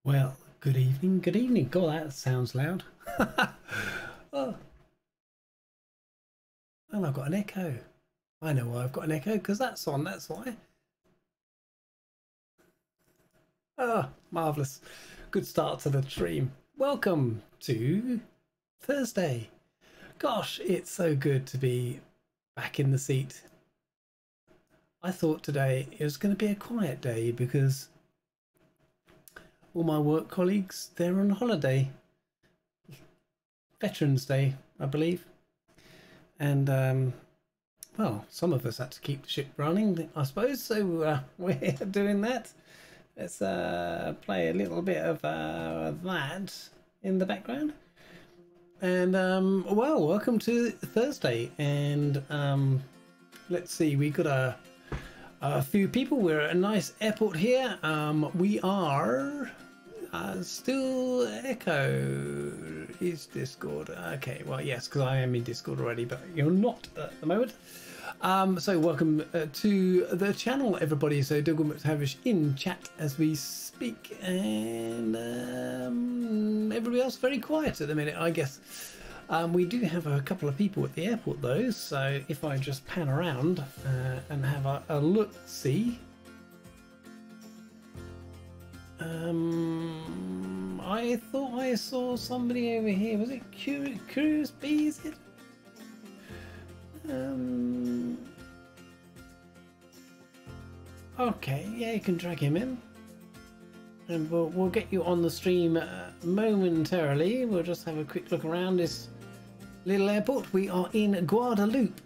Well, good evening, good evening. God, that sounds loud. Oh, and I've got an echo. I know why I've got an echo, because that's on, that's why. Oh, marvellous. Good start to the stream. Welcome to Thursday. Gosh, it's so good to be back in the seat. I thought today it was going to be a quiet day because all my work colleagues, they're on holiday. Veterans Day, I believe. And, well, some of us had to keep the ship running, I suppose, so we're doing that. Let's play a little bit of that in the background. And, well, welcome to Thursday. And let's see, we got a few people. We're at a nice airport here. We are still Echo. Is Discord okay? Well, yes, because I am in Discord already, but you're not at the moment. So welcome to the channel, everybody. So Dougal McTavish in chat as we speak, and everybody else very quiet at the minute, I guess. We do have a couple of people at the airport though, so if I just pan around and have a look see. I thought I saw somebody over here. Was it Curious Bee, is it? Okay, yeah, you can drag him in. And we'll get you on the stream momentarily. We'll just have a quick look around this little airport. We are in Guadeloupe.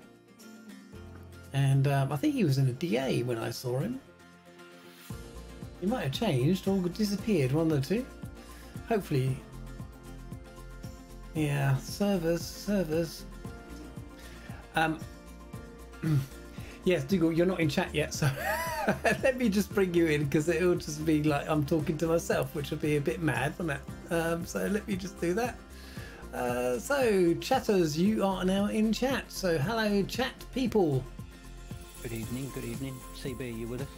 And I think he was in a DA when I saw him. He might have changed or disappeared, one of the two. Hopefully. Yeah, servers. Yes, Dougal, you're not in chat yet, so let me just bring you in, because it'll just be like I'm talking to myself, which will be a bit mad, won't it? So let me just do that. So, chatters, you are now in chat. So, hello, chat people. Good evening, good evening. CB, are you with us?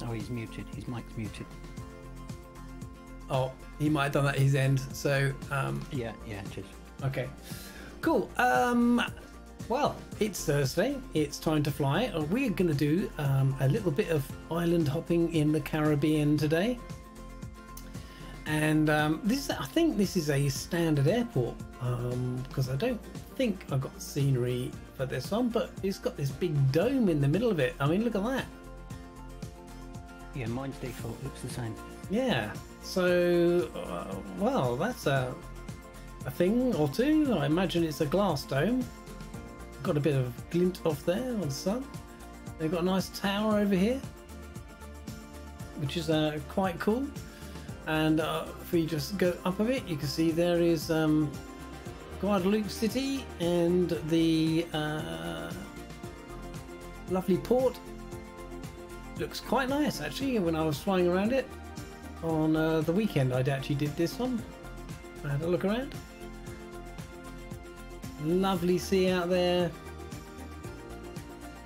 Oh, he's muted. His mic's muted. Oh, he might have done that at his end. So, yeah, it is. Okay, cool. Well, it's Thursday. It's time to fly. We're going to do a little bit of island hopping in the Caribbean today. And this, I think this is a standard airport, because I don't think I've got scenery for this one, but it's got this big dome in the middle of it. I mean, look at that. Yeah, mine's default looks the same. Yeah, so, well, that's a thing or two. I imagine it's a glass dome. Got a bit of glint off there on the sun. They've got a nice tower over here, which is quite cool. And if we just go up a bit, you can see there is Guadeloupe City and the lovely port. Looks quite nice actually. When I was flying around it on the weekend, I actually did this one. I had a look around. Lovely sea out there,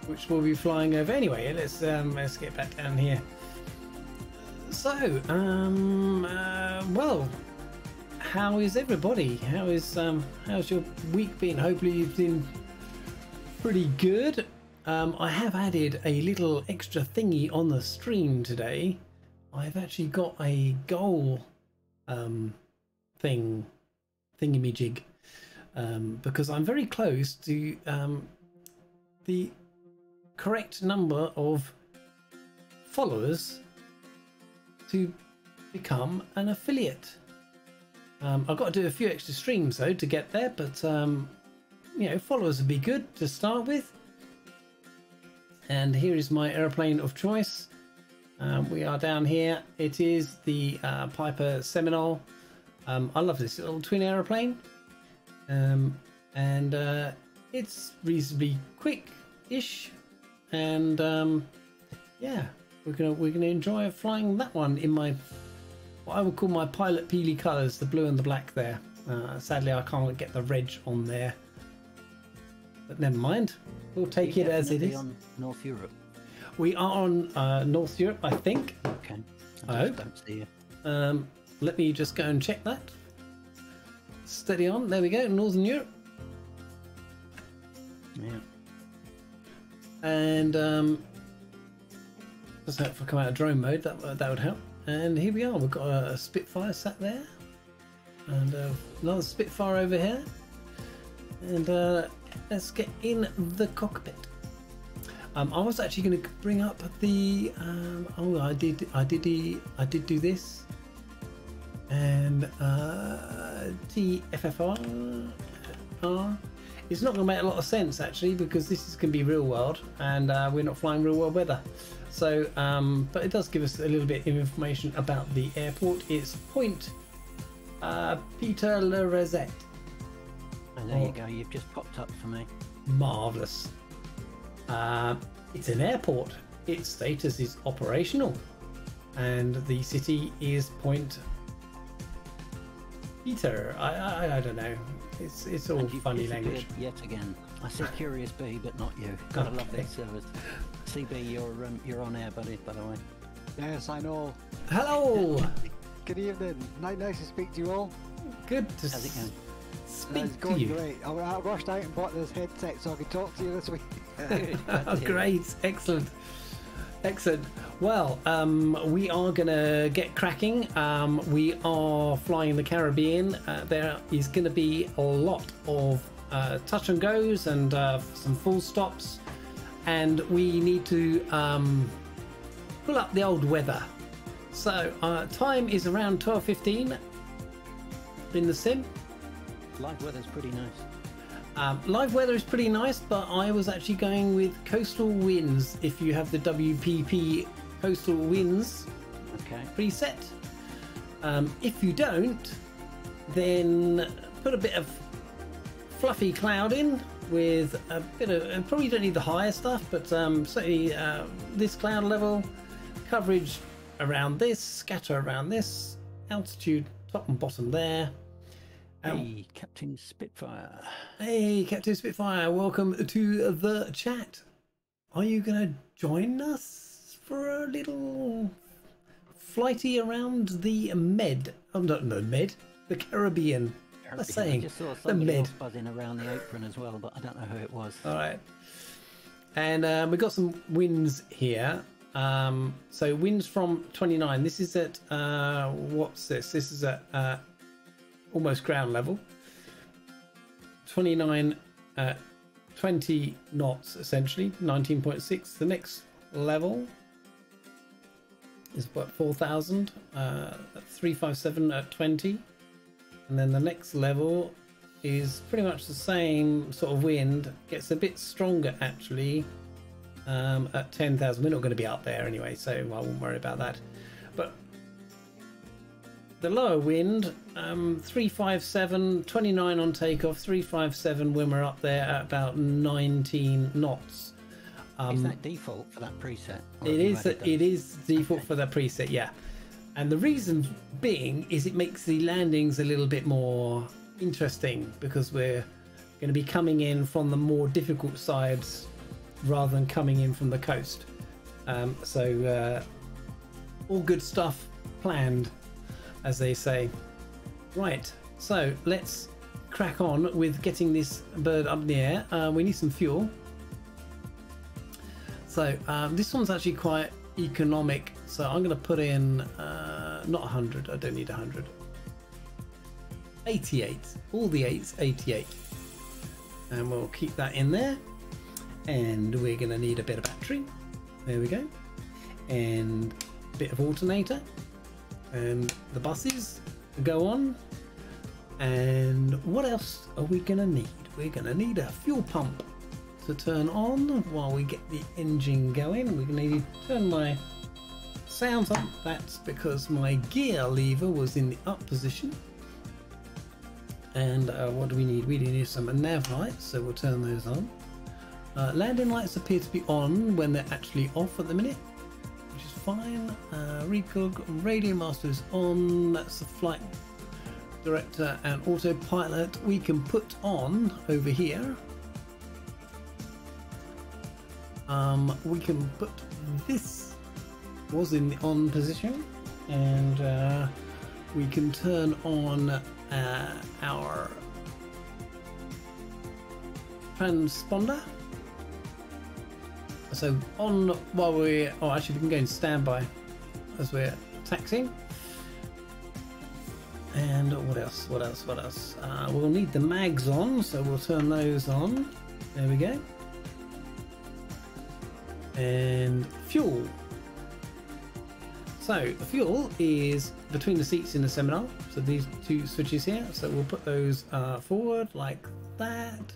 which we'll be flying over anyway. Let's get back down here. So, well, how is everybody? How's your week been? Hopefully you've been pretty good. I have added a little extra thingy on the stream today. I've actually got a goal thingamajig, because I'm very close to the correct number of followers to become an affiliate. I've got to do a few extra streams though to get there, but you know, followers would be good to start with. And here is my airplane of choice. We are down here. It is the Piper Seminole. I love this little twin aeroplane, and it's reasonably quick-ish, and yeah, we're gonna enjoy flying that one in my what I would call my pilot Peely colours, the blue and the black there. Sadly, I can't get the reg on there, but never mind. We'll take it as it is. On North Europe. We are on North Europe, I think. Okay. I hope. Don't see you. let me just go and check that. Steady on. There we go. Northern Europe. Yeah. And just hope if I come out of drone mode, that would help. And here we are. We've got a Spitfire sat there, and another Spitfire over here. And let's get in the cockpit. I was actually going to bring up the. Oh, I did do this. And TFFR. It's not going to make a lot of sense actually, because this is going to be real world, and we're not flying real world weather. So, but it does give us a little bit of information about the airport. It's Point Peter Le Rosette. And there you go. You've just popped up for me. Marvelous. It's an airport. Its status is operational, and the city is Point Peter. I don't know. It's all funny language. Yet again. I said Curious Bee, but not you. Gotta love this service. CB, you're on air, buddy. By the way. Yes, I know. Hello. Good evening. Nice to speak to you all. Good to How's it going? speak It's to going you. great. I rushed out and bought this headset so I could talk to you this week. Oh, great. Excellent. Excellent. Well, we are going to get cracking. We are flying the Caribbean. There is going to be a lot of touch and goes and some full stops. And we need to pull up the old weather. So time is around 12:15 in the sim. Live weather's pretty nice. Live weather is pretty nice, but I was actually going with coastal winds. If you have the WPP coastal winds Okay. preset. If you don't, then put a bit of fluffy cloud in with a bit of, and probably don't need the higher stuff, but certainly this cloud level, coverage around this, scatter around this, altitude top and bottom there. Hey, Captain Spitfire. Hey, Captain Spitfire, welcome to the chat. Are you going to join us for a little flighty around the Med? Oh, no, Med, the Caribbean. What's I saying? just saw The somebody Med. else buzzing around the apron as well, but I don't know who it was. All right. And we've got some winds here. So winds from 29. This is at, what's this? This is at almost ground level. 29, 20 knots essentially, 19.6. The next level is about 4,000, 357 at 20. And then the next level is pretty much the same sort of wind, gets a bit stronger actually at 10,000. We're not going to be up there anyway, so I won't worry about that. But the lower wind, 357, 29 on takeoff, 357 when we're up there at about 19 knots. Is that default for that preset? It is default for that preset, yeah. And the reason being is it makes the landings a little bit more interesting, because we're going to be coming in from the more difficult sides rather than coming in from the coast. So all good stuff planned, as they say. Right, so let's crack on with getting this bird up in the air. We need some fuel. So this one's actually quite economic, so I'm going to put in not 100, I don't need 100, 88, all the 8s, 88, and we'll keep that in there. And we're going to need a bit of battery, there we go, and a bit of alternator, and the buses go on. And what else are we going to need? We're going to need a fuel pump to turn on while we get the engine going. We're going to need to turn my sounds on. That's because my gear lever was in the up position. And what do we need? We need some nav lights, so we'll turn those on. Landing lights appear to be on when they're actually off at the minute, which is fine. Recog radio master is on. That's the flight director and autopilot we can put on over here. We can put this was in the on position, and we can turn on our transponder. So on while we're, oh actually we can go in standby as we're taxiing. And what else? We'll need the mags on, so we'll turn those on. There we go. And fuel. So the fuel is between the seats in the Seminole. So these two switches here. So we'll put those forward like that.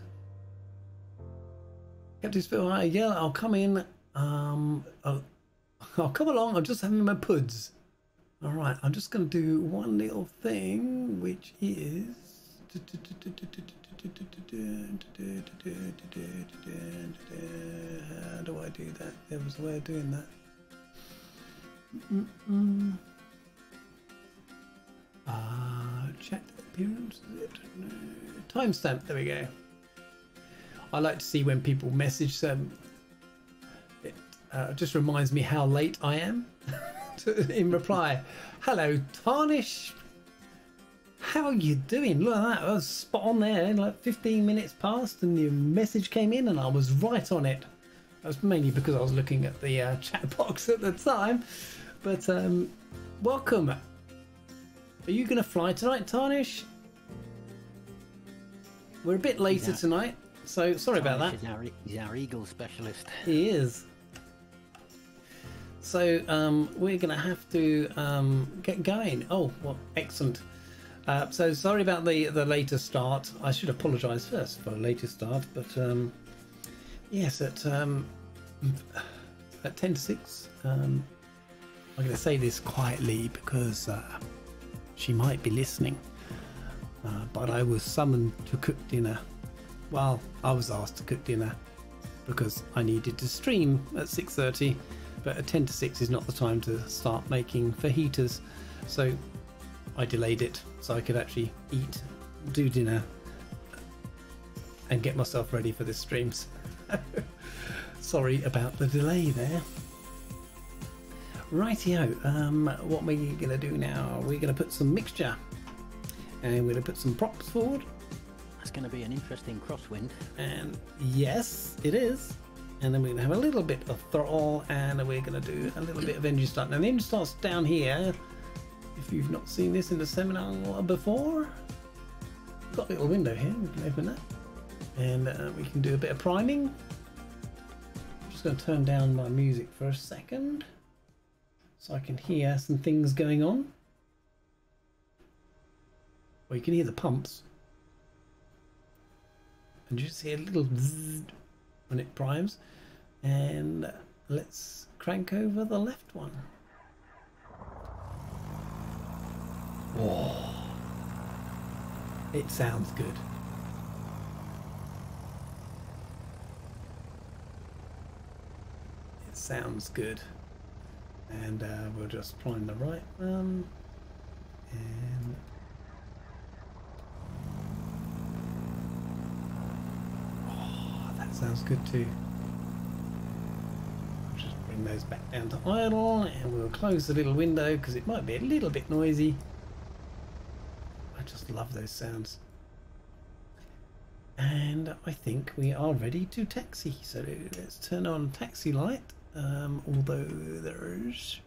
Captain Spitfire, yeah, I'll come in. I'll come along. I'm just having my puds. All right, I'm just going to do one little thing, which is how do I do that? There was a way of doing that. Check the appearance. Timestamp. There we go. I like to see when people message them. It just reminds me how late I am. In reply, hello Tarnish, how are you doing? Look at that, I was spot on there. Like 15 minutes passed and your message came in and I was right on it. That was mainly because I was looking at the chat box at the time. But welcome. Are you going to fly tonight, Tarnish? We're a bit later tonight, so sorry about that. He's our eagle specialist. He is. So we're going to have to get going. Oh, well, excellent. So sorry about the later start. I should apologise first for a later start, but yes, at 10 to 6. I'm going to say this quietly because she might be listening. But I was summoned to cook dinner. Well, I was asked to cook dinner because I needed to stream at 6:30. But at 10 to 6 is not the time to start making fajitas, so I delayed it so I could actually eat, do dinner, and get myself ready for the streams. Sorry about the delay there. Rightio, what we're going to do now, we're going to put some mixture, and we're going to put some props forward. That's going to be an interesting crosswind. And yes, it is. And then we're going to have a little bit of throttle, and we're going to do a little bit of engine start. Now the engine start's down here. If you've not seen this in the Seminole before, got a little window here, we can open that. And we can do a bit of priming. I'm just going to turn down my music for a second, so I can hear some things going on. Well, you can hear the pumps. And you just hear a little zzz when it primes. And let's crank over the left one. Whoa. It sounds good. It sounds good. And we'll just prime the right one. And oh, that sounds good too. Bring those back down to idle, and we'll close the little window because it might be a little bit noisy. I just love those sounds. And I think we are ready to taxi. So let's turn on taxi light. Although there's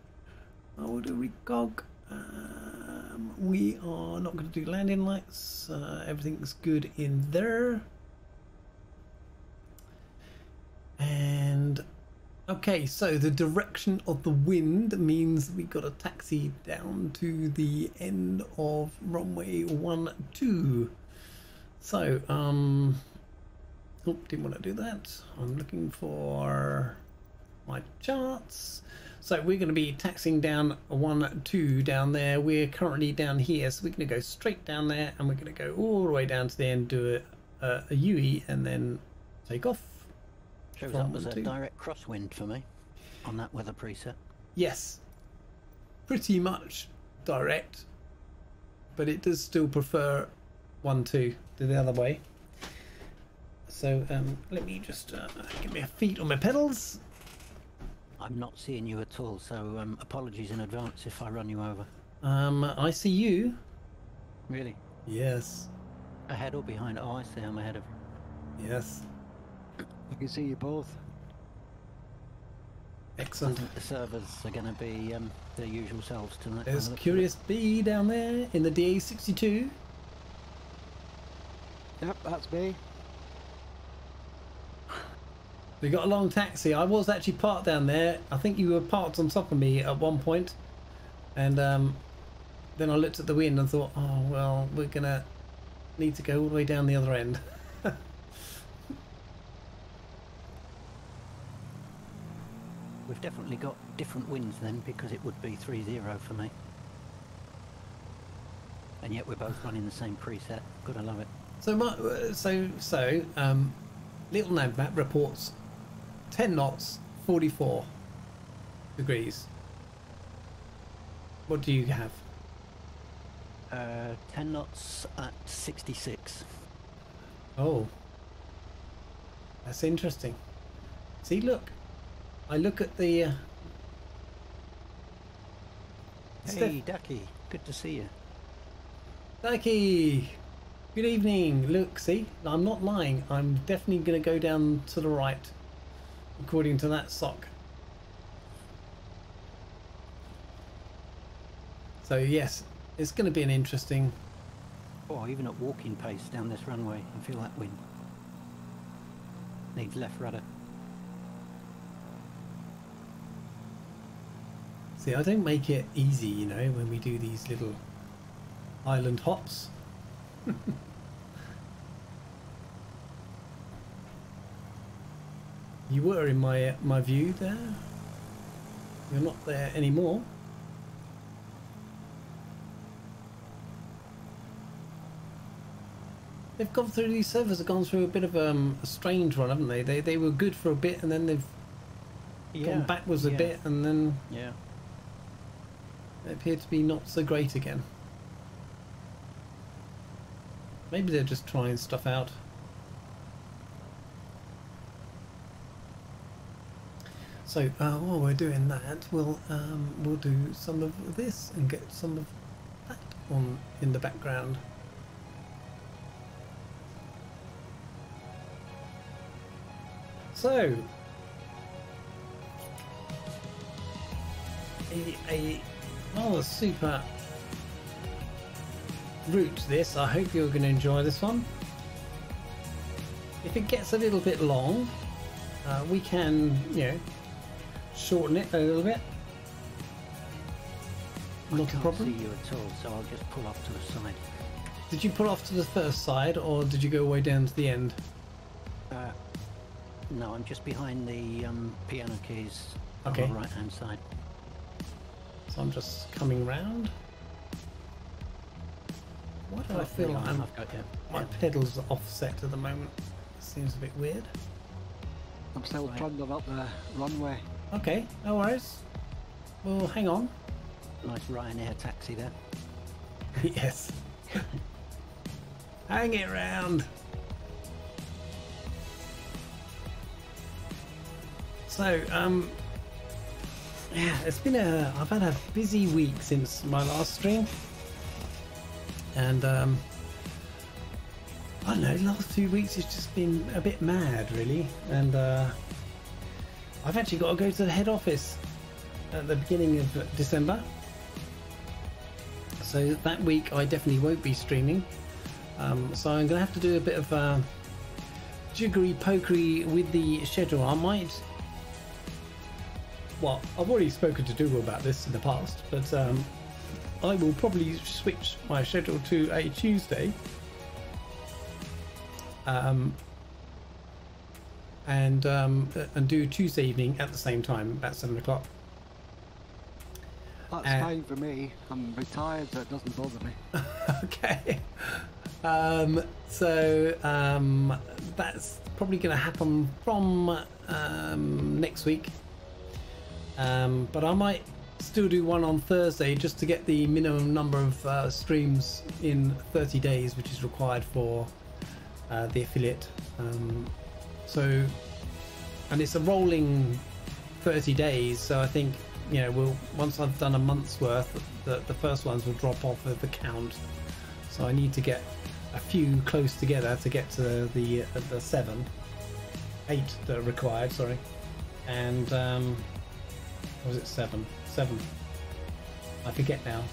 recog. We are not going to do landing lights. Everything's good in there. And okay, so the direction of the wind means we got to taxi down to the end of runway 12. So, oh, didn't want to do that. I'm looking for my charts. So we're going to be taxiing down 12 down there. We're currently down here, so we're going to go straight down there, and we're going to go all the way down to the end, do a UE, and then take off. Shows up as a direct crosswind for me on that weather preset. Yes, pretty much direct, but it does still prefer 1-2 to the other way. So let me just get my feet on my pedals. I'm not seeing you at all, so apologies in advance if I run you over. I see you. Really? Yes. Ahead or behind? Oh, I see. I'm ahead of. Yes. I can see you both. I Excellent. think the servers are going to be their usual selves tonight. There's by the looks of Curious Bee down there in the DA62. Yep, that's me. We got a long taxi. I was actually parked down there. I think you were parked on top of me at one point. And then I looked at the wind and thought, oh, well, we're going to need to go all the way down the other end. We've definitely got different winds then, because it would be 3-0 for me. And yet we're both running the same preset. Gotta love it. So, Little Nav Map reports 10 knots, 44 degrees. What do you have? 10 knots at 66. Oh, that's interesting. See, look. I look at the... Hey, Ducky. Good to see you. Ducky! Good evening. Look, see? I'm not lying. I'm definitely going to go down to the right, according to that sock. So, yes, it's going to be an interesting... Oh, even at walking pace down this runway, I feel that wind. Needs left rudder. See, I don't make it easy, you know, when we do these little island hops. You were in my view there. You're not there anymore. They've gone through, these servers have gone through a bit of a strange run, haven't they? They were good for a bit and then they've gone backwards a bit and then they appear to be not so great again. Maybe they're just trying stuff out. So while we're doing that, we'll do some of this and get some of that on in the background. So a rather super route this. I hope you're going to enjoy this one. If it gets a little bit long, we can, you know, shorten it a little bit. Not a problem. I can't see you at all, so I'll just pull off to the side. Did you pull off to the first side, or did you go way down to the end? No, I'm just behind the piano keys Okay. on the right hand side. So I'm just coming round. Why do I feel like I've got you. my pedals are offset at the moment? Seems a bit weird. I'm still trundling up the runway. Okay, no worries. Well, hang on. Nice Ryanair taxi there. Yes. Hang it round. So, yeah, it's been I've had a busy week since my last stream. And, I don't know, the last 2 weeks it's just been a bit mad, really. And, I've actually got to go to the head office at the beginning of December. So that week I definitely won't be streaming. So I'm going to have to do a bit of jiggery pokery with the schedule. I might... Well, I've already spoken to Dougal about this in the past, but I will probably switch my schedule to a Tuesday. And do Tuesday evening at the same time, about 7 o'clock. That's fine for me. I'm retired, so it doesn't bother me. Okay. That's probably going to happen from next week. But I might still do one on Thursday just to get the minimum number of streams in 30 days, which is required for the affiliate. And it's a rolling 30 days, so I think you know, once I've done a month's worth, the first ones will drop off of the count. So I need to get a few close together to get to the 8 that are required. Sorry, and was it 7? 7. I forget now.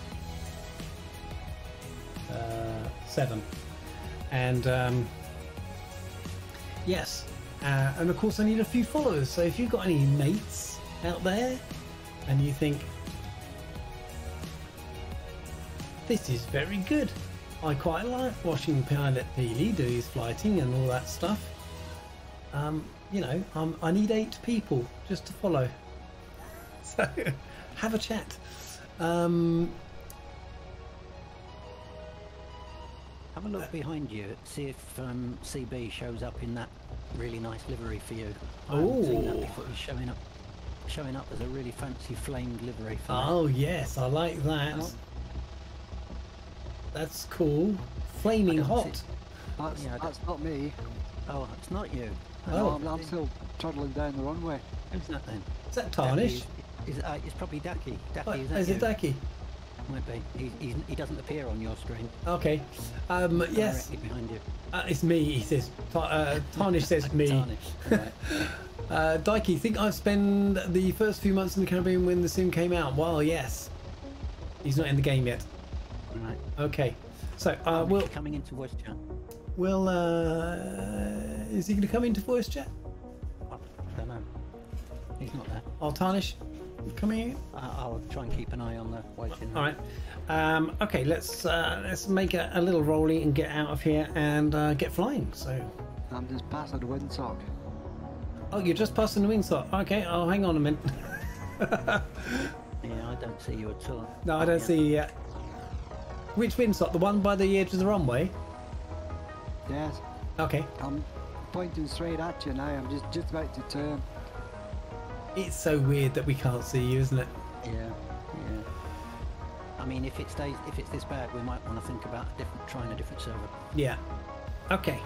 7, and yes, and of course I need a few followers. So if you've got any mates out there and you think this is very good, I quite like watching Pilot Peely do his flighting and all that stuff, you know, I need 8 people just to follow. So have a chat. Have a look behind you, see if CB shows up in that really nice livery for you. I haven't seen that before. He's showing up as a really fancy flamed livery for Oh yes, I like that. Oh. That's cool. Flaming hot. That's not me. Oh, it's not you. Oh. I'm still toddling down the runway. Who's that then? Is that Tarnish? It's probably Ducky. Oh, Ducky, is that is you? it Ducky? Might be. He doesn't appear on your screen. Okay. Yes. Directly behind you. It's me, he says. Tarnish says me. Tarnish. Right. Dikey, think I spent the first few months in the Caribbean when the sim came out? Well, yes. He's not in the game yet. Right. Okay. So, We're coming into voice chat. Is he going to come into voice chat? I don't know. He's not there. Oh, Tarnish, coming in? I'll try and keep an eye on the waiting. All right. Okay, let's make a little rolly and get out of here and get flying. So. I'm just passing the windsock. Oh, you're just passing the wingstop. Okay, oh, hang on a minute. Yeah, I don't see you at all. No, I don't see you yet. Which windsock? The one by the edge of the runway? Yes. Okay. I'm pointing straight at you now. I'm just about to turn. It's so weird that we can't see you, isn't it? Yeah. I mean, if it's this bad, we might want to think about trying a different server. Yeah. Okay.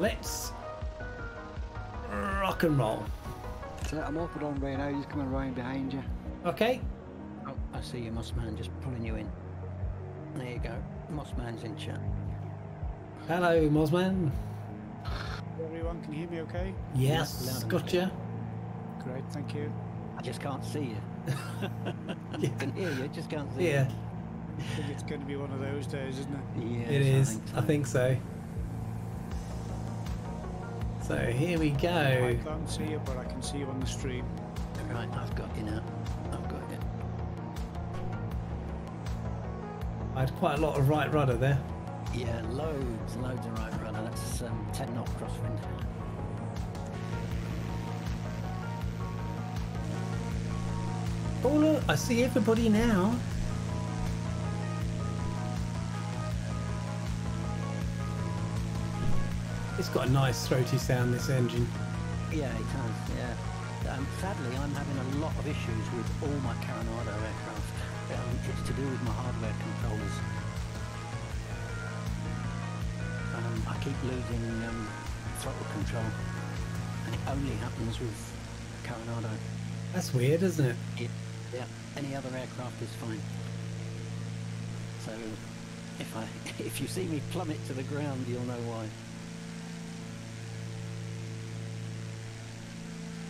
Let's rock and roll. So I'm off it on right now. He's coming around behind you. Okay. Oh, I see you, Mossman, just pulling you in. There you go. Mossman's in chat. Hello, Mosman. Everyone, can you hear me okay? Yes, loud and gotcha. Great, thank you. I just can't see you. I can hear you, just can't see Yeah, I think it's going to be one of those days, isn't it? you. Yes, it is. I think so. So here we I go. can't see you, but I can see you on the stream. Right, I've got you now. I've got you. I had quite a lot of right rudder there. Yeah, loads of right rudder. That's 10 knot crosswind. Oh look, I see everybody now. It's got a nice throaty sound, this engine. Yeah, it has, yeah. Sadly, I'm having a lot of issues with all my Caranado aircraft. It's to do with my hardware controllers. I keep losing throttle control, and it only happens with Caranado. That's weird, isn't it? Yeah, any other aircraft is fine. So, if you see me plummet to the ground, you'll know why.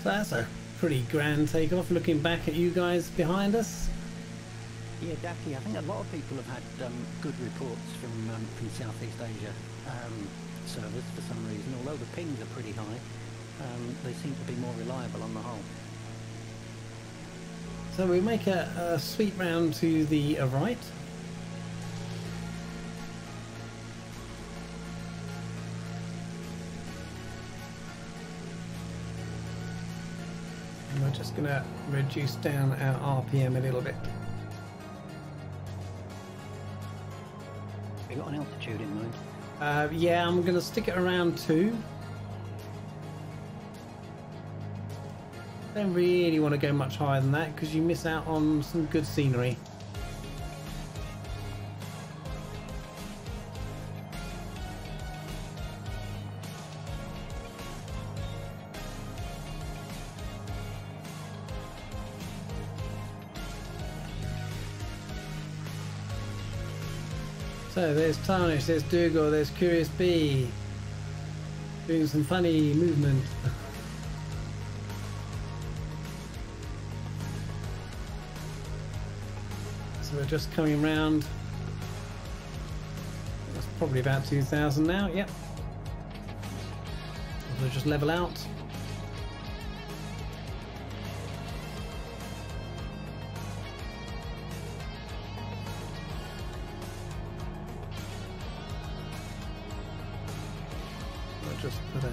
So that's a pretty grand takeoff. Looking back at you guys behind us. Yeah, Dacky, I think a lot of people have had good reports from Southeast Asia servers for some reason. Although the pings are pretty high, they seem to be more reliable on the whole. So we make a sweep round to the right. And we're just going to reduce down our RPM a little bit. Have you got an altitude in mind? Yeah, I'm going to stick it around 2. Don't really want to go much higher than that because you miss out on some good scenery. So there's Tarnish, there's Dougal, there's Curious Bee. Doing some funny movement. So we're just coming round. That's probably about 2,000 now, yep. We'll just level out. We'll just put our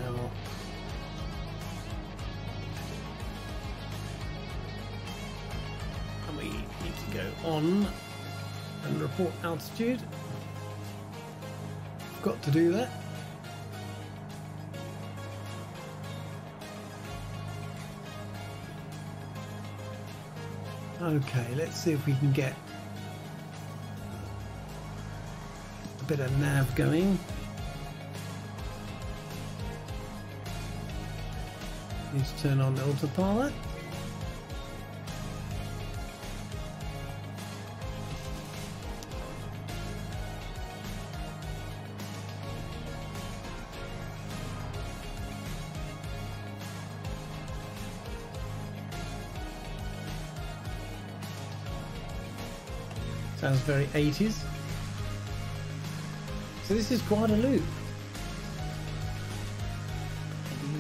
and we need to go on and report altitude. Got to do that. Okay, let's see if we can get a bit of nav going. Need to turn on the autopilot. Sounds very 80s. So this is quite a loop. Can you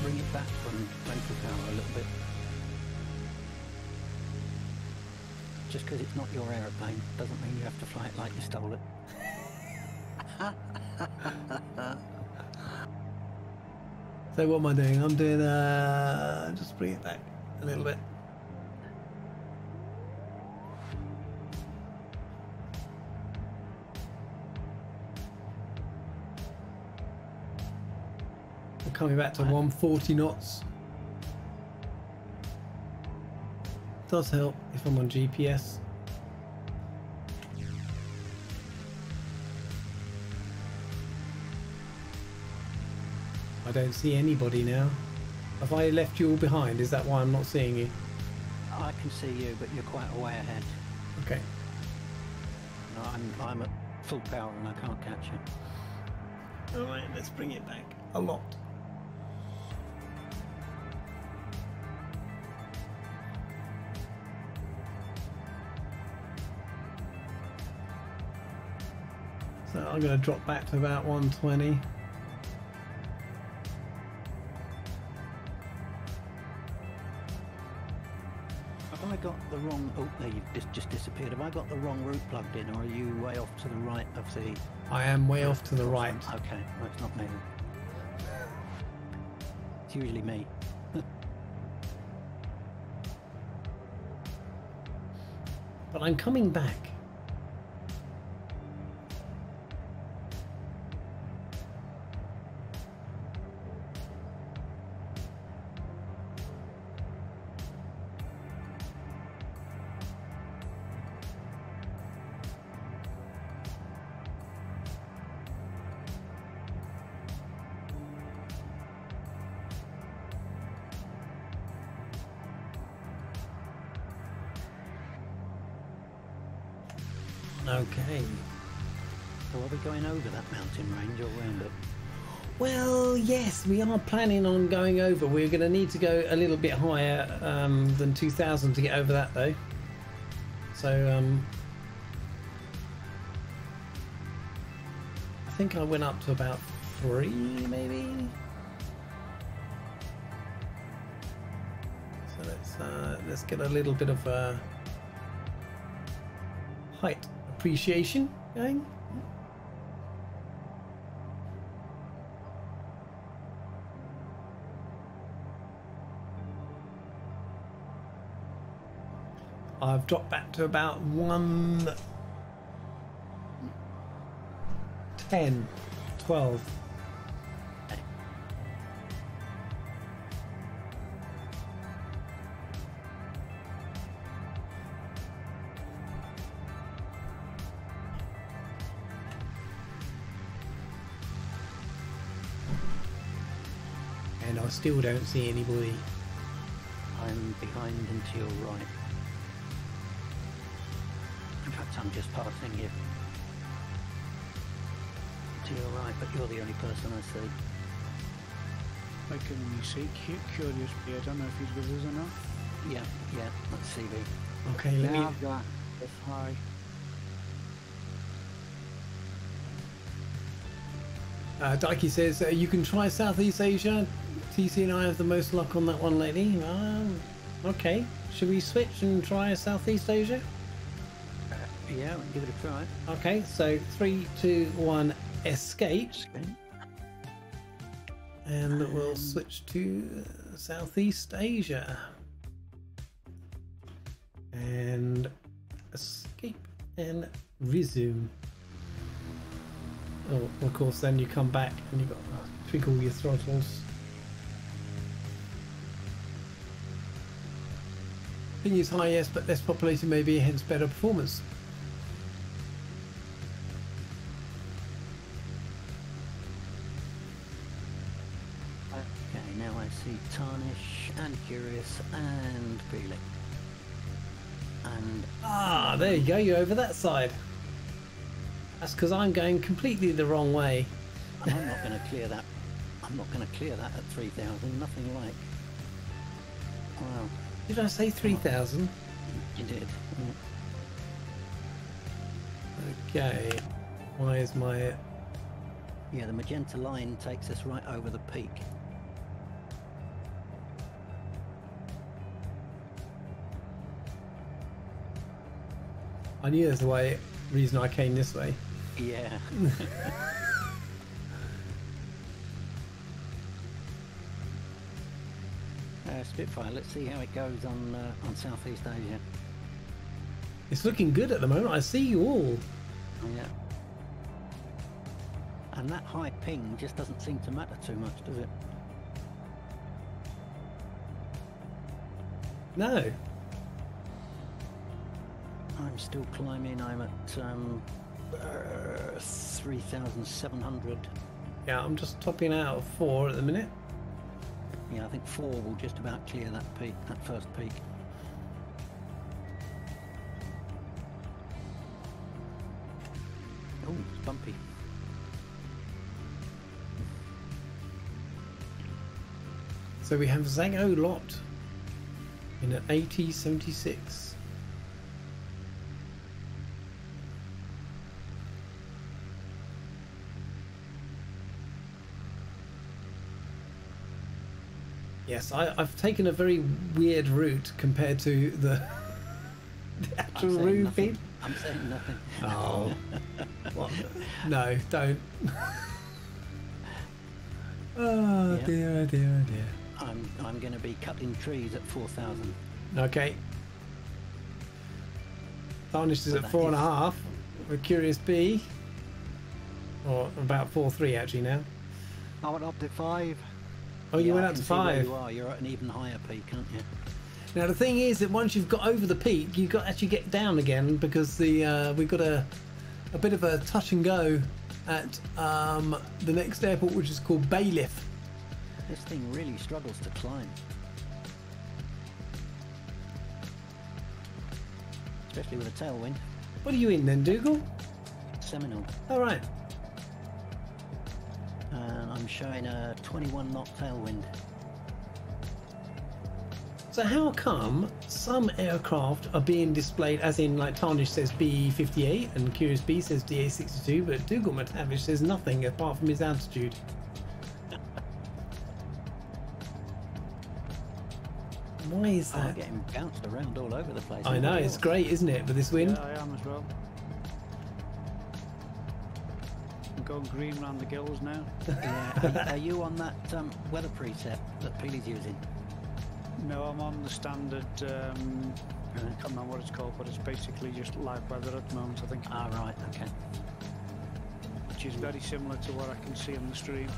bring it back from rental power a little bit? Just because it's not your aeroplane doesn't mean you have to fly it like you stole it. So what am I doing? I'm doing just bring it back a little bit. Coming back to 140 knots. Does help if I'm on GPS. I don't see anybody now. Have I left you all behind? Is that why I'm not seeing you? I can see you, but you're quite a way ahead. Okay. I'm at full power and I can't catch you. Alright, let's bring it back a lot. So I'm going to drop back to about 120. Have I got the wrong... Oh, there you've just disappeared. Have I got the wrong route plugged in, or are you way off to the right of the... I am way off to the right. Okay, well, it's not me. It's usually me. But I'm coming back. Okay. So are we going over that mountain range or round it? Well, yes, we are planning on going over. We're going to need to go a little bit higher than 2,000 to get over that, though. So, I think I went up to about 3, maybe. So let's get a little bit of height appreciation going. I've dropped back to about 110, 12. And I still don't see anybody. I'm behind and to your right. In fact, I'm just passing you. You're right, but you're the only person I see. I can only see Curious Bee. I don't know if he's with us or not. Yeah, that's CB. Okay, let Yeah, me. I've got. Hi. Dikey says you can try Southeast Asia. TC and I have the most luck on that one, lady. Okay, should we switch and try Southeast Asia? Yeah, give it a try. Okay, so 3, 2, 1, escape, Okay. and we'll switch to Southeast Asia. And escape and resume. Oh, of course, then you come back and you've got to tweak all your throttles. Ping is high, yes, but less populated maybe, hence better performance. Okay, now I see Tarnish and Curious and Feeling. And Ah, there you go, you're over that side. That's because I'm going completely the wrong way. I'm not going to clear that. I'm not going to clear that at 3,000. Nothing like. Wow. Did I say 3,000? You did. Okay. Why is my... Yeah, the magenta line takes us right over the peak. I knew there's a reason I came this way. Yeah. Spitfire, let's see how it goes on Southeast Asia. It's looking good at the moment. I see you all. Oh, yeah. And that high ping just doesn't seem to matter too much, does it? No. I'm still climbing. I'm at 3,700. Yeah, I'm just topping out of 4 at the minute. Yeah, I think 4 will just about clear that peak, that first peak. Oh, it's bumpy. So we have Zago Lot in an 8076. Yes, I've taken a very weird route compared to the actual route. I'm saying nothing. Oh, what? No, don't. Oh Yeah. dear, oh dear, oh dear. I'm going to be cutting trees at 4,000. Okay. Tarnished is But at that 4.5. With Curious Bee, or about 4.3 actually now. I went up to 5. Oh, you Yeah, went I up can to see where 5. You are. You're at an even higher peak, aren't you? Now the thing is that once you've got over the peak, you've got to actually get down again because the we've got a bit of a touch and go at the next airport, which is called Bailiff. This thing really struggles to climb. Especially with a tailwind. What are you in then, Dougal? Seminole. All right. And I'm showing a 21 knot tailwind. So how come some aircraft are being displayed, as in like Tarnish says BE-58 and Curious Bee says DA-62, but Dougal McTavish says nothing apart from his altitude? Why is I'm that? getting bounced around all over the place. I know, it's great, isn't it, with this wind? Yeah, I am as well. I'm going green round the gills now. Yeah. Are you on that weather preset that Peely's using? No, I'm on the standard, I can't remember what it's called, but it's basically just live weather at the moment, I think. Ah, right, okay. Which is very similar to what I can see on the stream.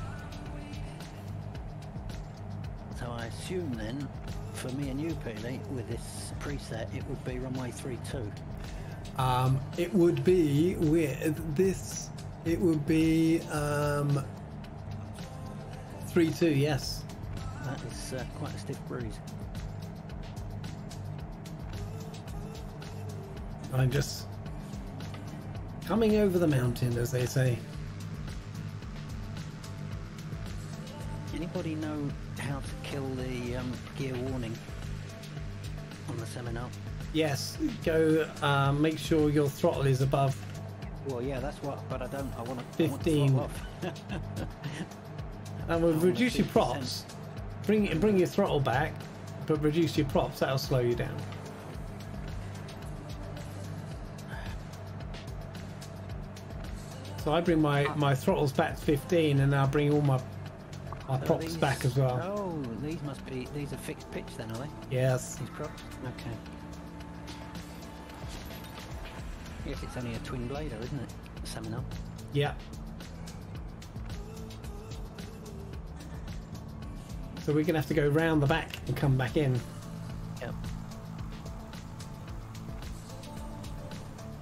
So I assume then, for me and you, Peely, with this preset, it would be runway 32. It would be with this. It would be 3-2. Yes. That is quite a stiff breeze. I'm just coming over the mountain, as they say. anybody know how to kill the gear warning on the Seminole? Yes, go make sure your throttle is above Well, yeah, that's what, but I don't. I want to 15. off. And we'll Oh, reduce your 50%. props. Bring your throttle back, but reduce your props. That'll slow you down. So I bring my throttles back to 15, and I'll bring all my props these, back as well. Oh, these are fixed pitch then, are they? Yes. These props? Okay. Yes, it's only a twin blader, isn't it? Seminole. Yeah. So we're gonna have to go round the back and come back in. Yep.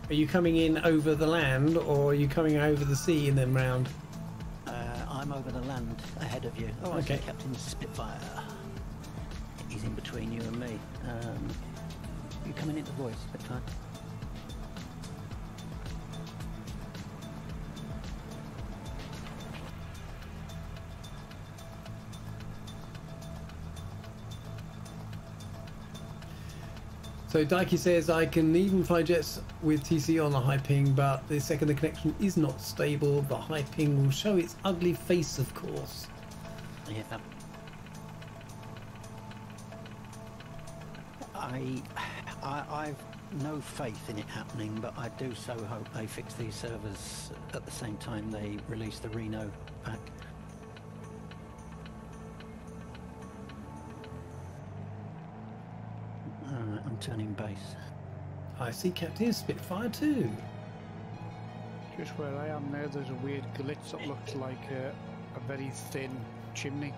Are you coming in over the land, or are you coming over the sea and then round? I'm over the land ahead of you. Oh, I Okay. see Captain Spitfire. He's in between you and me. You coming into voice, Spitfire? So Daiki says, I can even fly jets with TC on a high ping, but the second the connection is not stable, the high ping will show its ugly face, of course. Yeah. I've no faith in it happening, but I do so hope they fix these servers at the same time they release the Reno pack. I'm turning base. I see Captain Spitfire too. Just where I am now, there's a weird glitch that looks like a very thin chimney.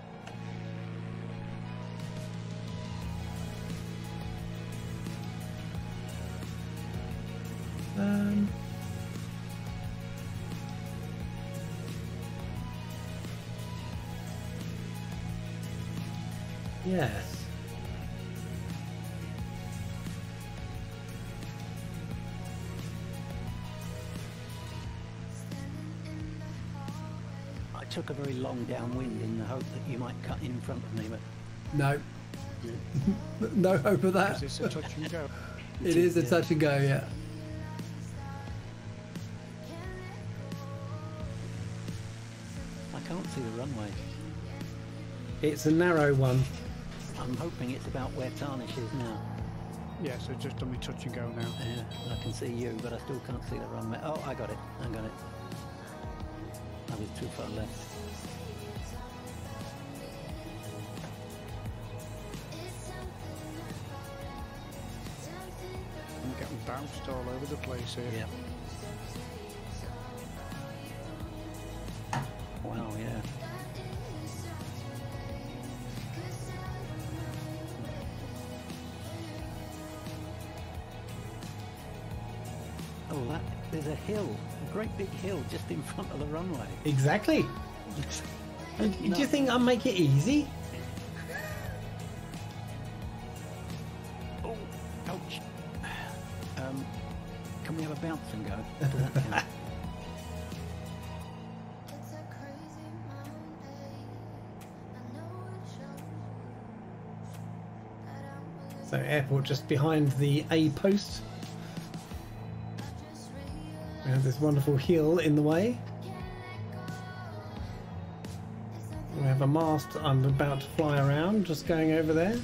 Yes. I took a very long downwind in the hope that you might cut in front of me, but No. No hope of that. Is this a touch and go? It is a touch and go, yeah. I can't see the runway. It's a narrow one. I'm hoping it's about where Tarnish is now. Yeah, so just done me touch and go now. Yeah, I can see you, but I still can't see the runway. Oh, I got it. I got it. I was too far left. I'm getting bounced all over the place here. Yeah. Wow, yeah. Oh, there's a hill, a great big hill just in front of the runway. Exactly. Do you think I'll make it easy? Oh, ouch. Can we have a bounce and go? Does that count? So airport just behind the A post. We have this wonderful hill in the way. We have a mast I'm about to fly around, just going over there.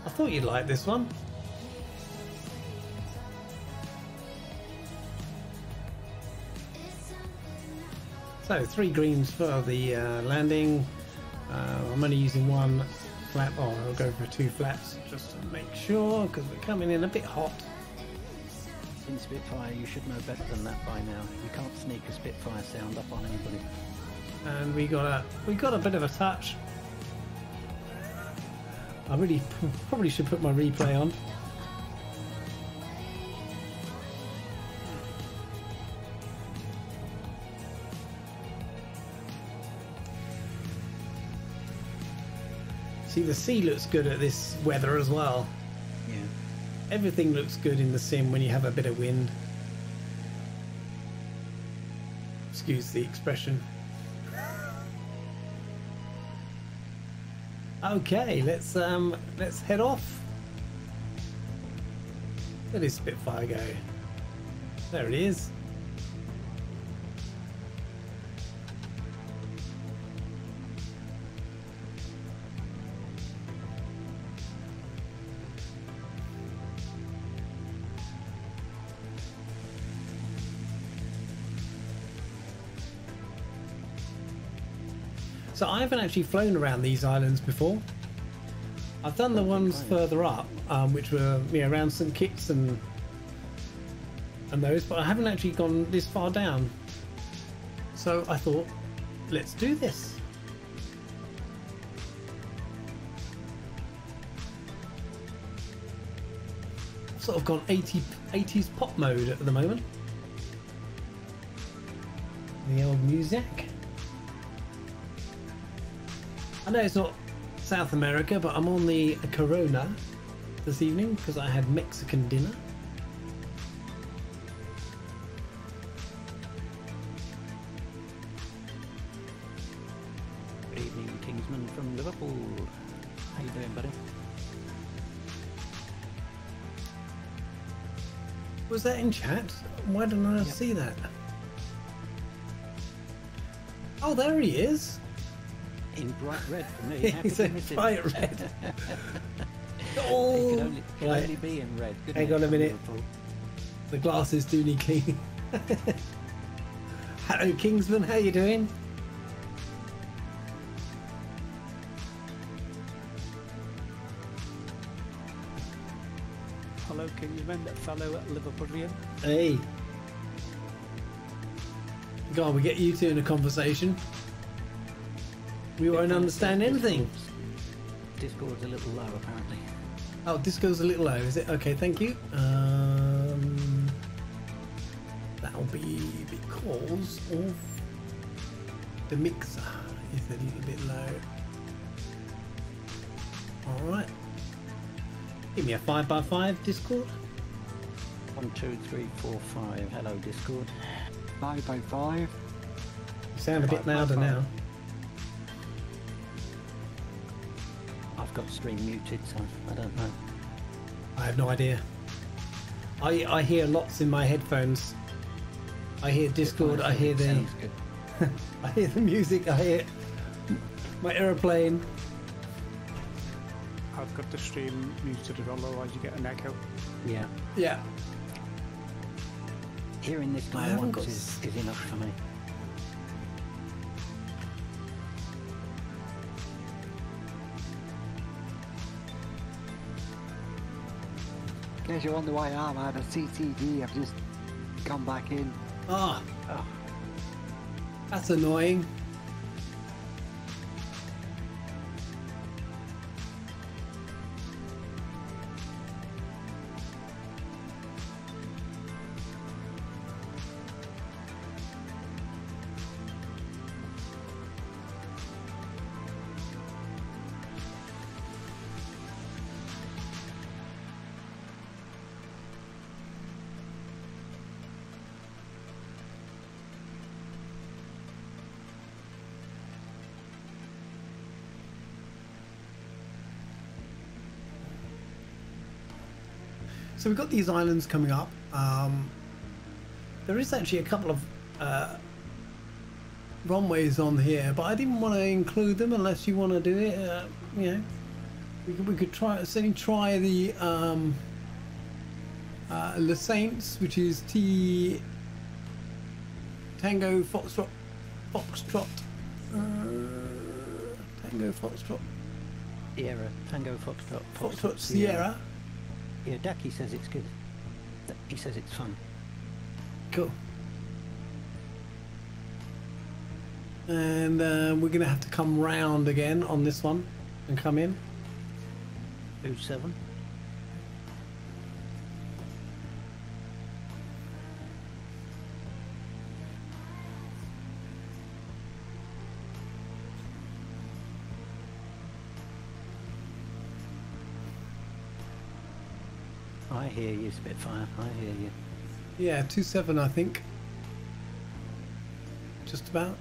I thought you'd like this one. So 3 greens for the landing. I'm only using 1 flap. Oh, I'll go for 2 flaps just to make sure, because we're coming in a bit hot. In Spitfire, you should know better than that by now. You can't sneak a Spitfire sound up on anybody. And we got a bit of a touch. I really probably should put my replay on. See, the sea looks good at this weather as well. Yeah. Everything looks good in the sim when you have a bit of wind. Excuse the expression. Okay, let's head off. Where did Spitfire go? There it is. So I haven't actually flown around these islands before. I've done the ones further up, which were around St Kitts and those, but I haven't actually gone this far down. So I thought, let's do this. Sort of gone 80s pop mode at the moment. The old music. I know it's not South America, but I'm on the Corona this evening because I had Mexican dinner. Good evening, Kingsman from Liverpool. How you doing, buddy? Was that in chat? Why didn't I see that? Oh, there he is. In bright red for me. He's in bright red. Oh, it could only be in red. Hang on a minute. The glasses do need cleaning. Hello, Kingsman. How you doing? Hello, Kingsman, fellow Liverpoolian. Hey. Go on, we get you two in a conversation. We won't understand anything. Discord's a little low, apparently. Oh, Disco's a little low, is it? Okay, thank you. That'll be because of the mixer is a little bit low. Alright. Give me a 5x5, Discord. 1, 2, 3, 4, 5. Hello, Discord. 5x5. You sound a bit louder now. I've got stream muted, so I don't know. I have no idea. I hear lots in my headphones. I hear Discord, I hear the Sounds good. I hear the music, I hear my aeroplane. I've got the stream muted as well, otherwise you get an echo. Yeah. Yeah. Hearing this I guy haven't once got is enough for me. In case you're wondering why I had a CTG, I've just come back in. Ah, that's annoying. So we've got these islands coming up. There is actually a couple of runways on here, but I didn't want to include them unless you want to do it. You know, we could certainly try the Le Saints, which is Tango Foxtrot, Tango Foxtrot, Sierra, Tango Foxtrot, Sierra. Yeah, Ducky says it's good. He says it's fun. Cool. And we're going to have to come round again on this one and come in. Who's 7? I hear you, Spitfire. I hear you. Yeah, 27, I think. Just about.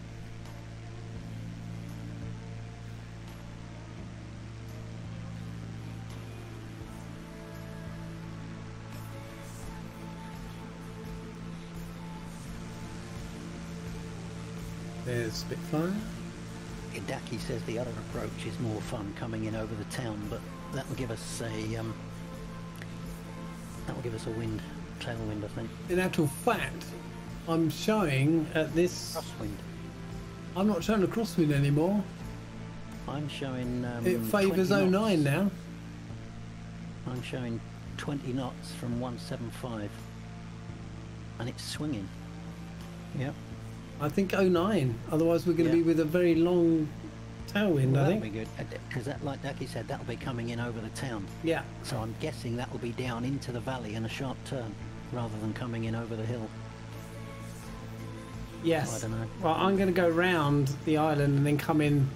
There's Spitfire. Hidaki says the other approach is more fun coming in over the town, but that will give us a wind, tailwind, I think. In actual fact, I'm showing at this. Crosswind. I'm not showing a crosswind anymore. I'm showing. It favours 20 knots. 09 now. I'm showing 20 knots from 175, and it's swinging. Yep. I think 09. Otherwise, we're going to be with a very long tailwind. Well, I that'll think. be good because that, like Daki said, that'll be coming in over the town. Yeah. So I'm guessing that will be down into the valley and a sharp turn, rather than coming in over the hill. Yes. I don't know. Well, I'm going to go round the island and then come in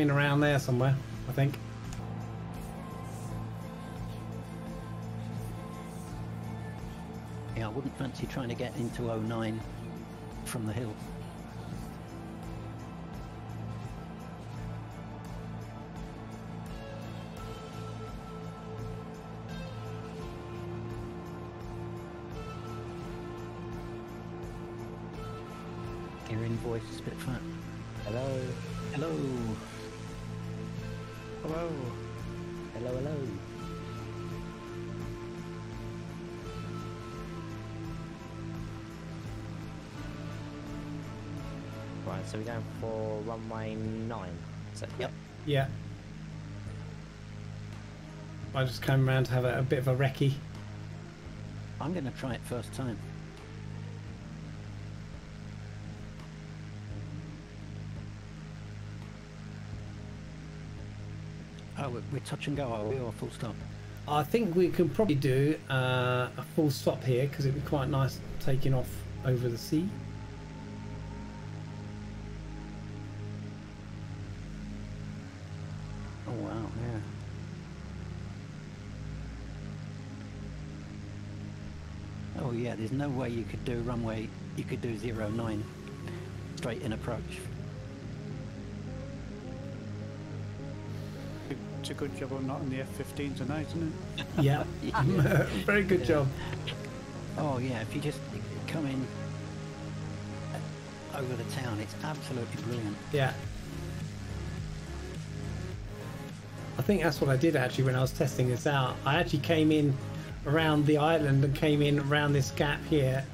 around there somewhere, I think. Yeah, I wouldn't fancy trying to get into 09 from the hill. Your invoice is a bit fat. Hello. Hello. Hello. Hello, hello. Right, so we're going for runway 9. Is that Yep. Yeah. I just came around to have a bit of a recce. I'm going to try it first time. Oh, we're touch and go, are we, or full stop? I think we can probably do a full stop here because it'd be quite nice taking off over the sea. Oh wow, yeah. Oh yeah, there's no way you could do runway, you could do 09 straight in approach. It's a good job I'm not in the F-15 tonight, isn't it? Yeah. Very good job. Oh yeah, if you just come in over the town, it's absolutely brilliant. Yeah. I think that's what I did actually when I was testing this out. I actually came in around the island and came in around this gap here.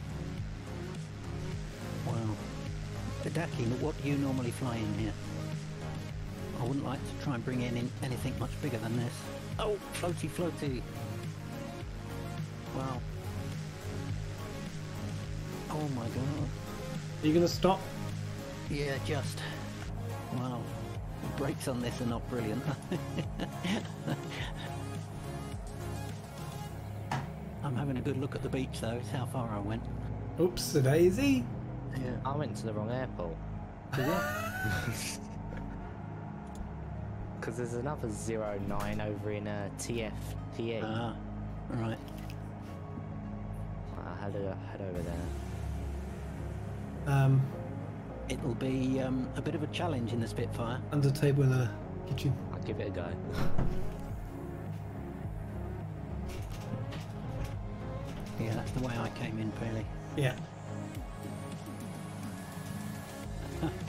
Wow. Hidaki, what do you normally fly in here? I wouldn't like to try and bring in anything much bigger than this. Oh, floaty, floaty. Wow. Oh my god. Are you going to stop? Yeah, just. Wow. The brakes on this are not brilliant. I'm having a good look at the beach though, it's how far I went. Oops, a daisy. Yeah. I went to the wrong airport. Because there's another 09 over in TFPE. Ah, right. I had to head over there. It'll be a bit of a challenge in the Spitfire. Under table in the kitchen. I'll give it a go. Yeah, that's the way I came in, Pearly. Yeah.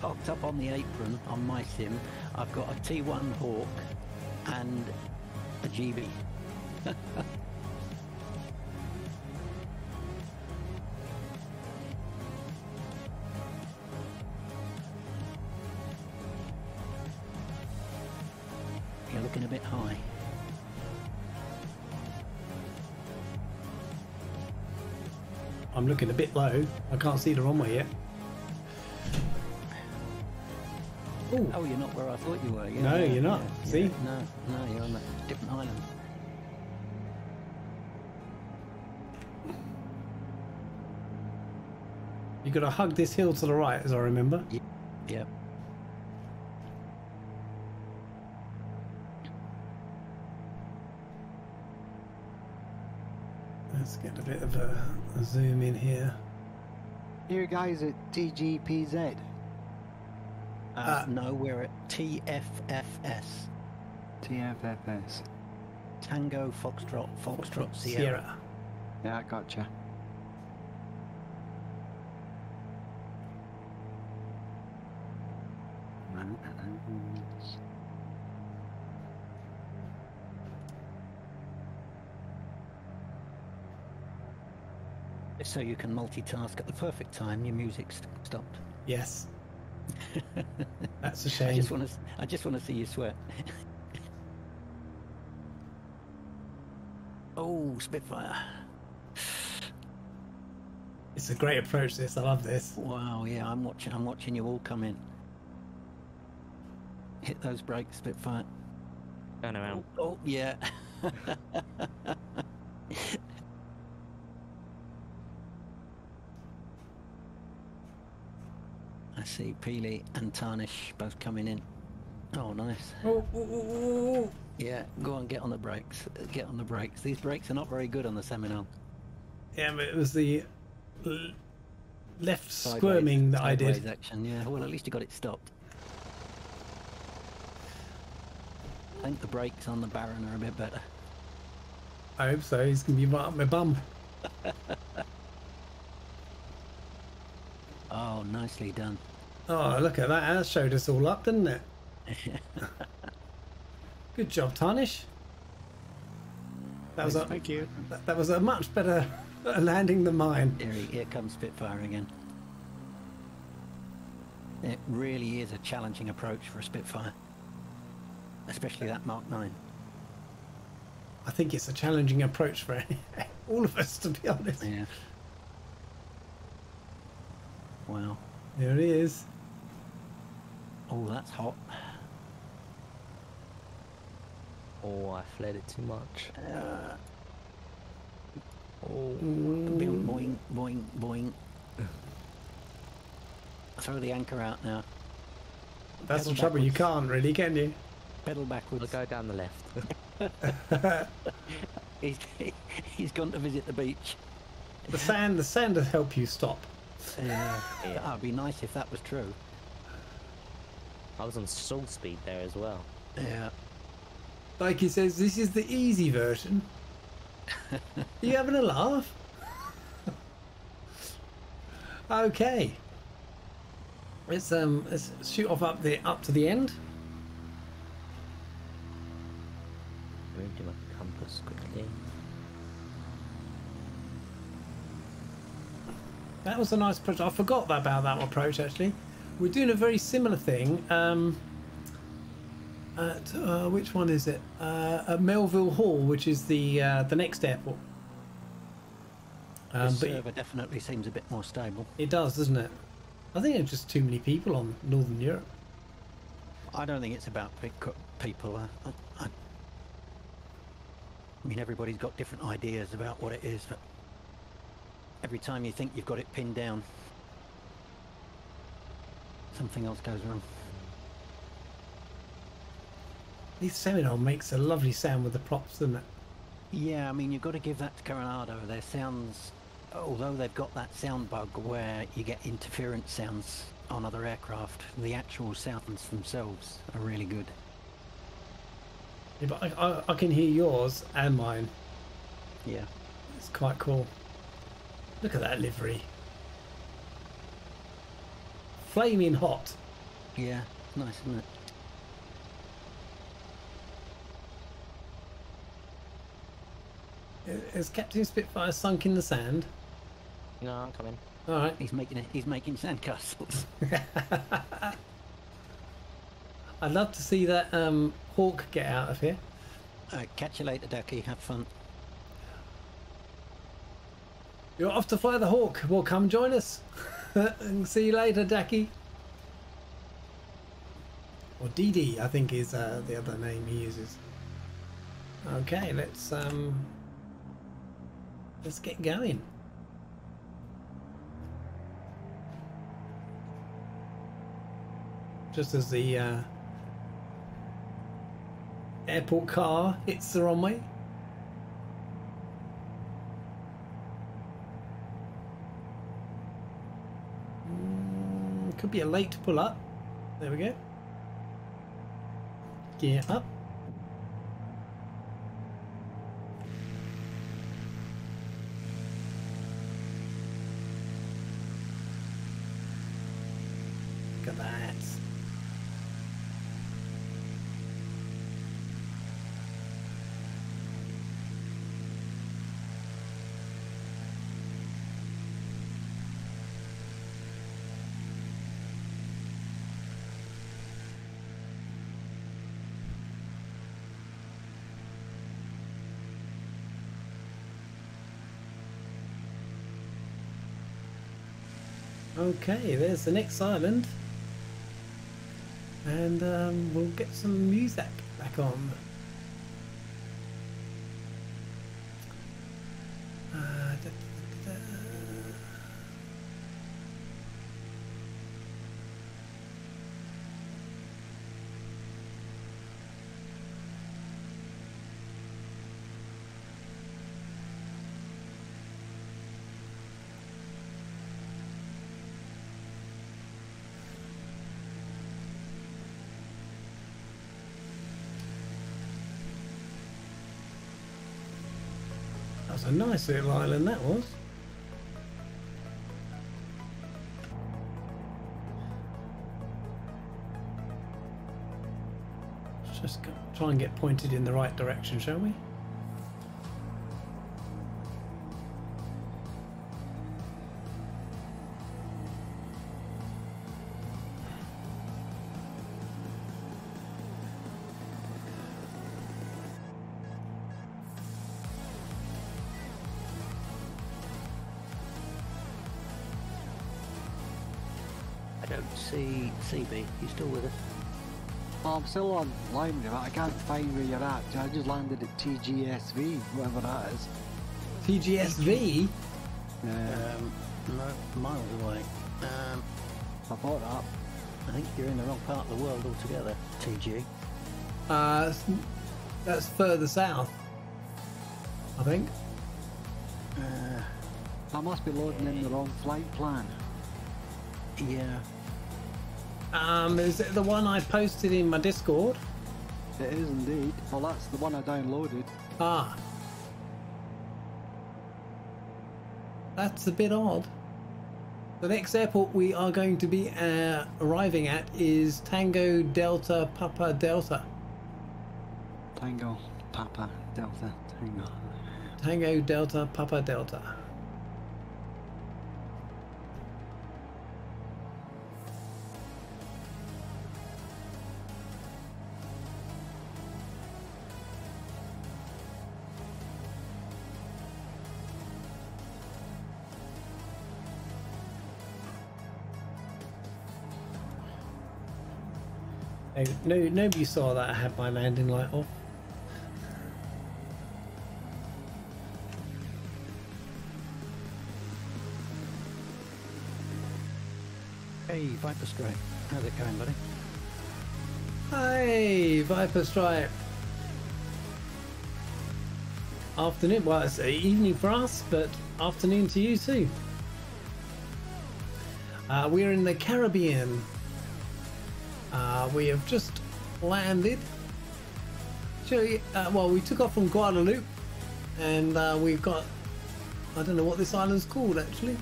Parked up on the apron on my sim, I've got a T1 Hawk and a GB. You're looking a bit high. I'm looking a bit low. I can't see the runway yet. Ooh. Oh, you're not where I thought you were. Yeah, No, yeah, you're not. yeah, See? yeah. No, you're on a different island. You got to hug this hill to the right, as I remember. Yep. Let's get a bit of a zoom in here. You guys at TGPZ? No, we're at TFFS. TFFS. Tango Foxtrot Sierra. Yeah, I gotcha. So you can multitask at the perfect time. Your music's stopped. Yes. That's a I shame. just want to see you sweat. Oh, Spitfire! It's a great approach. This, I love this. Wow, yeah, I'm watching you all come in. Hit those brakes, Spitfire. Turn around. Oh, yeah. I see Peely and Tarnish both coming in. Oh, nice. Oh, oh, oh, oh. Yeah, go on, get on the brakes. Get on the brakes. These brakes are not very good on the Seminole. Yeah, but it was the left Sideways- squirming that I sideways did. action, yeah. Well, at least you got it stopped. I think the brakes on the Baron are a bit better. I hope so. He's going to be right up my bum. Oh, nicely done. Oh, look at that. That showed us all up, didn't it? Good job, Tarnish. That was Thank you. that was a much better landing than mine. Here comes Spitfire again. It really is a challenging approach for a Spitfire. Especially that Mark 9. I think it's a challenging approach for all of us, to be honest. Yeah. Wow. There it is. Oh, that's hot. Oh, I fled it too much. Oh, Boing, boing, boing. Throw the anchor out now. That's the Pedal trouble. You backwards. can't really, can you? Pedal I'll backwards. go down the left. He's gone to visit the beach. The sand will help you stop. Yeah. That'd be nice if that was true. I was on stall speed there as well. Yeah. Like he says, this is the easy version. Are you having a laugh? Okay. Let's shoot off up to the end. Moved my compass quickly. That was a nice approach. I forgot about that approach actually. We're doing a very similar thing. At which one is it? At Melville Hall, which is the next airport. The But server definitely seems a bit more stable. it does, doesn't it? I think there's just too many people on Northern Europe. I don't think it's about people. I mean, everybody's got different ideas about what it is, but every time you think you've got it pinned down, something else goes wrong. This Seminole makes a lovely sound with the props, doesn't it? Yeah, I mean, you've got to give that to Coronado. Their sounds, although they've got that sound bug where you get interference sounds on other aircraft, the actual sounds themselves are really good. Yeah, but I can hear yours and mine. Yeah. It's quite cool. Look at that livery. Flaming hot. Yeah, nice, isn't it? Is Captain Spitfire sunk in the sand? No, I'm coming. All right. He's making sandcastles. I'd love to see that Hawk get out of here. Catch you later, Ducky. Have fun. You're off to fly the Hawk. Well, come join us. And see you later, Ducky. Or DD, I think is the other name he uses. Okay, let's get going. Just as the airport car hits the runway. could be a late pull up. There we go. Gear up. Look at that. Okay, there's the next island, and we'll get some music back on. That was a nice little island, that was. Let's just try and get pointed in the right direction, shall we? I don't see CB. You still with us? Oh, I'm still online, but I can't find where you're at. I just landed at TGSV, whatever that is. TGSV? No, miles away. I thought that. I think you're in the wrong part of the world altogether, TG. That's further south, I think. I must be loading in the wrong flight plan. Yeah. Is it the one I posted in my Discord? It is indeed. Well, that's the one I downloaded. Ah. That's a bit odd. The next airport we are going to be arriving at is Tango Delta Papa Delta. Tango, Papa, Delta, Tango. Tango Delta Papa Delta. No, nobody saw that I had my landing light off. Hey, Viper Stripe. How's it going, buddy? Hi, Viper Stripe. Afternoon. Well, it's evening for us, but afternoon to you too. We're in the Caribbean. We have just landed. Well, we took off from Guadeloupe, and we've got, I don't know what this island's called actually.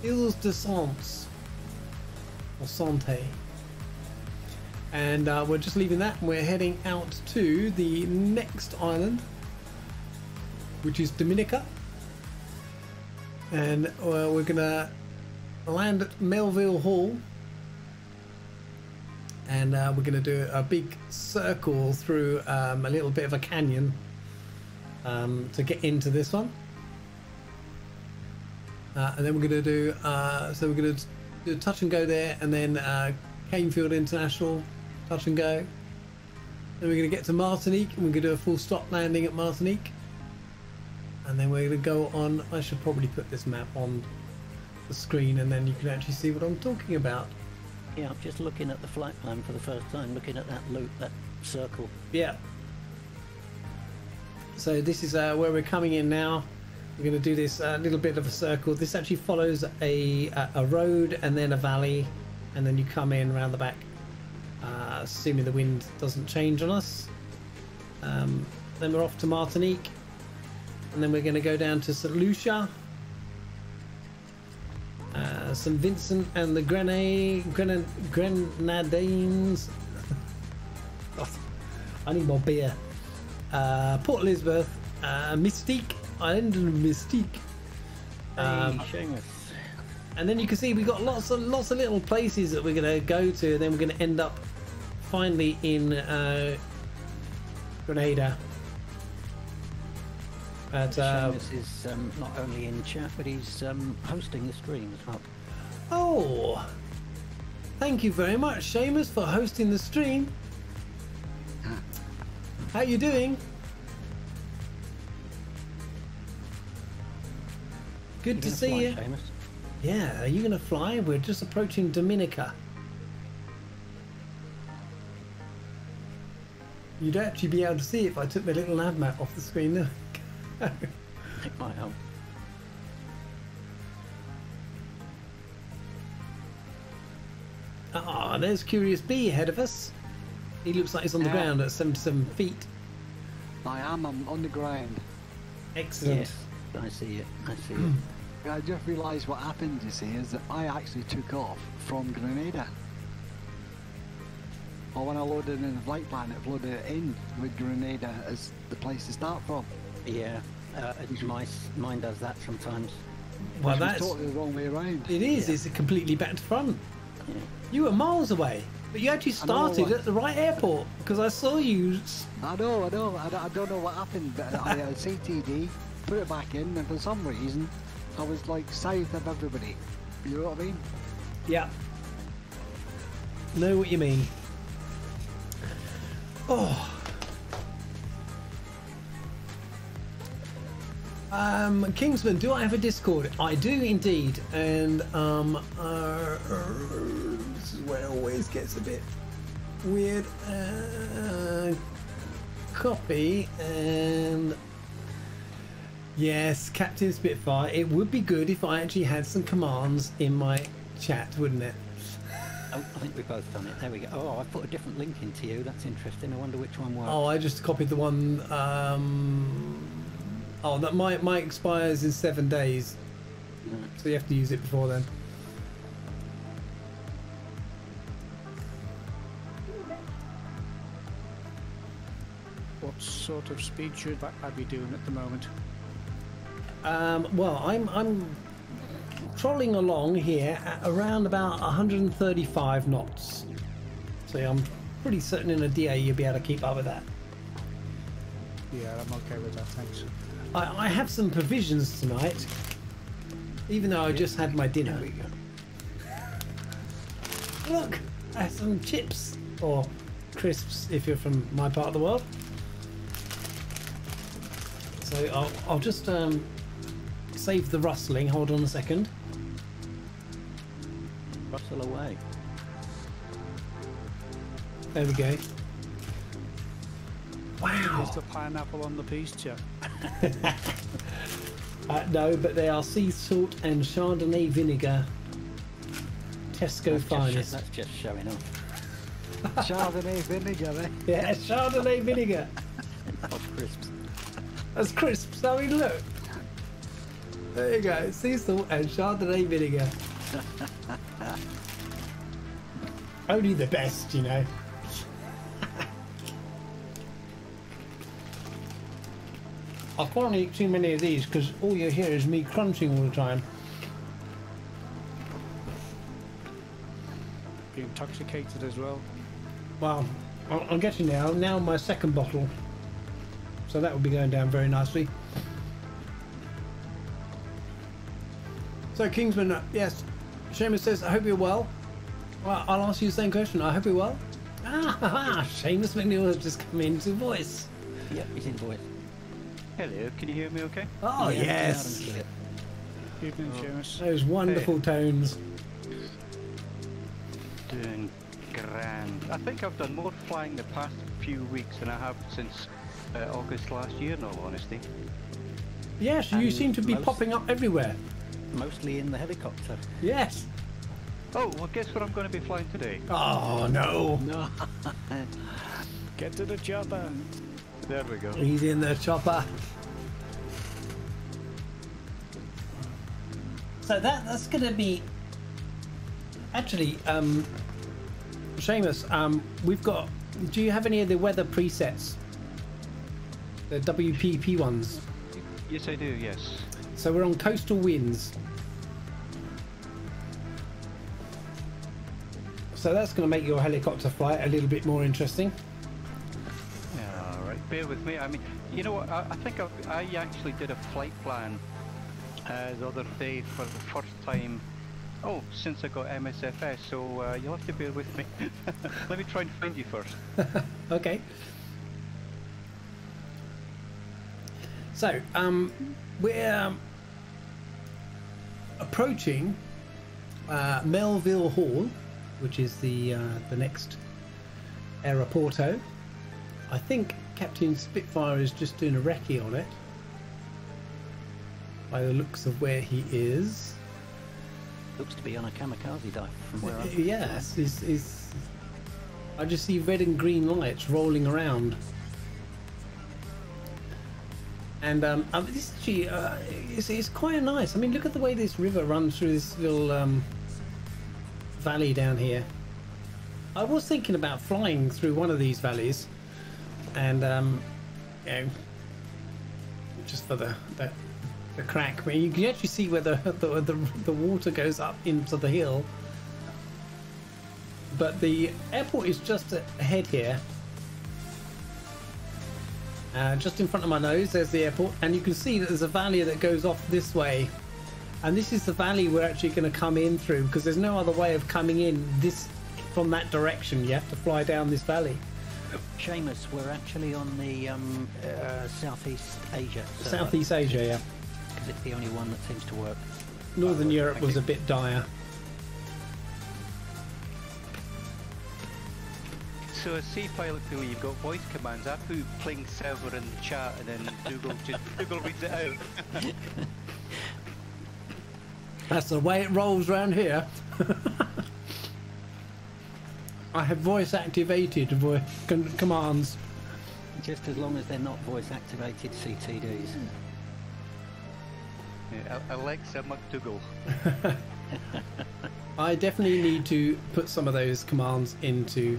Îles de Sante or Sante, and we're just leaving that, and we're heading out to the next island, which is Dominica, and we're gonna land at Melville Hall, and we're going to do a big circle through a little bit of a canyon to get into this one, and then we're going to do so we're going to do touch and go there, and then Canefield International touch and go, then we're going to get to Martinique, and we're going to do a full stop landing at Martinique, and then we're going to go on. I should probably put this map on the screen, and then you can actually see what I'm talking about. Yeah, I'm just looking at the flight plan for the first time, looking at that loop, that circle. Yeah. So this is where we're coming in now. We're going to do this little bit of a circle. This actually follows a road and then a valley, and then you come in around the back, assuming the wind doesn't change on us. Then we're off to Martinique, and then we're going to go down to St. Lucia, St. Vincent and the Grenadines. I need more beer. Port Elizabeth, Mystique, Island of Mystique. Seamus. And then you can see we've got lots of little places that we're going to go to, and then we're going to end up finally in Grenada. But Seamus is not only in chat, but he's hosting the stream as well. oh, thank you very much, Seamus, for hosting the stream. How you doing? Good to see you. Seamus. Yeah, are you going to fly? We're just approaching Dominica. You'd actually be able to see if I took my little nav map off the screen. It might help. Ah, there's Curious Bee ahead of us. He looks like he's on the ground at 77 feet. I'm on the ground. Excellent. Yes, I see it. I see it. I just realised what happened, you see, is that I actually took off from Grenada. Or when I loaded in the flight plan, it loaded it in with Grenada as the place to start from. Yeah, mine does that sometimes. Well, Which was that's totally the wrong way around. it is. Yeah. It's completely back to front. Yeah. You were miles away, but you actually started at the right airport because I saw you. I know. I don't know what happened, but I CTD, put it back in, and for some reason, I was like south of everybody. You know what I mean? Yeah. Know what you mean. Oh. Kingsman, do I have a Discord? I do indeed, and this is where it always gets a bit weird. Copy, and yes, Captain Spitfire. It would be good if I actually had some commands in my chat, wouldn't it? Oh, I think we've both done it. There we go. Oh, I've put a different link into you. That's interesting. I wonder which one works. Oh, I just copied the one. Oh, that my expires in 7 days, so you have to use it before then. What sort of speed should I be doing at the moment? Well, I'm trolling along here at around about 135 knots. So I'm pretty certain in a DA you'll be able to keep up with that. Yeah, I'm okay with that, thanks. I have some provisions tonight, even though I just had my dinner. There we go. Look, I have some chips, or crisps if you're from my part of the world. So I'll just save the rustling. Hold on a second. Rustle away. There we go. Wow. Is the pineapple on the piece, Jeff? No, but they are sea salt and Chardonnay vinegar. Tesco finest. That's just showing off. Chardonnay vinegar, eh? Yeah, Chardonnay vinegar. Of crisps. That's crisps. I mean, look. There you go. Sea salt and Chardonnay vinegar. Only the best, you know. I can't eat too many of these because all you hear is me crunching all the time. Be intoxicated as well. Well, I'm getting there. Now my second bottle. So that will be going down very nicely. So Kingsman, yes. Seamus says, I hope you're well. Well, I'll ask you the same question. I hope you're well. Seamus McNeil has just come into voice. Yep, he's in voice. Hello, can you hear me okay? Oh, Yeah, yes. loud and clear. Evening, Seamus. Those wonderful tones. Doing grand. I think I've done more flying the past few weeks than I have since August last year, in all honesty. Yes, you And seem to be popping up everywhere. Mostly in the helicopter. Yes. Oh, well, guess where I'm going to be flying today? Oh, no. No. Get to the chopper. There we go. He's in the chopper. So that's going to be... Actually, Seamus, we've got... Do you have any of the weather presets? The WPP ones? Yes, I do, yes. So we're on coastal winds. So that's going to make your helicopter flight a little bit more interesting. Yeah, all right. Bear with me. I mean, you know what? I think I actually did a flight plan the other day for the first time. Oh, since I got MSFS, so you'll have to bear with me. Let me try and find you first. Okay. So, we're approaching Melville Hall, which is the next aeroporto. I think Captain Spitfire is just doing a recce on it, by the looks of where he is. Looks to be on a kamikaze dive from where I'm. Yes, I just see red and green lights rolling around. And this actually is quite nice. I mean, look at the way this river runs through this little valley down here. I was thinking about flying through one of these valleys, and you know, just for the crack. I mean, you can actually see where the water goes up into the hill. But the airport is just ahead here. Just in front of my nose, there's the airport, and you can see that there's a valley that goes off this way, and this is the valley we're actually going to come in through, because there's no other way of coming in this from that direction. You have to fly down this valley. Seamus, we're actually on the Southeast Asia. Southeast Asia, yeah. Because it's the only one that seems to work. Northern Europe was a bit dire. So a sea pilot pool, you've got voice commands. I put playing server in the chat, and then Google reads it out. That's the way it rolls around here. I have voice activated commands. Just as long as they're not voice activated CTDs. Yeah, Alexa McDougall. I definitely need to put some of those commands into...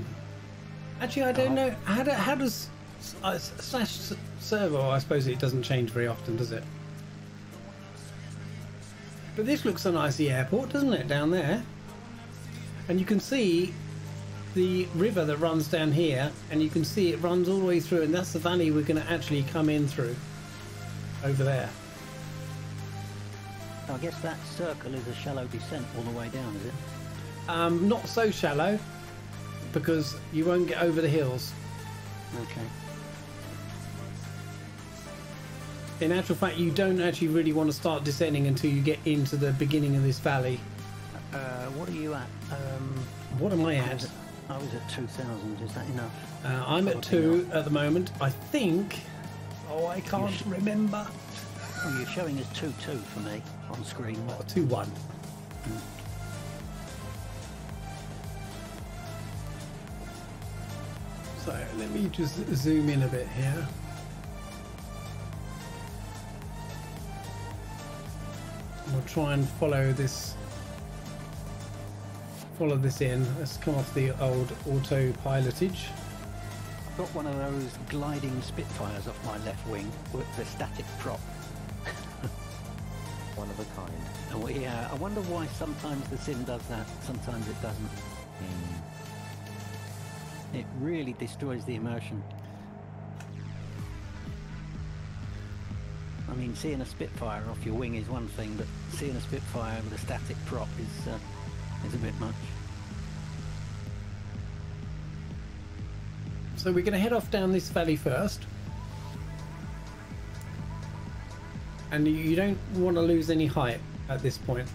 Actually, I don't know. How does slash servo? I suppose it doesn't change very often, does it? But this looks a nice airport, doesn't it, down there? And you can see the river that runs down here, and you can see it runs all the way through, and that's the valley we're going to actually come in through over there. I guess that circle is a shallow descent all the way down, is it? Not so shallow, because you won't get over the hills. Okay. In actual fact, you don't actually really want to start descending until you get into the beginning of this valley. What are you at? What am I at? I was at 2,000. Is that enough? I'm at 2 at the moment. I think... Oh, I can't remember. Oh, you're showing us 2.2 for me on screen. Oh, 2.1. So let me just zoom in a bit here. We'll try and follow this in. Let's come off the old autopilotage. I've got one of those gliding Spitfires off my left wing with the static prop. One of a kind. Oh, yeah, I wonder why sometimes the sim does that, sometimes it doesn't. It really destroys the immersion. I mean, seeing a Spitfire off your wing is one thing, but seeing a Spitfire with a static prop is a bit much. So we're going to head off down this valley first. And you don't want to lose any height at this point.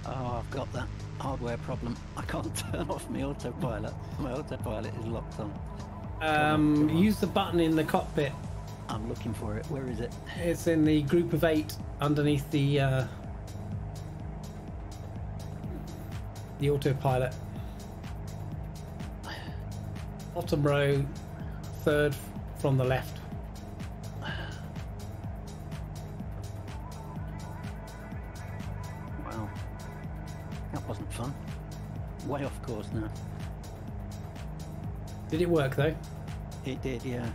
Oh, I've got that hardware problem. I can't turn off my autopilot. My autopilot is locked on. Use the button in the cockpit I'm looking for it. Where is it? It's in the group of 8 underneath the autopilot. Bottom row, 3rd from the left. Wow. That wasn't fun. Way off course now. Did it work though? It did, yeah.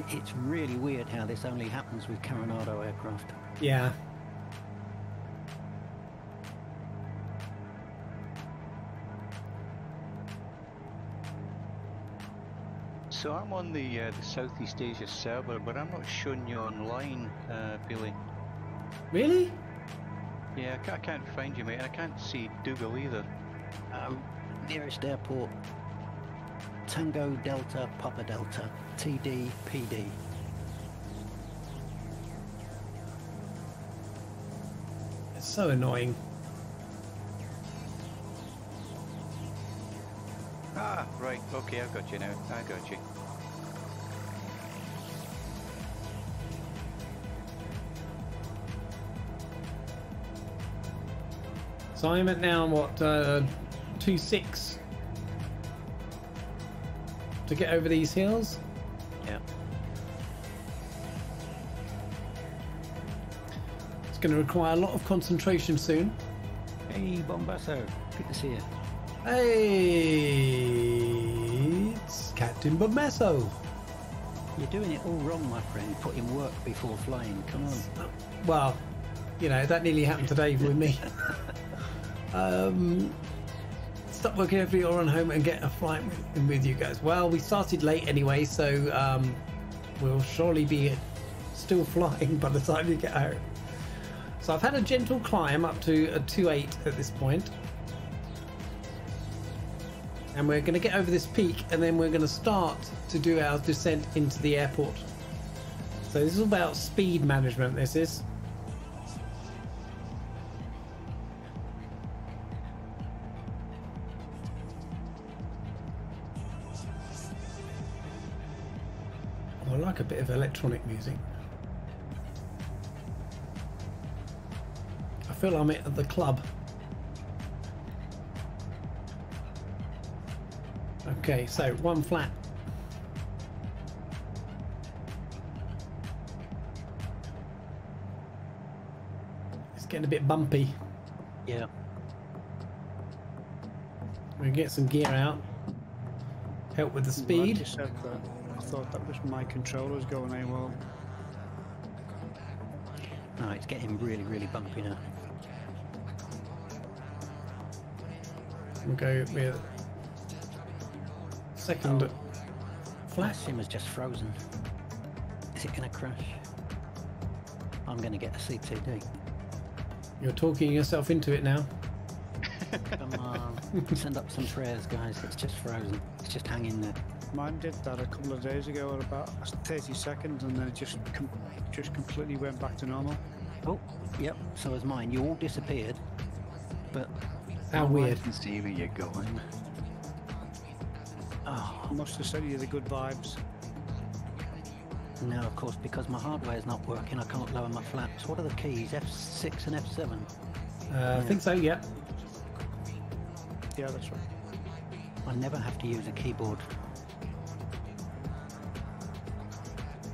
It's really weird how this only happens with Coronado aircraft. Yeah. So I'm on the Southeast Asia server, but I'm not showing you online, Billy. Really? Yeah, I can't find you, mate. I can't see Dougal either. Nearest airport, Tango Delta Papa Delta, TD PD. It's so annoying. Ah, right. Okay, I've got you now. I got you. So I'm at now what 2.6 to get over these hills. Yeah. It's going to require a lot of concentration soon. Hey, Bombasso. Good to see you. Hey, it's Captain Bomesso. You're doing it all wrong, my friend. Putting work before flying. Come on. Well, you know, that nearly happened today with me. Stop working every hour on home and get a flight with you guys. Well, we started late anyway, so we'll surely be still flying by the time you get home. So I've had a gentle climb up to a 2.8 at this point. And we're going to get over this peak and then we're going to start to do our descent into the airport. So this is all about speed management, this is. Oh, I like a bit of electronic music. I feel I'm at the club. Okay, so one flat. It's getting a bit bumpy. Yeah. We'll get some gear out. Help with the Glad speed. you said that. I thought that was my controllers going AWOL. No, it's getting really, really bumpy now. We'll go with second My flat. sim is just frozen. Is it going to crash? I'm going to get a CTD. You're talking yourself into it now. Come on. Send up some prayers, guys. It's just frozen. It's just hanging there. Mine did that a couple of days ago at about 30 seconds and then it just completely went back to normal. Oh, yep. So is mine. You all disappeared. But How weird. I can see where you're going. oh, I must have sent you the good vibes. no, of course, because my hardware is not working, I can't lower my flaps. What are the keys? F6 and F7. I think so, yeah. Yeah, that's right. I never have to use a keyboard.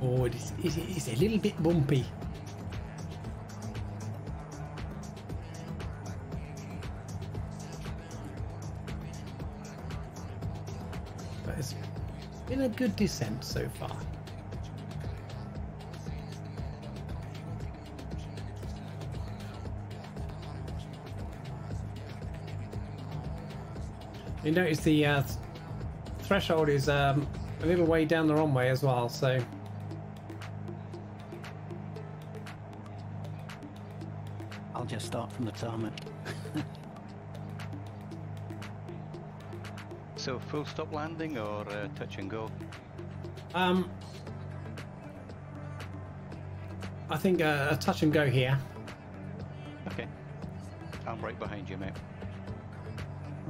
Oh, it's a little bit bumpy. But it's been a good descent so far. You notice the threshold is a little way down the runway as well, so I'll just start from the tarmac. So full stop landing or touch and go? I think a touch and go here. Okay. I'm right behind you, mate.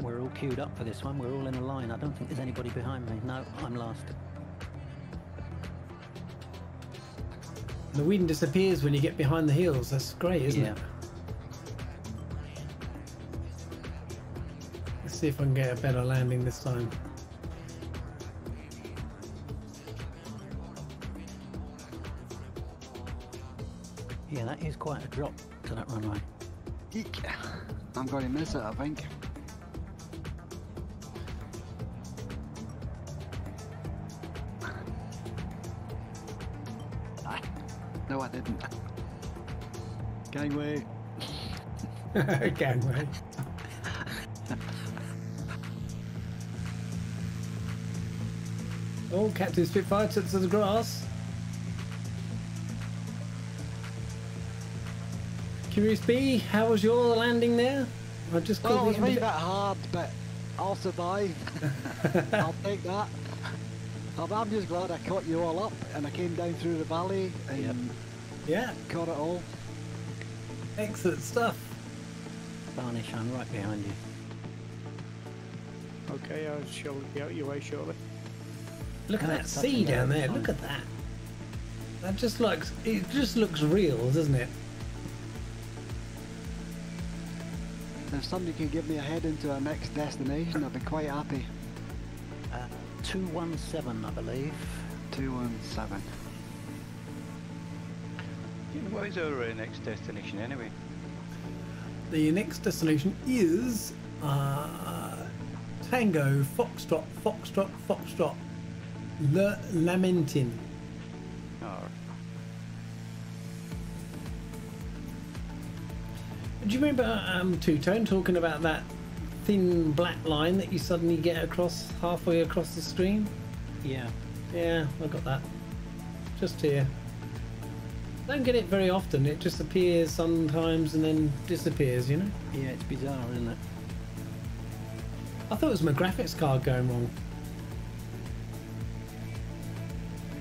We're all queued up for this one. We're all in a line. I don't think there's anybody behind me. No, I'm last. The wind disappears when you get behind the hills. That's great, isn't it? Let's see if I can get a better landing this time. Yeah, that is quite a drop to that runway. Eek. I'm going to miss it, I think. No, I didn't. Gangway. Gangway. Oh, Captain Spitfire took to the grass. Curious Bee, how was your landing there? I just Well, it called was the a end bit of hard, but I'll survive. I'll take that. I'm just glad I caught you all up and I came down through the valley and it. Yeah, caught it all. excellent stuff. Varnish, I'm right behind you. Okay, I shall be out your way shortly. Look at that That's sea down there. fine. Look at that. That just looks. It just looks real, doesn't it? If somebody can give me a head into our next destination, I'd be quite happy. 217, I believe. 217. What is our next destination anyway? The next destination is Tango Foxtrot Foxtrot Foxtrot Le Lamentin. Oh, Do you remember Two-Tone talking about that thin black line that you suddenly get across halfway across the screen? Yeah. Yeah, I got that. Just here. Don't get it very often. It just appears sometimes and then disappears, you know? Yeah, it's bizarre, isn't it? I thought it was my graphics card going wrong.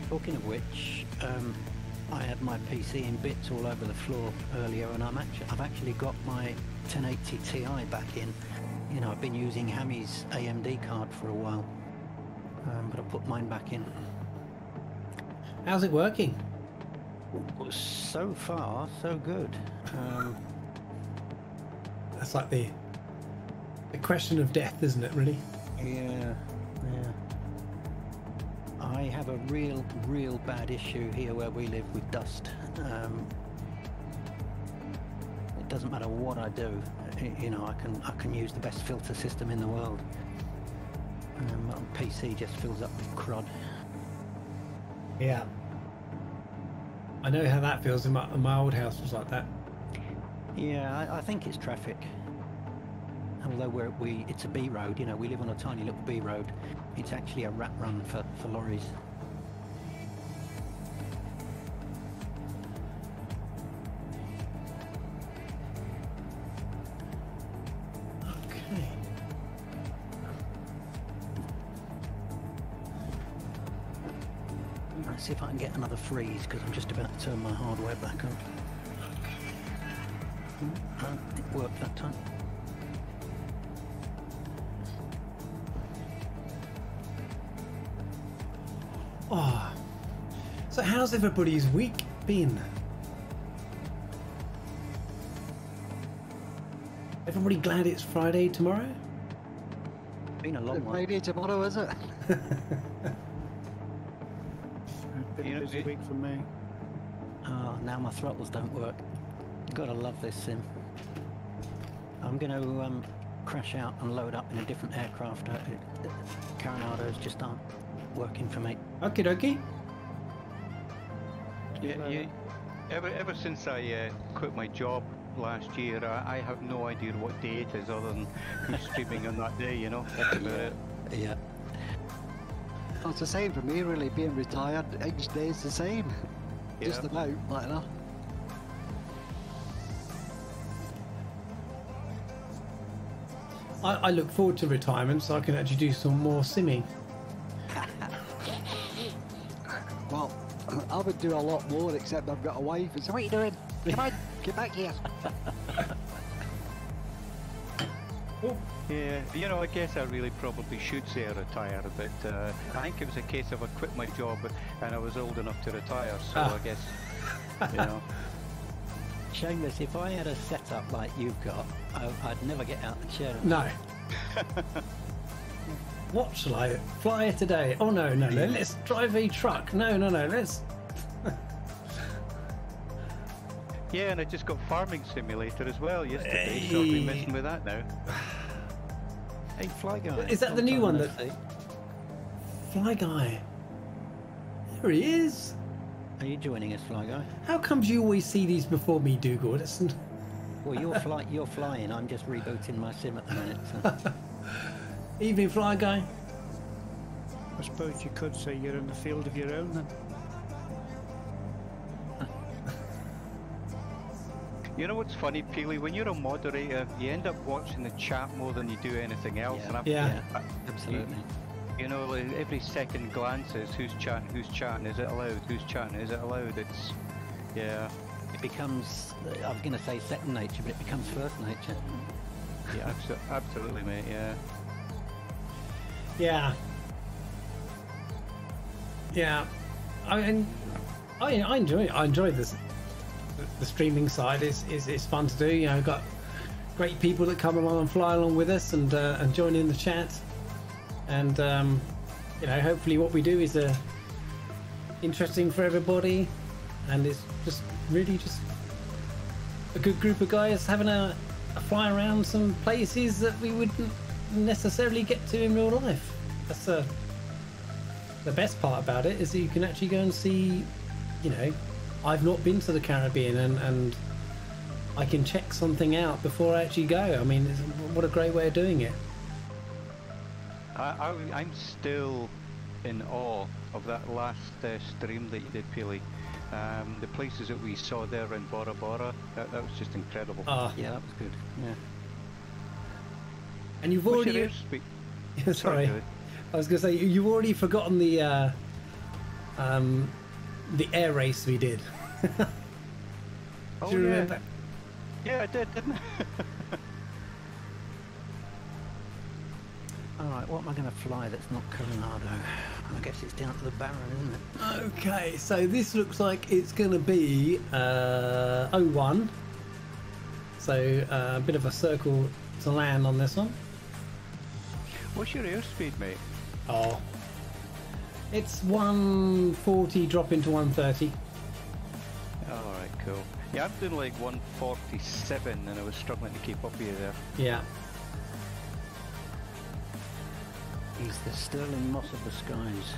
Talking of which, I had my PC in bits all over the floor earlier, and I've actually got my 1080 Ti back in. You know, I've been using Hammy's AMD card for a while, but I put mine back in. How's it working? So far, so good. That's like the question of death, isn't it, really? Yeah. I have a real bad issue here where we live with dust. It doesn't matter what I do, you know, I can use the best filter system in the world. My PC just fills up with crud. Yeah. I know how that feels. My old house was like that. Yeah, I think it's traffic. Although it's a B road, you know, we live on a tiny little B road. It's actually a rat run for lorries. Okay. Let's see if I can get another freeze, because I'm just about to turn my hardware back on. It worked that time. Oh. So how's everybody's week been? Everybody glad it's Friday tomorrow? Been a long one. Friday tomorrow, is it? Been You a know, busy week for me. Now my throttles don't work. Gotta love this sim. I'm going to crash out and load up in a different aircraft. Coronados just aren't working for me. Okie dokie. yeah. Ever since I quit my job last year, I have no idea what day it is other than who's streaming on that day, you know. That's about it. Yeah. Well, it's the same for me, really, being retired. Each day's the same. Just Yeah. about, like that. I look forward to retirement so I can actually do some more simming. Well, I would do a lot more, except I've got a wife. And so, what are you doing? Come on, get back here. Yeah, you know, I guess I really probably should say I retired, but I think it was a case of I quit my job and I was old enough to retire, so I guess You know. Shameless, if I had a setup like you've got, I'd never get out the chair. No. What shall I fly today? Oh no, let's drive a truck. No, let's... Yeah, and I just got Farming Simulator as well yesterday, so I'll be messing with that now. Hey, Fly Guy. Is that the new one that... see. Fly Guy. There he is. Are you joining us, Fly Guy? How comes you always see these before me, Dougal? Well, you're flying. I'm just rebooting my sim at the minute. So. Evening, Fly Guy. I suppose you could say you're in the field of your own then. You know what's funny, Peely? When you're a moderator, you end up watching the chat more than you do anything else. Yeah, and yeah. Absolutely. You know, like every second glance is who's chatting, is it allowed, who's chatting, is it allowed? It's, yeah. It becomes, I was going to say second nature, but it becomes first nature. Yeah, absolutely, mate, yeah. Yeah. Yeah. I enjoy it. I enjoy this. The streaming side is fun to do. You know, got great people that come along and fly along with us and join in the chat. And you know, hopefully what we do is interesting for everybody, and it's just really just a good group of guys having a fly around some places that we wouldn't necessarily get to in real life. That's the best part about it, is that you can actually go and see, you know, I've not been to the Caribbean and I can check something out before I actually go. I mean, what a great way of doing it. I'm still in awe of that last stream that you did, Peely. The places that we saw there in Bora Bora, that was just incredible. Yeah, that was good. Yeah. And you've already... Sorry. I was going to say, you've already forgotten the air race we did. Oh, do you remember? Yeah, I did, didn't I? Alright, what am I going to fly that's not Coronado? I guess it's down to the Baron, isn't it? Okay, so this looks like it's going to be 01. So a bit of a circle to land on this one. What's your airspeed, mate? Oh, it's 140 dropping to 130. Alright, cool. Yeah, I'm doing like 147 and I was struggling to keep up with you there. Yeah. He's the Sterling Moss of the skies.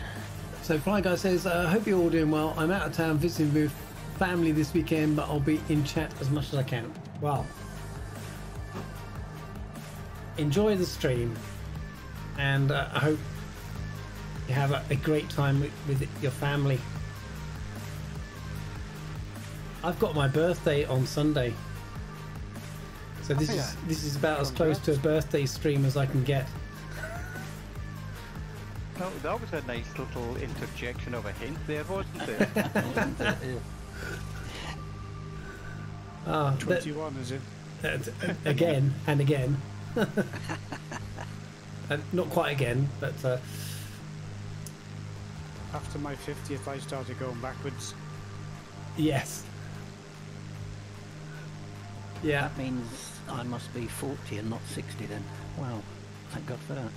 So Fly Guy says, I hope you're all doing well. I'm out of town visiting with family this weekend, but I'll be in chat as much as I can. Well, enjoy the stream, and I hope you have a great time with your family. I've got my birthday on Sunday, so this is about as close to a birthday stream as I can get. Oh, that was a nice little interjection of a hint there, wasn't it? 21, is it? Again and again. Not quite again, but After my 50th, I started going backwards. yes. Yeah. That means I must be 40 and not 60 then. Wow, thank God for that.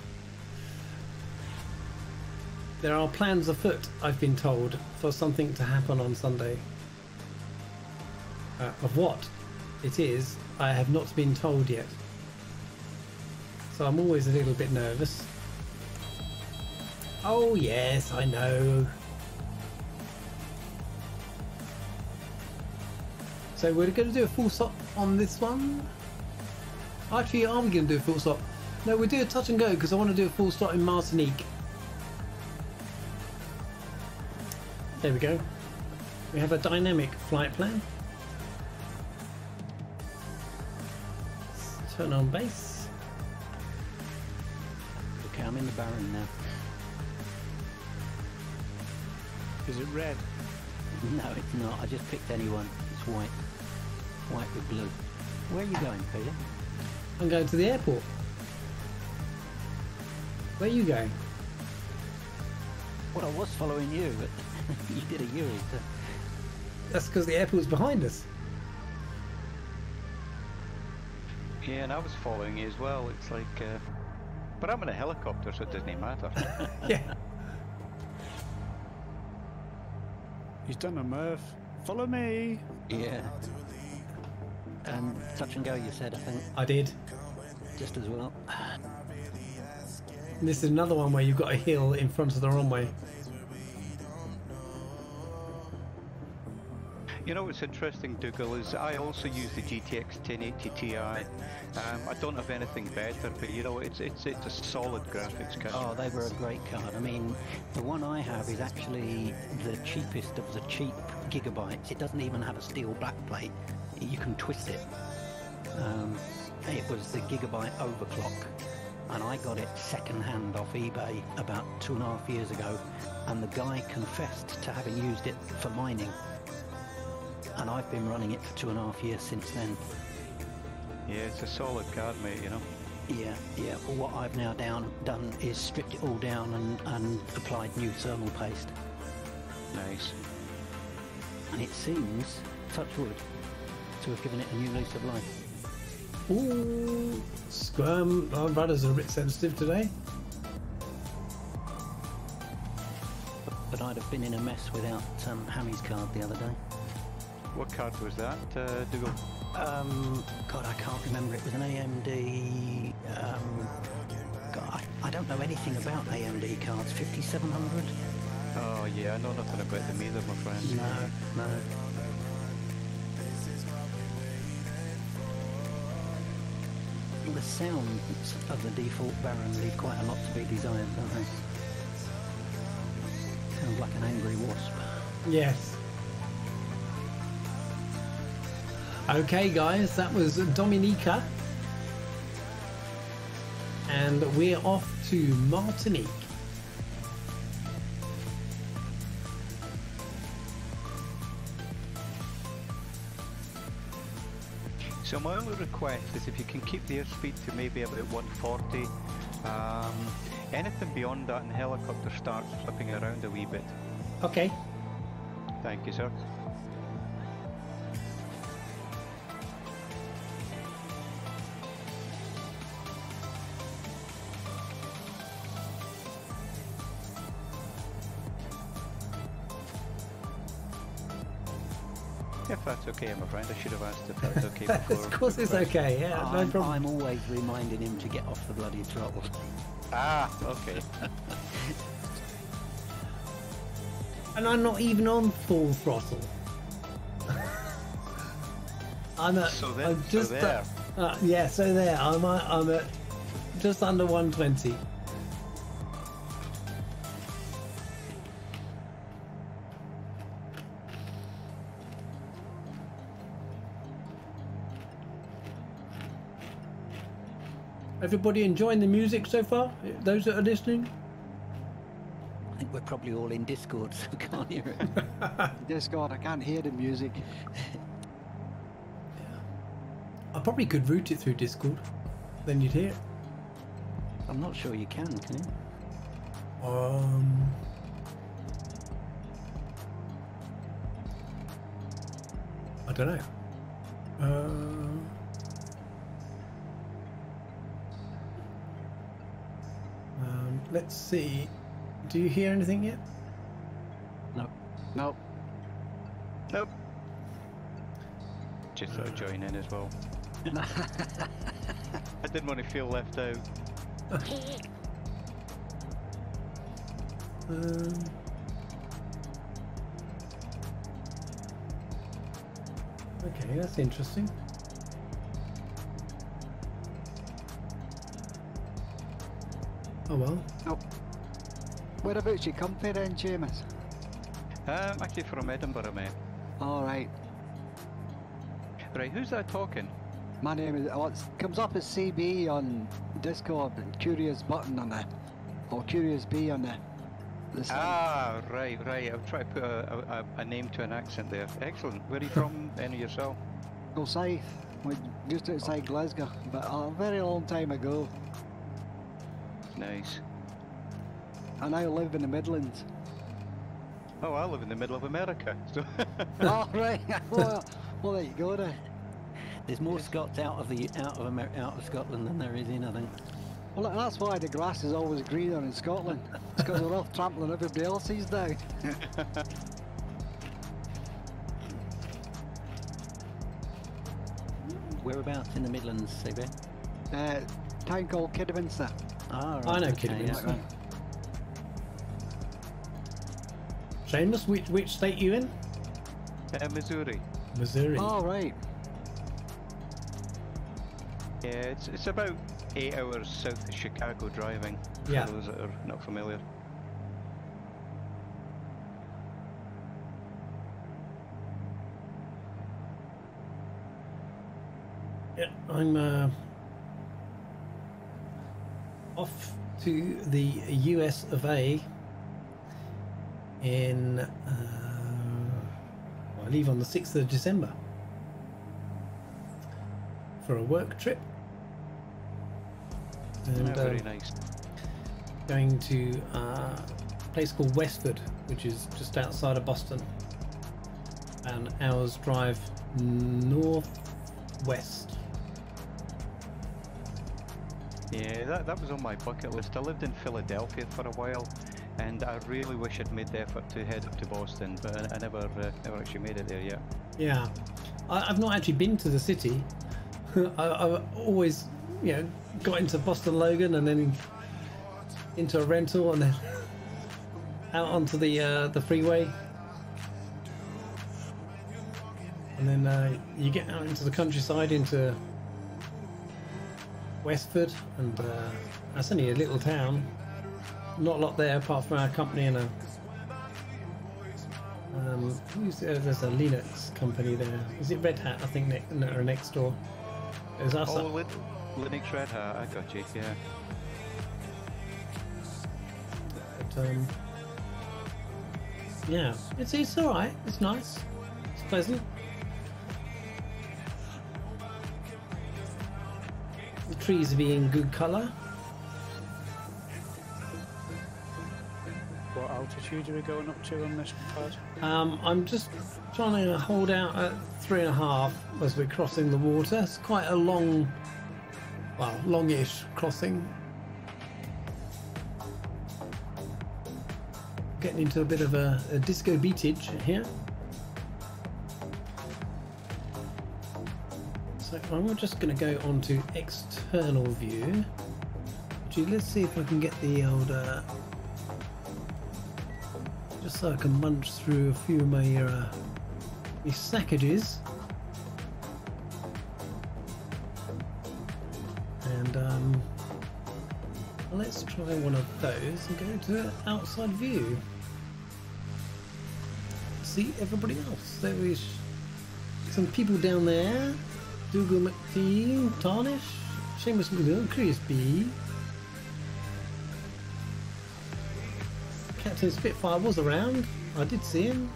There are plans afoot, I've been told, for something to happen on Sunday. Of what it is, I have not been told yet. So I'm always a little bit nervous. Oh yes, I know. So we're going to do a full stop on this one. Actually, are we going to do a full stop? No, we'll do a touch and go because I want to do a full stop in Martinique. There we go. We have a dynamic flight plan. Let's turn on base. Okay, I'm in the Baron now. Is it red? No, it's not. I just picked anyone. It's white. White with blue. Where are you going, Peter? I'm going to the airport. Where are you going? Well, I was following you, but you did a U. That's because the airport's behind us. Yeah, and I was following you as well. It's like, but I'm in a helicopter, so it doesn't matter. Yeah. He's done a Murph. Follow me. Yeah. Touch and go, you said, I think, I did. just as well. This is another one where you've got a hill in front of the runway. You know what's interesting, Dougal, is I also use the GTX 1080 Ti. I don't have anything better, but you know, it's a solid graphics card. Oh, they were a great card. I mean, the one I have is actually the cheapest of the cheap gigabytes. It doesn't even have a steel backplate. You can twist it. It was the Gigabyte Overclock, and I got it second-hand off eBay about 2.5 years ago, and the guy confessed to having used it for mining. And I've been running it for 2.5 years since then. Yeah, it's a solid card, mate, you know. Yeah. Well, what I've now done is stripped it all down and applied new thermal paste. Nice. And it seems, touch wood, to have given it a new lease of life. Ooh, our rudders are a bit sensitive today. But I'd have been in a mess without Hammy's card the other day. What card was that, Dougal? God, I can't remember. It was an AMD. God, I don't know anything about AMD cards. 5700? Oh yeah, I know nothing about them either, my friend. No. The sounds of the default Baron leave quite a lot to be desired, don't they? Sounds like an angry wasp. Yes. Okay, guys, that was Dominica. And we're off to Martinique. So my only request is if you can keep the airspeed to maybe about 140. Anything beyond that, and the helicopter starts flipping around a wee bit. Okay. Thank you, sir. If that's okay, my friend, I should have asked if that's okay before. Of course it's okay, yeah, no problem. I'm always reminding him to get off the bloody throttle. Ah, okay. And I'm not even on full throttle. I'm at. So there. I'm just so there. Yeah, so there. I'm at just under 120. Everybody enjoying the music so far? Those that are listening? I think we're probably all in Discord, so we can't hear it. Discord, I can't hear the music. I probably could route it through Discord. Then you'd hear it. I'm not sure you can you? I don't know. Let's see. Do you hear anything yet? No. Nope. Nope. Just thought I'd join in as well. I didn't want to feel left out. Okay, that's interesting. Oh well. Nope. Whereabouts you come from then, Seamus? Actually from Edinburgh, mate. Alright. Right, who's that talking? My name is, it comes up as CB on Discord, and Curious Button on there. Or Curious B on there. Ah, right. I'll try to put a name to an accent there. Excellent. Where are you from, any yourself? Go south, just outside Glasgow, but a very long time ago. Nice. I now live in the Midlands. Oh, I live in the middle of America, so... Oh, right. Well, there you go then. There's more Scots out of Scotland than there is in, I think. Well, that's why the grass is always greener in Scotland. It's because they're off trampling everybody else's down. Whereabouts in the Midlands, Seabed? Town called Kidderminster. Ah, right. I know okay, Kidderminster. yeah. Seamus, which state you in? Missouri. Missouri. Oh, right. Yeah, it's about 8 hours south of Chicago driving, for Yeah. those that are not familiar. Yeah, I'm off to the US of A in I leave on the 6th of December for a work trip, and Very nice. going to a place called Westford, which is just outside of Boston, an hour's drive northwest. Yeah, that was on my bucket list. I lived in Philadelphia for a while, and I really wish I'd made the effort to head up to Boston, but I never actually made it there yet. Yeah, I've not actually been to the city. I've always, got into Boston Logan and then into a rental and then out onto the freeway, and then you get out into the countryside into Westford, and that's only a little town. Not a lot there apart from our company and there's a Linux company there. Is it Red Hat? I think next door. It was us. Oh, Linux Red Hat, I got you, yeah. But, yeah, it's all right. It's nice. It's pleasant. The trees are being good colour. What altitude are we going up to on this part? I'm just trying to hold out at 3.5 as we're crossing the water. It's quite a longish crossing. Getting into a bit of a disco beatage here. So I'm just going to go on to external view. Actually, let's see if I can get the old... just so I can munch through a few of my snackages. And let's try one of those and go to outside view. See everybody else. There is some people down there. Dougal McTee, Tarnish, Seamus McDonald, Crispy. Captain Spitfire was around. I did see him.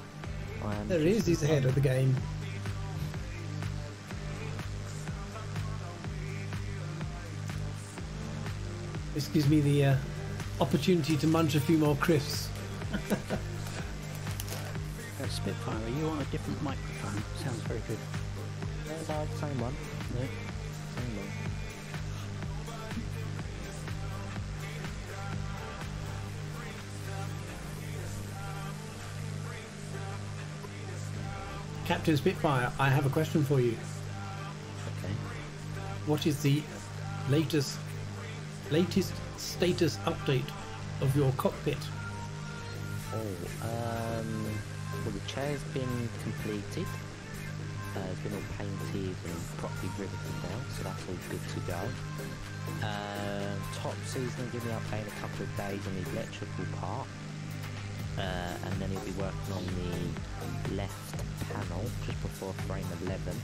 There he is. He's ahead of the game. This gives me the opportunity to munch a few more crisps. Spitfire, are you on a different microphone? Sounds very good. No, same one. No? Same one. Captain Spitfire, I have a question for you. Okay. What is the latest status update of your cockpit? Well, the chair's been completed. It's been all painted and properly riveted now, so that's all good to go. Topsy's going to give me an update in a couple of days on the electrical part, and then he'll be working on the left panel just before frame 11.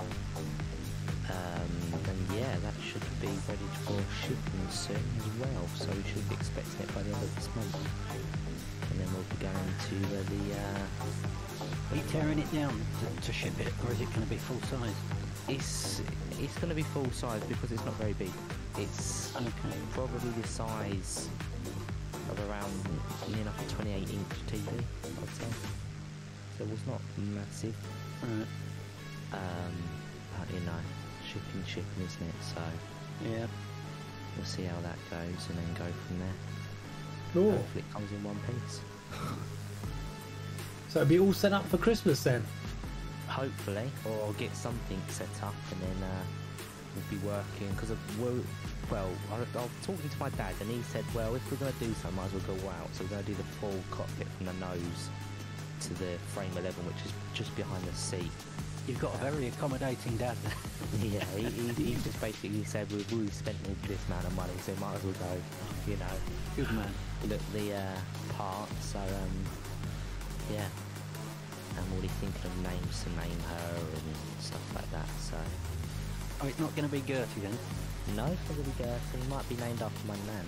And yeah, that should be ready for shipping soon as well, so we should be expecting it by the end of this month. And then we'll be going to Are you tearing it down to ship it, or is it going to be full size? It's going to be full size because it's not very big. It's probably the size of around near enough a 28-inch TV, I'd say. so it was not massive. Right. But you know, shipping, isn't it? So Yeah. we'll see how that goes and then go from there. Cool. Hopefully it comes in one piece. So it'll be all set up for Christmas then. Hopefully, or I'll get something set up and then we'll be working because well, I was talking to my dad and he said, well, if we're going to do something, might as well go out. So we're going to do the full cockpit from the nose to the frame 11, which is just behind the seat. You've got a very accommodating dad. Yeah, he just basically said we've already spent this amount of money, so might as well go, you know, Good man. look the part. So yeah, I'm already thinking of names to name her and stuff like that. So Oh, it's not going to be Gertie then? no, it's not going to be Gertie. It might be named after my nan.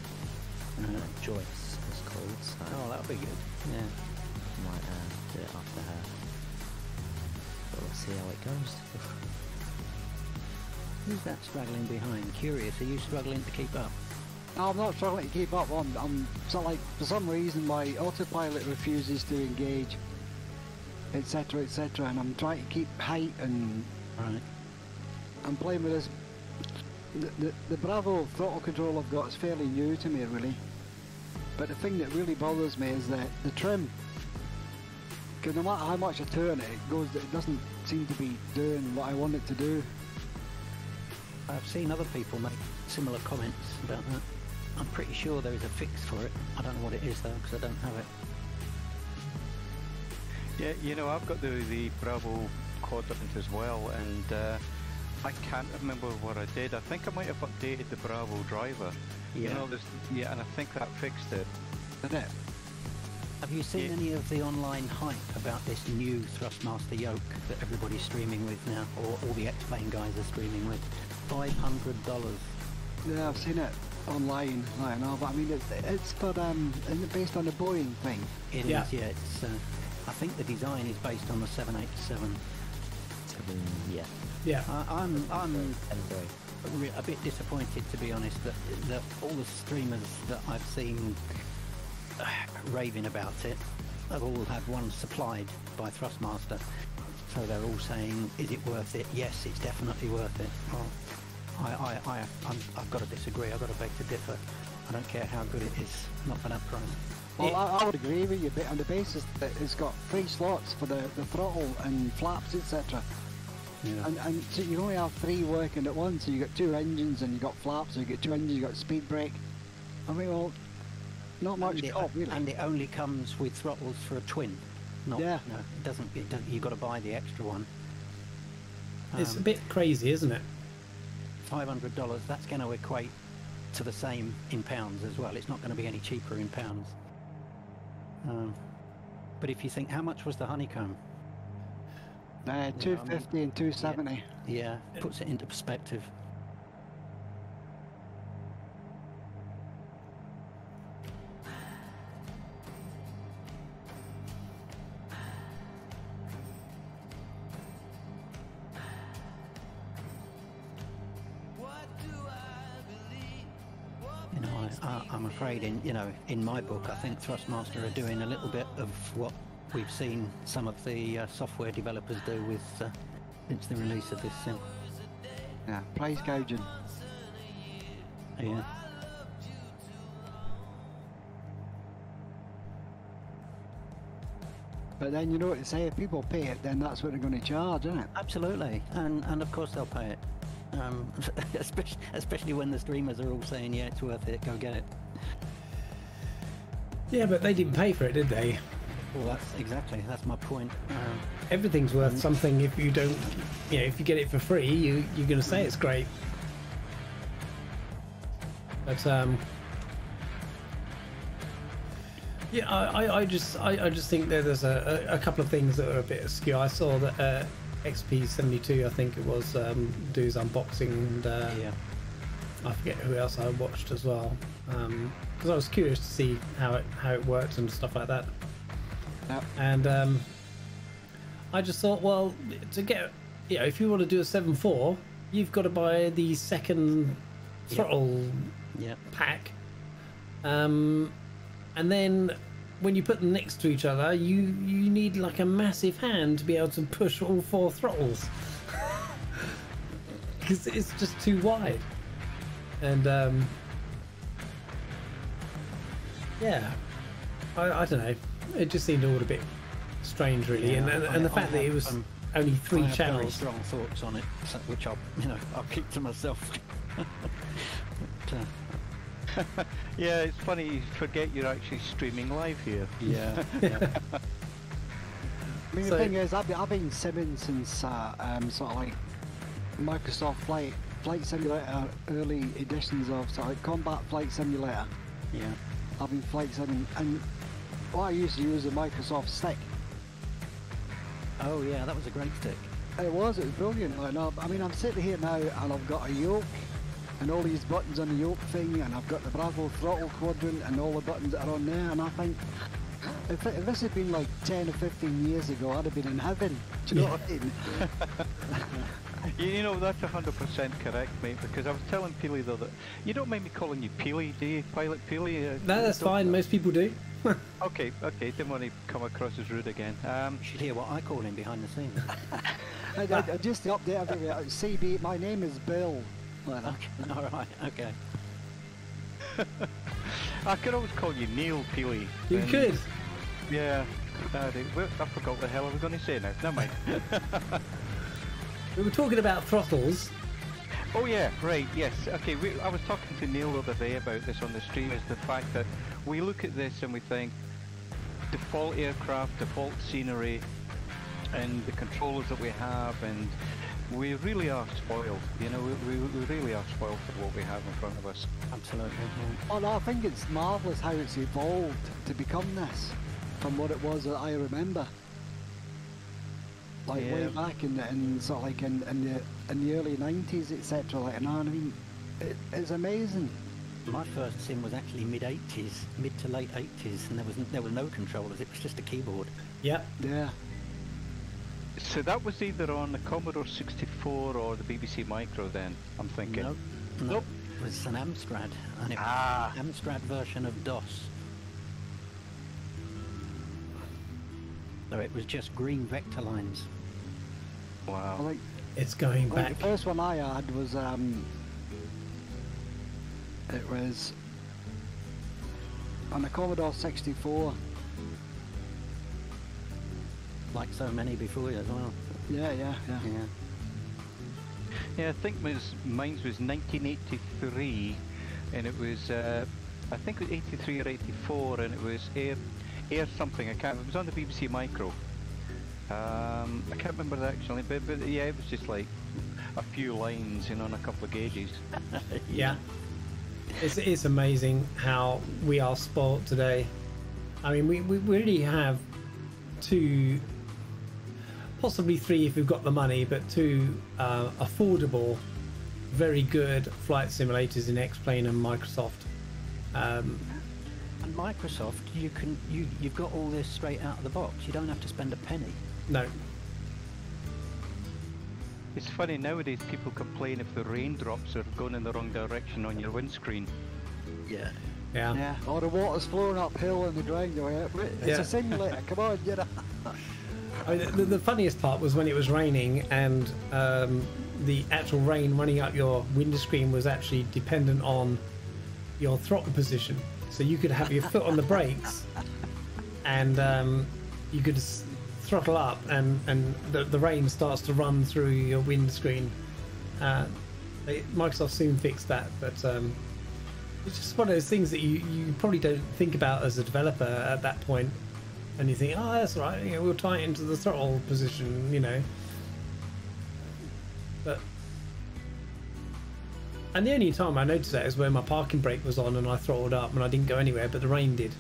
Right. Joyce it's called. So Oh, that'll be good. Yeah. might do it after her. But we'll see how it goes. Who's that struggling behind? Curious, are you struggling to keep up? No, I'm not struggling to keep up. I'm sort of like, for some reason, my autopilot refuses to engage, etc., etc., and I'm trying to keep height, and Right. I'm playing with this. The Bravo throttle control I've got is fairly new to me, really. But the thing that really bothers me is the trim. Because no matter how much I turn it, it doesn't seem to be doing what I want it to do. I've seen other people make similar comments about that. I'm pretty sure there is a fix for it. I don't know what it is though, because I don't have it. Yeah, you know, I've got the Bravo quadrant as well, and I can't remember what I did. I think I might have updated the Bravo driver. You Yeah. know, and I think that fixed it. Isn't it? Have you seen Yeah. any of the online hype about this new Thrustmaster yoke that everybody's streaming with now, or all the X-Plane guys are streaming with? $500. Yeah, I've seen it online. I know, but I mean, it's for isn't it based on a Boeing thing? It Yeah. is, yeah. It's. I think the design is based on the 787. Yeah, Yeah. I'm and very. a bit disappointed, to be honest, that all the streamers that I've seen raving about it have all had one supplied by Thrustmaster. So they're all saying, is it worth it? Yes, it's definitely worth it. Well, I've got to disagree. I've got to beg to differ. I don't care how good it is, not for that price. Well, I would agree with you, but on the basis that it's got 3 slots for the throttle and flaps, etc. Yeah. And so you only have 3 working at once, so you got 2 engines and you got flaps, so you get 2 engines, you got speed brake. I mean, well, not much top, really. And it only comes with throttles for a twin. Not, Yeah. No, it doesn't. You've got to buy the extra one. It's a bit crazy, isn't it? $500. That's going to equate to the same in pounds as well. It's not going to be any cheaper in pounds. But if you think, how much was the honeycomb? 250 and 270. Yeah, puts it into perspective. You know, I'm afraid in my book, I think Thrustmaster are doing a little bit of what we've seen some of the software developers do with since the release of this sim. Yeah, price gouging. Yeah. But then you know what to say, if people pay it, then that's what they're going to charge, isn't it? Absolutely, and of course they'll pay it. Especially when the streamers are all saying, yeah, it's worth it, go get it. Yeah, but they didn't pay for it, did they? Well, that's my point. Everything's worth something if you don't, if you get it for free, you're going to say it's great. But yeah, I just think that there's a couple of things that are a bit askew. I saw that XP72, I think it was, do his unboxing, and Yeah. I forget who else I watched as well, because I was curious to see how it works and stuff like that. Yep. And I just thought, well, to get, if you want to do a 7.4, you've got to buy the second throttle Yeah. pack, and then when you put them next to each other, you need like a massive hand to be able to push all 4 throttles because it's just too wide. And yeah, I don't know. It just seemed all a bit strange, really. Yeah, and the fact that it was only 3 I have very channels. strong thoughts on it, which I'll keep to myself. But, Yeah, it's funny, you forget you're actually streaming live here. yeah. I mean, So- the thing is, I've been simming since sort of like Microsoft Flight Simulator early editions of sort of like Combat Flight Simulator. Yeah. I've been flight simming, and what I used to use a Microsoft stick. Oh yeah, that was a great stick. It was brilliant. Like, no, I mean, I'm sitting here now, and I've got a yoke, and all these buttons on the yoke thing, and I've got the Bravo throttle quadrant, and all the buttons that are on there, and I think, if this had been like 10 or 15 years ago, I'd have been in heaven. Do you know what I mean? You know, that's 100% correct, mate, because I was telling Peely, though, that you don't mind me calling you Peely, do you, Pilot Peely? No, that's fine. Most people do. Okay, didn't want to come across as rude again. You should hear what I call him behind the scenes. I just to update everybody, CB, my name is Bill. Like that. Okay. All right. Okay. I could always call you Neil Peely. You and- could. Yeah. I forgot what the hell I was going to say now. Never mind. We were talking about throttles. Oh yeah, right, yes. Okay, I was talking to Neil the other day about this on the stream, is the fact that we look at this and we think default aircraft, default scenery, and the controllers that we have, and we really are spoiled. You know, we really are spoiled for what we have in front of us. Absolutely. Oh no, I think it's marvellous how it's evolved to become this, from what it was that I remember. Like way Yeah. back in sort of like in the early 90s, etc. Like, you know what I mean? It's amazing. My first sim was actually mid to late 80s, and there was no controllers. It was just a keyboard. Yep. Yeah. So that was either on the Commodore 64 or the BBC Micro then, I'm thinking. Nope. It was an Amstrad, and it was an Amstrad version of DOS. So it was just green vector lines. Wow. Like, It's going like back. the first one I had was on the Commodore 64. Like so many before you as well. Yeah. Yeah. Yeah, I think mine was 1983, and it was, I think it was 83 or 84, and it was Air something, I can't, it was on the BBC Micro. I can't remember that actually, but yeah, it was just like a few lines, you know, and a couple of gauges. Yeah. It's amazing how we are spoilt today. I mean, we really have 2, possibly 3 if we've got the money, but 2 affordable, very good flight simulators in X-Plane and Microsoft. And Microsoft, you've got all this straight out of the box. You don't have to spend a penny. No. It's funny, nowadays people complain if the raindrops are going in the wrong direction on your windscreen. Yeah. Yeah. Yeah. Or the water's flowing uphill in the ground. It's Yeah. a simulator. Come on, you know. I mean, the funniest part was when it was raining and the actual rain running up your windscreen was actually dependent on your throttle position. So you could have your foot on the brakes and you could throttle up and the rain starts to run through your windscreen. Microsoft soon fixed that, but it's just one of those things that you probably don't think about as a developer at that point. And you think, oh, that's right, you know, we'll tie it into the throttle position, you know. But and the only time I noticed that is when my parking brake was on and I throttled up and I didn't go anywhere, but the rain did.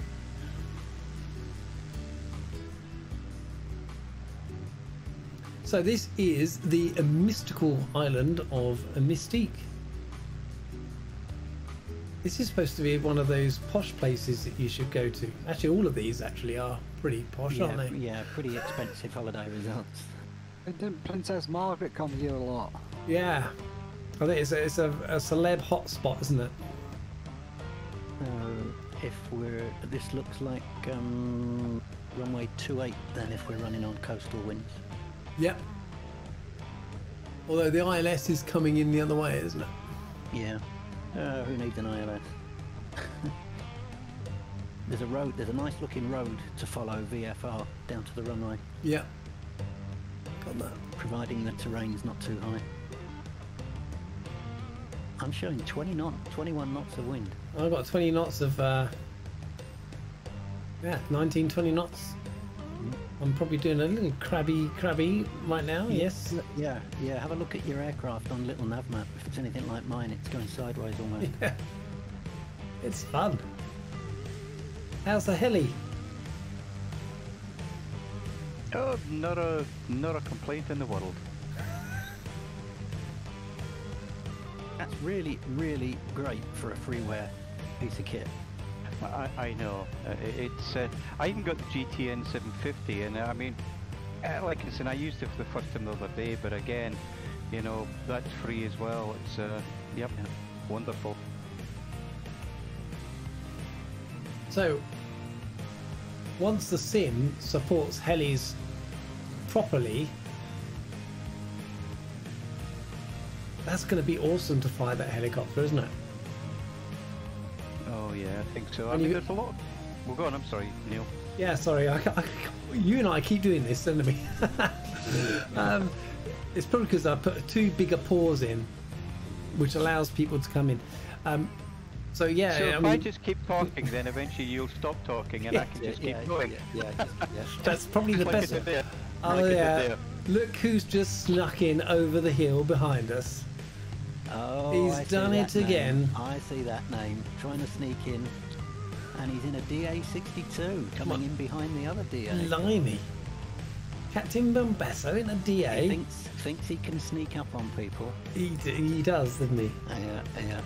So this is the mystical island of Mystique. This is supposed to be one of those posh places that you should go to. Actually, all of these actually are pretty posh, aren't they? Yeah, pretty expensive holiday results. Didn't Princess Margaret come here a lot? Yeah. I think it's a celeb hotspot, isn't it? if we're, this looks like runway 28 then if we're running on coastal winds. Yep. Although the ILS is coming in the other way, isn't it? Yeah. Who needs an ILS? There's a road, there's a nice looking road to follow VFR down to the runway. Yeah. Got that. Providing the terrain's not too high. I'm showing 21 knots of wind. I've got 20 knots of, 19, 20 knots. I'm probably doing a little crabby right now, yes. Yeah, have a look at your aircraft on little nav map. If it's anything like mine, it's going sideways almost. Yeah. It's fun. How's the heli? Oh, not a complaint in the world. That's really, really great for a freeware piece of kit. I know. It's. I even got the GTN 750, and I mean, like I said, I used it for the first time the other day. But again, you know, that's free as well. It's yep, wonderful. So, once the sim supports helis properly, that's going to be awesome to fly that helicopter, isn't it? Oh yeah, I think so. I And mean, you- there's a lot. Well, go on. I'm sorry, Neil. Yeah, sorry, you and I keep doing this, don't we? It's probably because I put two bigger paws in, which allows people to come in. So yeah, So I if mean, I just keep talking, then eventually you'll stop talking, and I can just keep going. that's probably the Like best. I did there. Oh Like I did yeah, there. look who's just snuck in over the hill behind us. Oh, He's I see done that it again. name. I see that name. Trying to sneak in. And he's in a DA-62, coming in behind the other DA. Blimey. Captain Bombasso in a He DA. thinks he can sneak up on people. He does, doesn't he? Yeah.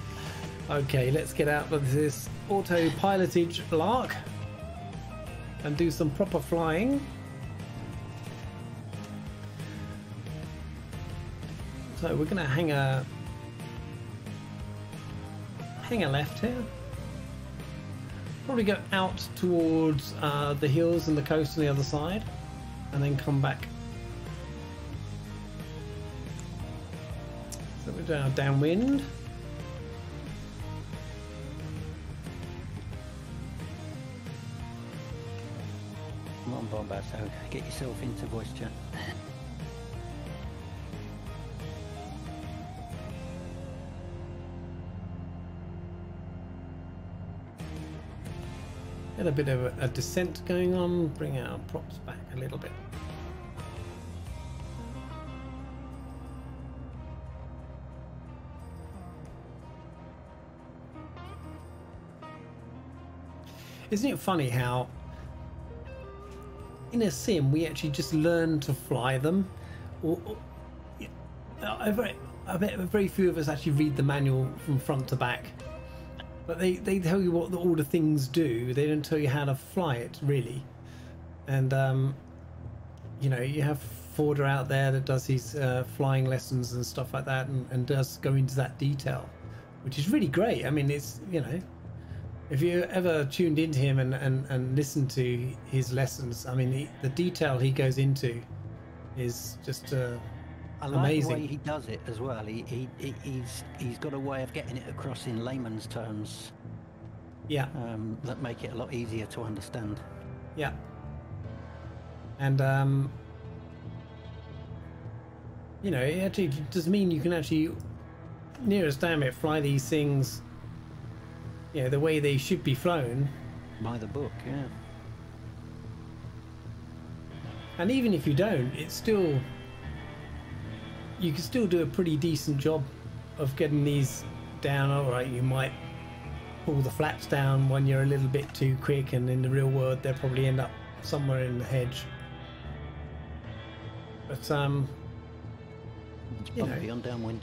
Okay, let's get out of this autopilotage lark and do some proper flying. So we're going to hang a left here. Probably go out towards the hills and the coast on the other side, and then come back. So we're downwind. Come on, Bombasso, get yourself into voice chat. Get a bit of a descent going on, bring our props back a little bit. Isn't it funny how in a sim we actually just learn to fly them? I bet very few of us actually read the manual from front to back. But they tell you what all the things do. They don't tell you how to fly it, really. And, you know, you have Forder out there that does his flying lessons and stuff like that and does go into that detail, which is really great. I mean, it's, you know, if you ever tuned into him and listened to his lessons, I mean, the detail he goes into is just I like amazing. the way he does it as well. He's got a way of getting it across in layman's terms. Yeah. That make it a lot easier to understand. Yeah. And you know, it actually does mean you can actually, nearest damn it, fly these things, you know, the way they should be flown. By the book, yeah. And even if you don't, it's still, you can still do a pretty decent job of getting these down. All right, you might pull the flaps down when you're a little bit too quick, and in the real world they'll probably end up somewhere in the hedge. But It's you know, bumpy on downwind.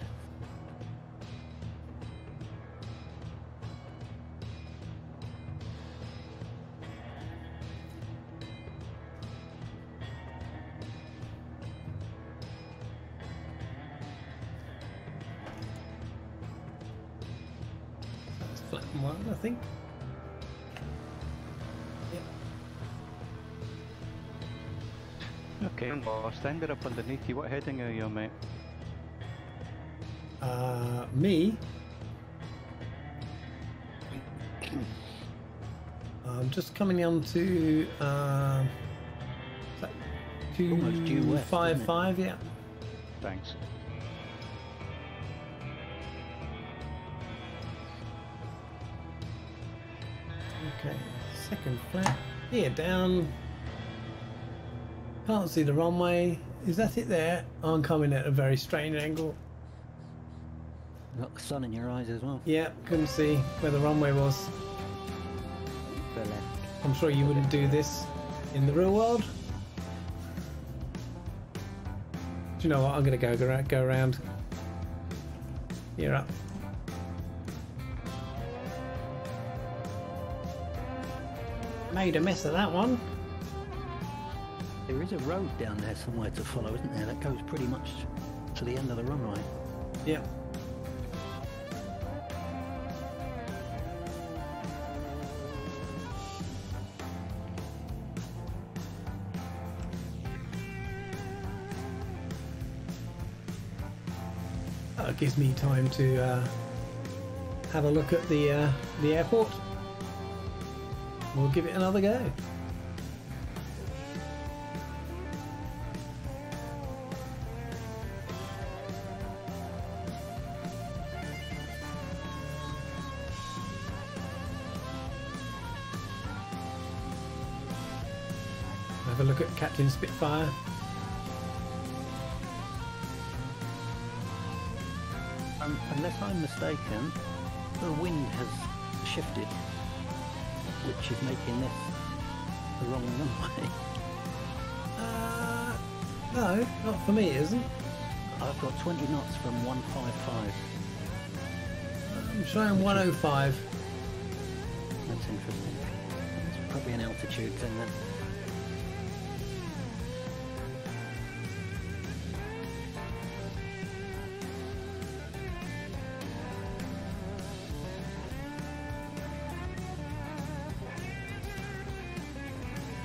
it's flat and wild, I think. Getting lost. Ended up underneath you. What heading are you on, mate? Me? I'm just coming on to 255, yeah. Thanks. Okay, second flat. Here, down. Can't see the runway. Is that it there? I'm coming at a very strange angle. Got the sun in your eyes as well. Yeah, couldn't see where the runway was. The left. I'm sure you wouldn't do this in the real world. Do you know what? I'm going to go around. You're up. Made a mess of that one. There is a road down there somewhere to follow, isn't there? That goes pretty much to the end of the runway. Yep. That gives me time to have a look at the airport. We'll give it another go. Have a look at Captain Spitfire. Unless I'm mistaken, the wind has shifted, which is making this the wrong runway. No, not for me, it isn't. I've got 20 knots from 155. I'm showing 105. That's interesting. It's probably an altitude thing then.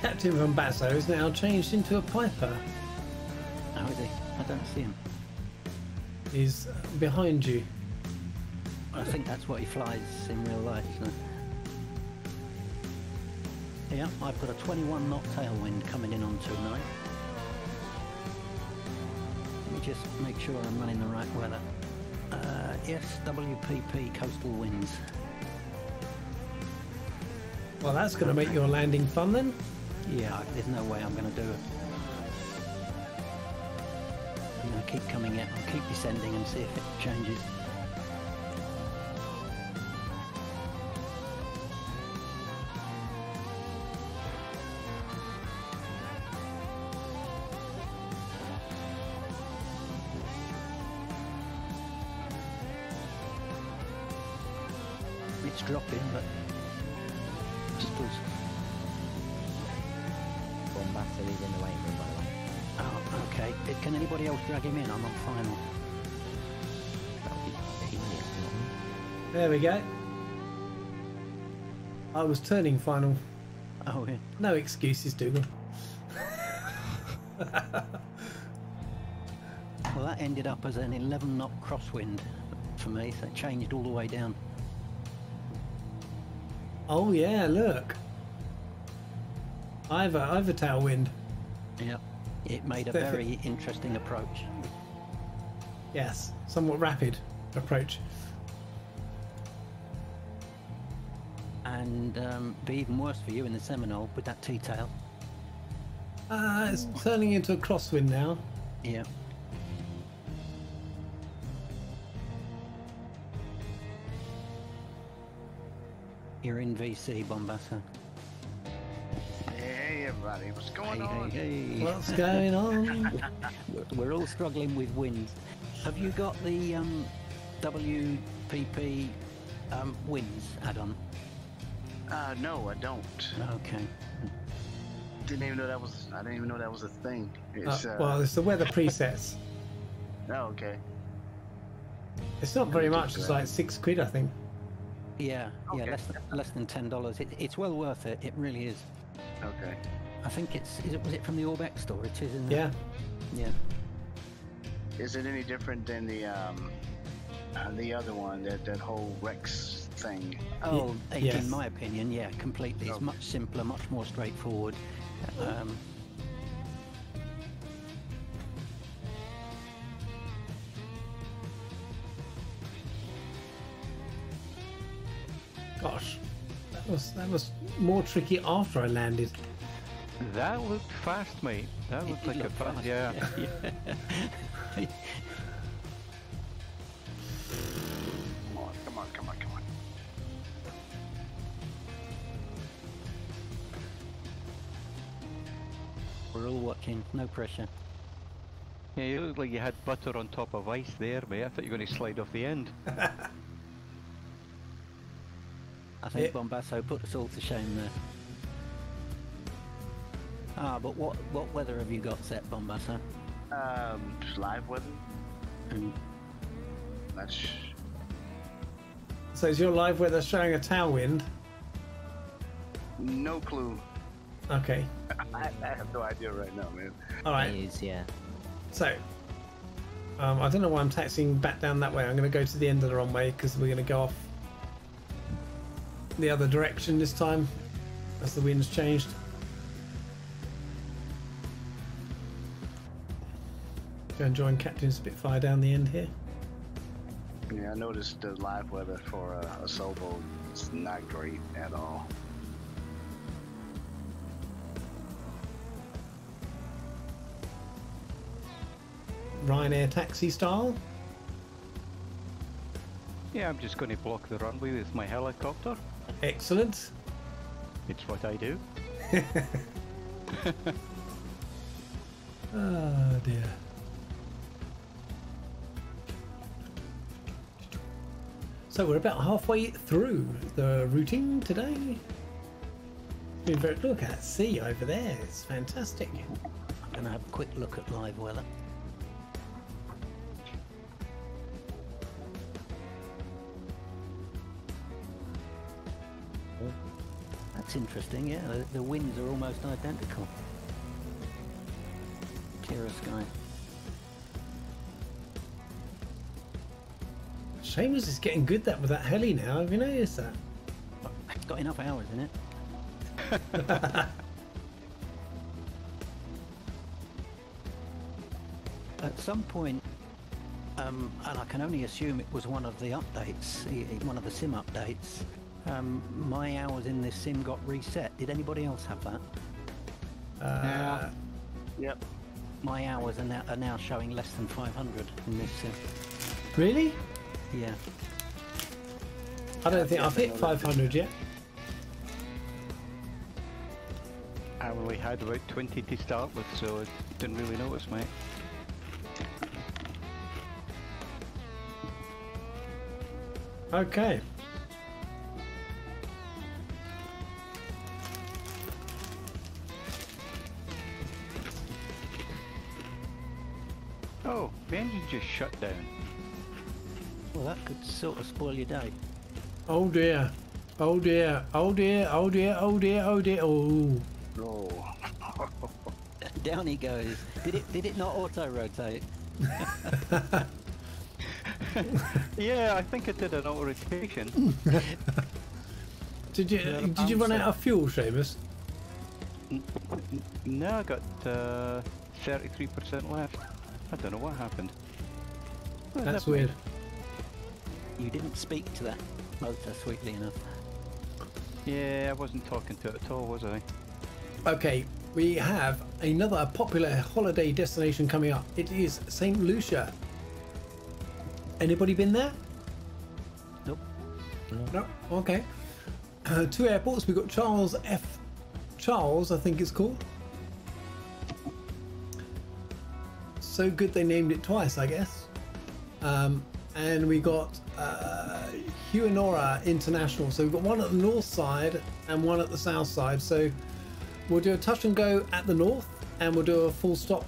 Captain Van Basso is now changed into a Piper. How is he? I don't see him. He's behind you. I think that's what he flies in real life, isn't it? Yeah, I've got a 21 knot tailwind coming in on 29. Let me just make sure I'm running the right weather. Yes, WPP coastal winds. Well, that's going to make your landing fun then. Yeah, there's no way I'm going to do it. I'm going to keep coming out, I'll keep descending and see if it changes. It's dropping, but still. Bombassa is in the waiting room, by the way. Oh, okay. Can anybody else drag him in? I'm on final. That would be genius, not There we go. I was turning final. Oh, yeah. No excuses, Dougal. Well, that ended up as an 11 knot crosswind for me, so it changed all the way down. Oh yeah, look. I've a tailwind. Yep. It made a very interesting approach. Yes, somewhat rapid approach. And be even worse for you in the Seminole with that T-tail. It's turning into a crosswind now. Yeah. You're in VC, Bombassa. Hey everybody, what's going on? Hey. What's going on? We're all struggling with winds. Have you got the WPP winds add-on? No, I don't. Okay. Didn't even know that was. I didn't even know that was a thing. It's Well, it's the weather presets. Oh, okay. It's not very much. It's like £6, I think. Yeah, Okay. less than $10. It's well worth it. It really is. Okay. I think was it from the Orbeck store? It is, isn't it? Yeah. Yeah. Is it any different than the other one, that whole Rex thing? Oh, yes. in my opinion, yeah, completely. It's Okay. much simpler, much more straightforward. Gosh, that was more tricky after I landed. That looked fast, mate. That looked like a fast. fast, Yeah. yeah. Come on. We're all watching, no pressure. Yeah, you looked like you had butter on top of ice there, mate. I thought you were going to slide off the end. I think Bombasso put us all to shame there. Ah, but what weather have you got set, Bombasso? Live weather. Mm. That's So is your live weather showing a tailwind? no clue. Okay. I have no idea right now, man. All right. It is, yeah. So, I don't know why I'm taxiing back down that way. I'm going to go to the end of the runway because we're going to go off the other direction this time as the wind's changed. Go and join Captain Spitfire down the end here. Yeah, I noticed the live weather for a sailboat is not great at all. Ryanair taxi style. Yeah, I'm just going to block the runway with my helicopter. Excellent. It's what I do. Oh dear. So we're about halfway through the routing today. Look at that sea over there. It's fantastic. I'm going to have a quick look at live weather. That's interesting, yeah. The winds are almost identical. Clearer sky. Seamus is getting good with that heli now. Have you noticed that? It's got enough hours in it. At some point, and I can only assume it was one of the updates, one of the sim updates, my hours in this sim got reset. Did anybody else have that? Yep. My hours are now showing less than 500 in this sim. Really? Yeah. I don't think I've hit 500 yet. I only had about 20 to start with, so I didn't really notice, mate. Okay. Oh, the engine just shut down. Well, that could sort of spoil your day. Oh dear. Oh dear. Oh dear. Oh dear. Oh dear. Oh dear. Oh. Oh. Down he goes. Did it not auto rotate? Yeah, I think it did an auto rotation. Did you run out of fuel, Seamus? No, I got 33% left. I don't know what happened. Well, That's never mind. weird. You didn't speak to that motor sweetly enough. Yeah, I wasn't talking to it at all, was I? Okay, we have another popular holiday destination coming up. It is St. Lucia. Anybody been there? Nope. No. Okay. Two airports. We've got Charles, I think it's called. So good they named it twice, I guess. And we got Huonora International. So we've got one at the north side and one at the south side. So we'll do a touch and go at the north and we'll do a full stop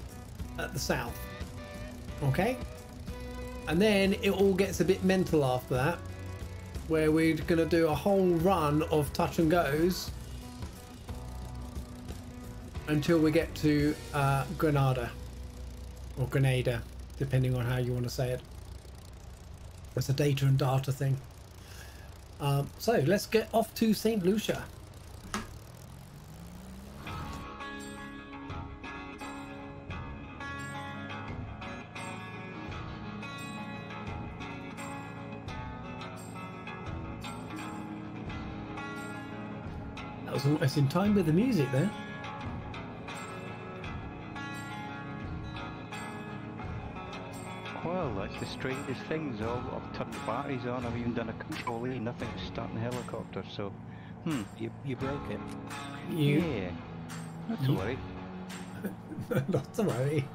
at the south. Okay? And then it all gets a bit mental after that, where we're going to do a whole run of touch and goes until we get to Granada or Grenada, depending on how you want to say it. It's a data and data thing. So let's get off to St. Lucia. That was almost in time with the music there. Well, that's the strangest things. I've turned the batteries on, I've even done a control E, nothing's starting the helicopter, so... You broke it. Yeah. Not to worry. Not to worry.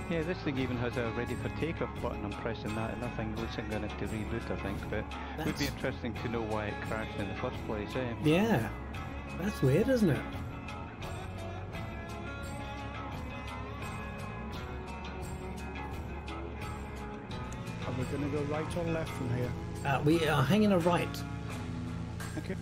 Yeah, this thing even has a ready for takeoff button. I'm pressing that and nothing. Looks like I'm going to have to reboot, I think, but it would be interesting to know why it crashed in the first place, eh? Yeah, that's weird, isn't it? Are we going to go right or left from here? We are hanging a right. Okay.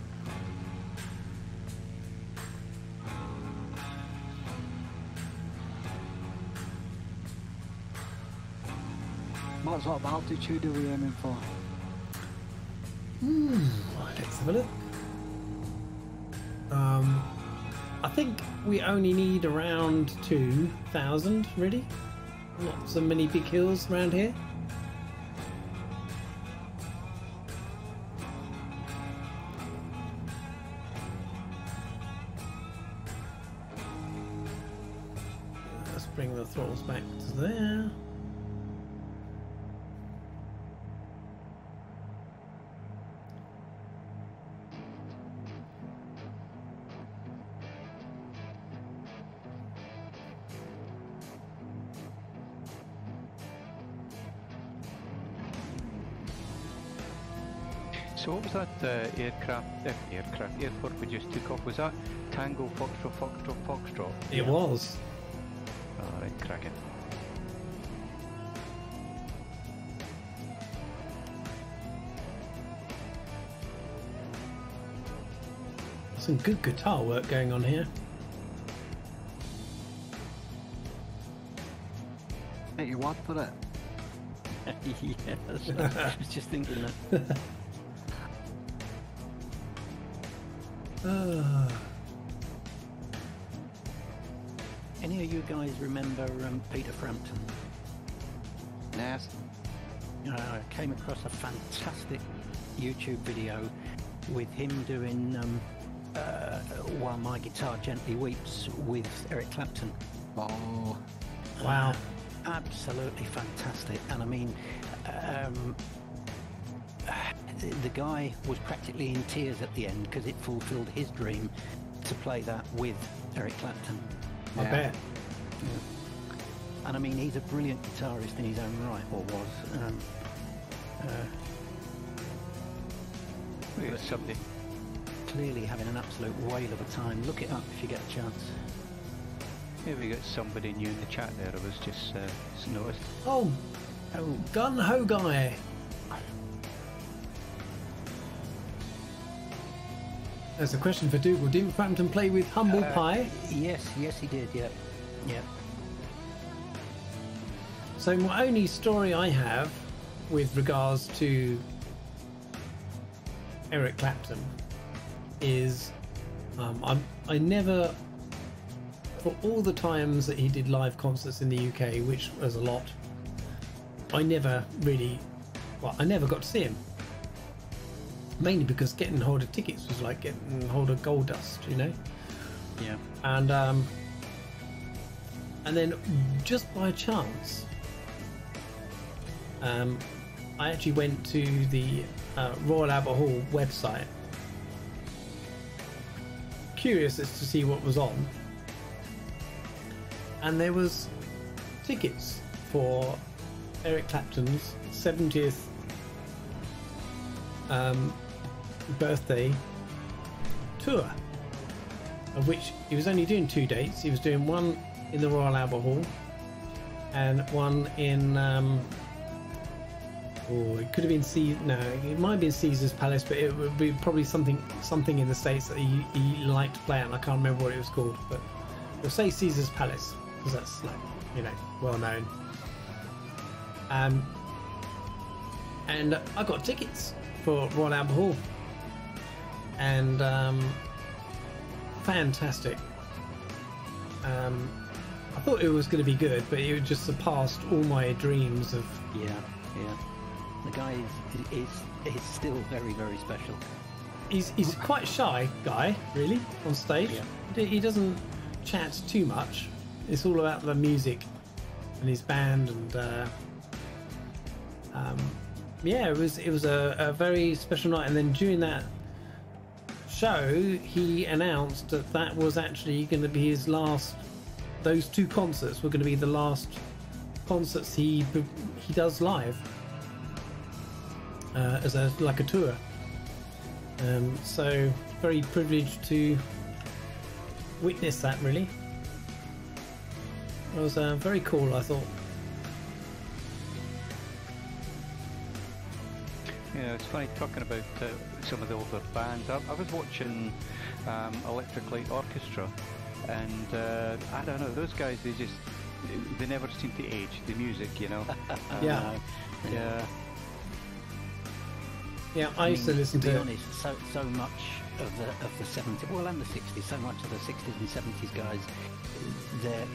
What sort of altitude are we aiming for? Let's have a look. I think we only need around 2,000, really. Not so many big hills around here. Let's bring the throttles back to there. So what was that airport we just took off? Was that Tango Foxtrot Foxtrot Foxtrot? It was. Alright, cracking. Some good guitar work going on here. Take your word for it. Yes, I was just thinking that. Any of you guys remember Peter Frampton? Yes. I came across a fantastic YouTube video with him doing While My Guitar Gently Weeps with Eric Clapton. Oh. Wow. Absolutely fantastic. And I mean, the guy was practically in tears at the end because it fulfilled his dream to play that with Eric Clapton. I bet. And I mean, he's a brilliant guitarist in his own right, or was. We got somebody. Clearly having an absolute whale of a time. Look it up if you get a chance. Yeah, we got somebody new in the chat there. I was just noticed. Oh, Gun Ho Guy. There's a question for Dougal. Didn't Frampton play with Humble Pie? Yes, he did. Yeah. So my only story I have with regards to Eric Clapton is I never, for all the times that he did live concerts in the UK, which was a lot, I never got to see him. Mainly because getting hold of tickets was like getting hold of gold dust, you know? Yeah. And then just by chance, I actually went to the Royal Albert Hall website, curious as to see what was on, and there was tickets for Eric Clapton's 70th birthday tour, of which he was only doing 2 dates. He was doing one in the Royal Albert Hall, and one in it could have been it might have been Caesar's Palace, but it would be probably something in the States that he liked to play at, and I can't remember what it was called, but we'll say Caesar's Palace because that's well known. And I got tickets for Royal Albert Hall, and fantastic. I thought it was going to be good, but it just surpassed all my dreams of. Yeah. The guy is still very, very special. He's quite a shy guy, really, on stage. Yeah. He doesn't chat too much. It's all about the music and his band, and it was a very special night. And then during that show, he announced that was actually going to be his last. Those two concerts were going to be the last concerts he does live as a tour. So very privileged to witness that. Really, it was very cool, I thought. Yeah, it's funny talking about some of the older bands. I was watching Electric Light Orchestra, and I don't know, those guys, they never seem to age, the music, you know. Yeah. Yeah, I used to listen to. To be honest, so much of the 70s, well, and the 60s, so much of the 60s and 70s guys,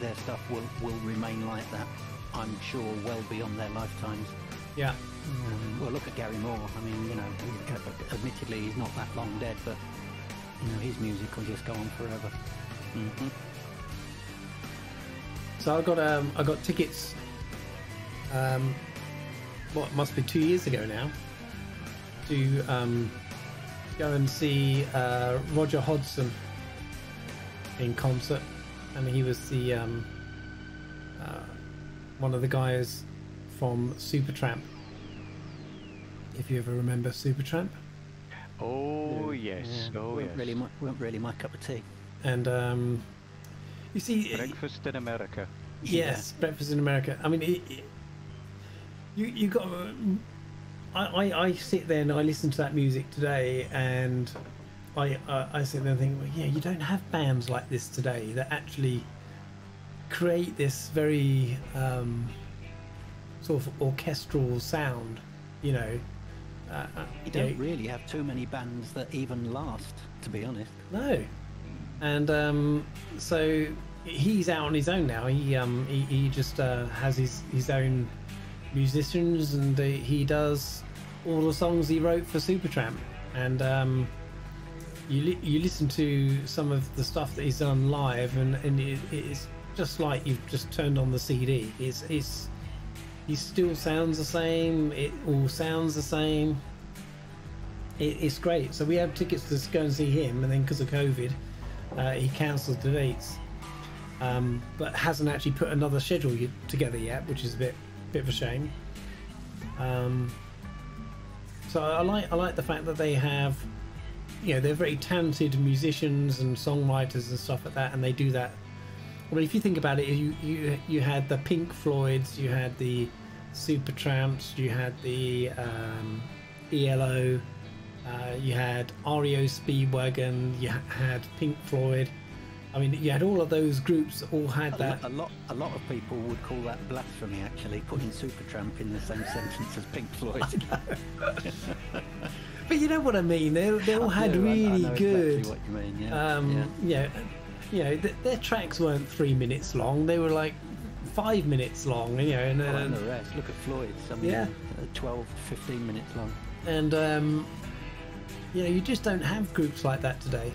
their stuff will remain like that, I'm sure, well beyond their lifetimes. Yeah. Well, look at Gary Moore. I mean, you know, admittedly he's not that long dead, but you know, his music will just go on forever. Mm-hmm. So I got tickets. What must be 2 years ago now, to go and see Roger Hodgson in concert, and he was the one of the guys from Supertramp. If you ever remember Supertramp. Oh yes, yeah. oh yes. Weren't really my cup of tea. And you see, Breakfast in America. Yes, Breakfast in America. I mean, you got. I sit there and I listen to that music today, and I sit there and think, well, yeah, you don't have bands like this today that actually create this very sort of orchestral sound, you know. You don't really have too many bands that even last, to be honest. No, and so he's out on his own now. He just has his own musicians, and he does all the songs he wrote for Supertramp. And you listen to some of the stuff that he's done live, and it's just like you've just turned on the CD. He still sounds the same. It all sounds the same. It's great. So we had tickets to go and see him, and then because of COVID, he cancelled the dates. But hasn't actually put another schedule together yet, which is a bit of a shame. So I like the fact that they have, you know, they're very talented musicians and songwriters and stuff like that, and they do that. I mean, if you think about it, you had the Pink Floyds, you had the Supertramps, you had the ELO, you had REO Speedwagon, you had Pink Floyd. I mean, you had all of those groups that all had that. A lot of people would call that blasphemy, actually, putting Supertramp in the same sentence as Pink Floyd. But you know what I mean. They all had really good. Exactly what you mean. Yeah. You know, their tracks weren't 3 minutes long. They were like 5 minutes long. You know, and the rest. Look at Floyd's. I mean, 12, 15 minutes long. And you know, you just don't have groups like that today.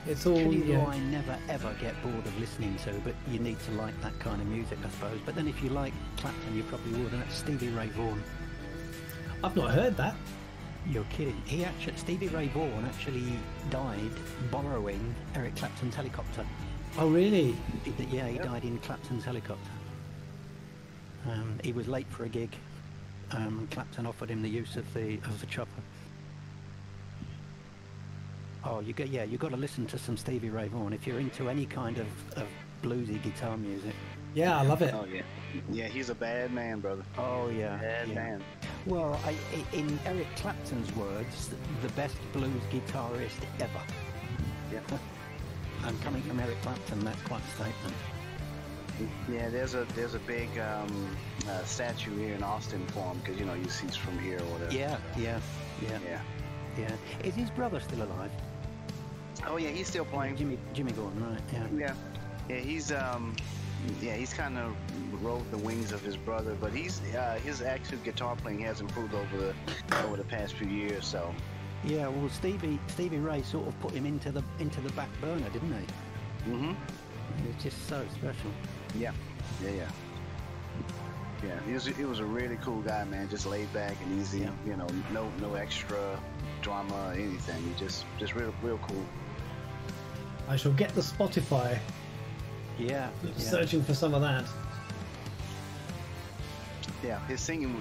It's all. I never ever get bored of listening to, but you need to like that kind of music, I suppose. But then if you like Clapton, you probably would, and that's Stevie Ray Vaughan. I've not heard that. You're kidding. Stevie Ray Vaughan actually died borrowing Eric Clapton's helicopter. Oh, really? Yeah, he died in Clapton's helicopter. He was late for a gig. Clapton offered him the use of the chopper. Oh, you got to listen to some Stevie Ray Vaughan if you're into any kind of bluesy guitar music. Yeah, I love it. Oh yeah, yeah. He's a bad man, brother. Oh yeah, Bad man. Well, in Eric Clapton's words, the best blues guitarist ever. Yeah. And coming from Eric Clapton, that's quite a statement. Yeah, there's a big statue here in Austin for him because you see he's from here or whatever. Yeah. Is his brother still alive? Oh yeah, he's still playing. Jimmy Gordon, right? Yeah. He's kind of rode the wings of his brother, but his actual guitar playing has improved over the past few years. So. Yeah, well, Stevie Ray sort of put him into the back burner, didn't he? Mm-hmm. He was just so special. Yeah. He was a really cool guy, man. Just laid back and easy. Yeah. No extra drama or anything. Just real cool. I shall get the Spotify. Yeah. Searching for some of that. Yeah, his singing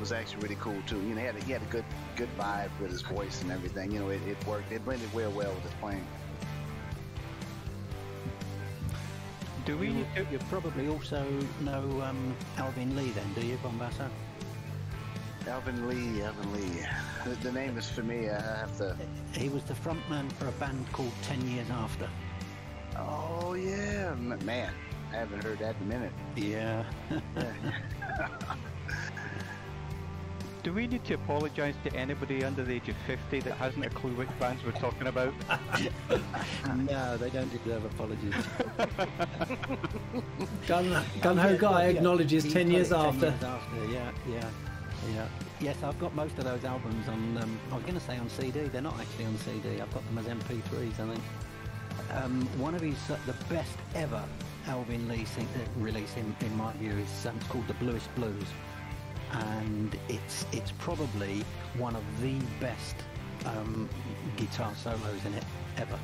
was actually really cool too. He had a good vibe with his voice and everything. It worked. It blended well with his playing. Do we need to... You probably also know Alvin Lee then, do you, Bombassa? Alvin Lee. The name is familiar. I have to... He was the frontman for a band called 10 Years After. Oh yeah, man. I haven't heard that in a minute. Yeah. Do we need to apologise to anybody under the age of 50 that hasn't a clue which bands we're talking about? No, they don't deserve apologies. Gun Ho Guy acknowledges He's 10 got years it 10 after. years after. Yeah. Yes, I've got most of those albums on, I was going to say on CD, they're not actually on CD, I've got them as MP3s, I think. One of his, the best ever Alvin Lee release in my view is called the Blueish Blues, and it's probably one of the best guitar solos in it ever.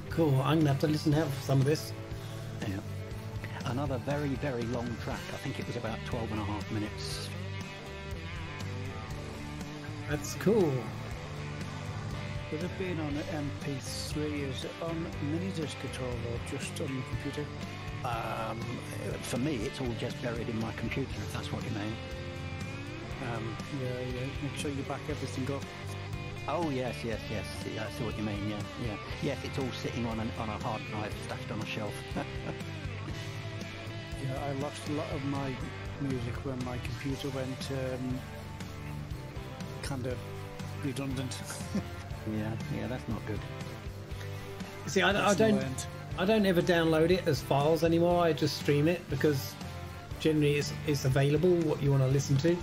Cool, I'm gonna have to listen out for some of this. Yeah. Another very, very long track. I think it was about 12.5 minutes. That's cool. With it being on an MP3, is it on mini-disc at all or just on the computer? For me, it's all just buried in my computer, if that's what you mean. Yeah. Make sure you back everything up. Oh yes. Yeah, I see what you mean. Yeah. Yes, it's all sitting on a hard drive, stashed on a shelf. Yeah, I lost a lot of my music when my computer went kind of redundant. Yeah, that's not good. See, I don't ever download it as files anymore. I just stream it because generally it's available what you want to listen to.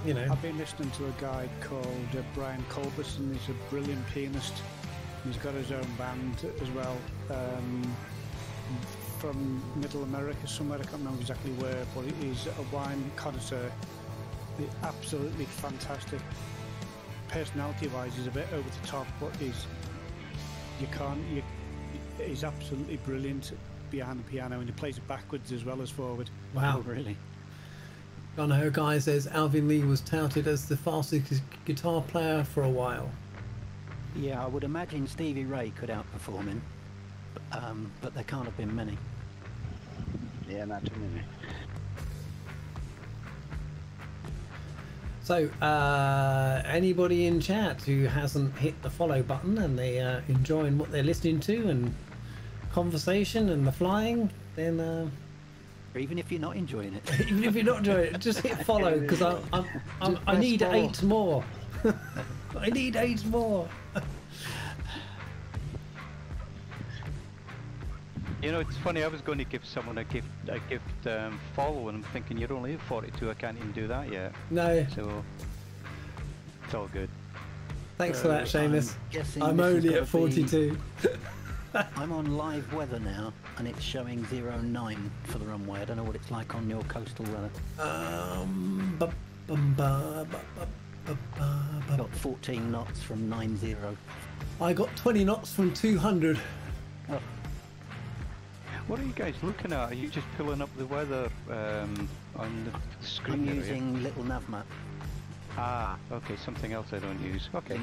I've been listening to a guy called Brian Colbus, and he's a brilliant pianist. He's got his own band as well, from Middle America somewhere. I can't remember exactly where, but he's a wine connoisseur. He's absolutely fantastic. Personality-wise, he's a bit over the top, but he's absolutely brilliant behind the piano, and he plays it backwards as well as forward. Wow. Oh, really? Gun Ho Guy says Alvin Lee was touted as the fastest guitar player for a while. Yeah, I would imagine Stevie Ray could outperform him, but there can't have been many. Yeah, not too many. So, anybody in chat who hasn't hit the follow button and they're enjoying what they're listening to and conversation and the flying, then Or even if you're not enjoying it. even if you're not enjoying it, just hit follow because I need 8 more. I need 8 more. You know, it's funny, I was going to give someone a gift follow, and I'm thinking, you're only at 42, I can't even do that yet. No. So, it's all good. Thanks for that, Seamus. I'm this has only gotta at 42. I'm on live weather now, and it's showing 09 for the runway. I don't know what it's like on your coastal weather. Got 14 knots from 90. I got 20 knots from 200. Oh. What are you guys looking at? Are you just pulling up the weather on the screen? I'm there, using Little Nav Map. Ah, okay, something else I don't use. Okay.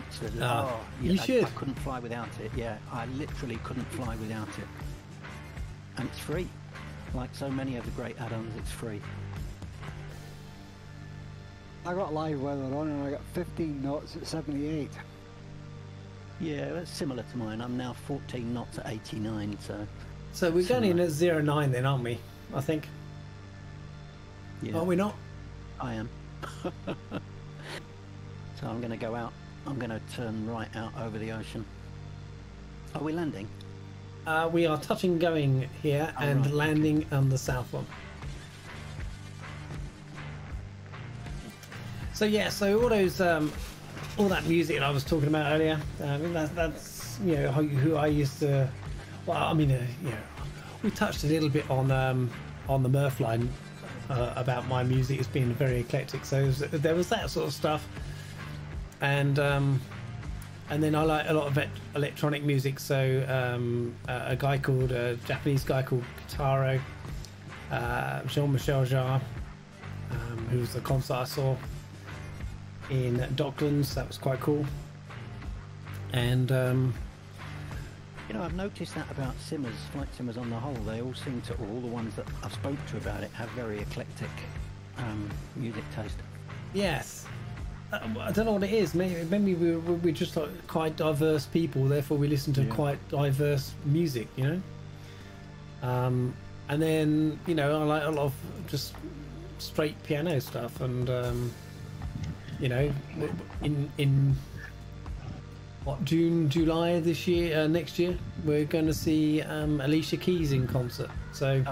You should. I couldn't fly without it. Yeah, I literally couldn't fly without it. And it's free. Like so many of the great add-ons, it's free. I got live weather on and I got 15 knots at 78. Yeah, that's similar to mine. I'm now 14 knots at 89, So we're going in at 09 then, aren't we? I think. Yeah, Are we not? I am. So I'm going to go out. I'm going to turn right out over the ocean. Are we landing? We are touching going here and right, landing on the south one. So yeah, so all those, all that music that I was talking about earlier, that's who I used to. Well, I mean, we touched a little bit on the Murph line about my music as being very eclectic. So there was that sort of stuff, and then I like a lot of electronic music. So a Japanese guy called Kitaro, Jean-Michel Jarre, who was the concert I saw in Docklands. That was quite cool. And I've noticed that about simmers, flight simmers on the whole. They all seem to, all the ones that I've spoke to about it, have very eclectic music taste. Yes. I don't know what it is. Maybe we're just like quite diverse people, therefore we listen to quite diverse music, and then I like a lot of just straight piano stuff, and in what, June, July this year, next year, we're going to see Alicia Keys in concert. So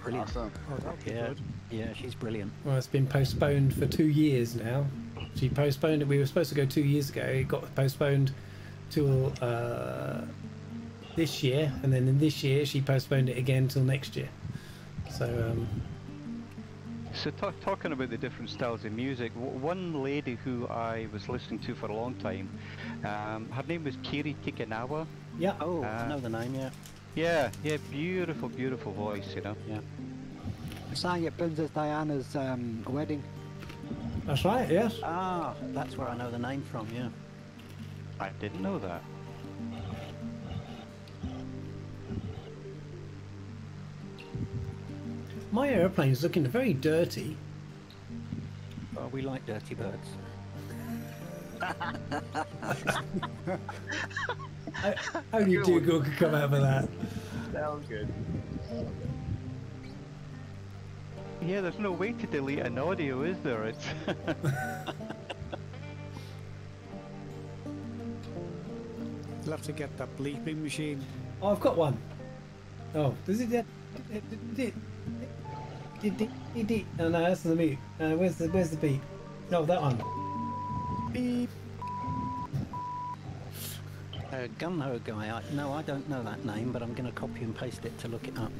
Brilliant. Awesome. Oh, that'd be good. Yeah, she's brilliant. Well, it's been postponed for 2 years now. She postponed it. We were supposed to go 2 years ago. It got postponed till this year, and then in this year she postponed it again till next year. So talking about the different styles of music, one lady who I was listening to for a long time, her name was Kiri Tikanawa. yeah. Oh, I know the name, yeah. Yeah, beautiful, beautiful voice, Yeah. Sang at Princess Diana's wedding. That's right, yes. Ah, that's where I know the name from, yeah. I didn't know that. My aeroplane's looking very dirty. Oh, we like dirty birds. Only Dougal could come out of that. That was good. Yeah, there's no way to delete an audio, is there? It's You'll have to get that bleeping machine. Oh, I've got one. Oh, does it? Oh, no, that's the beat. Where's the beat? No, that one. Beep. Gun-ho guy, I don't know that name, but I'm going to copy and paste it to look it up.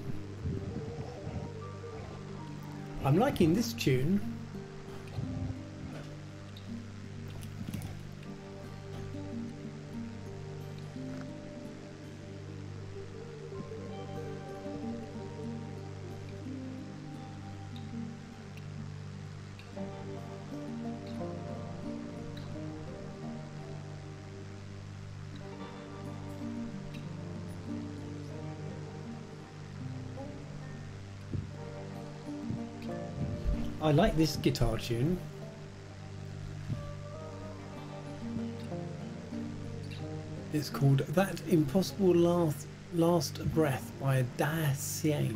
I'm liking this tune. I like this guitar tune. It's called That Impossible Last Breath by Da Xiang.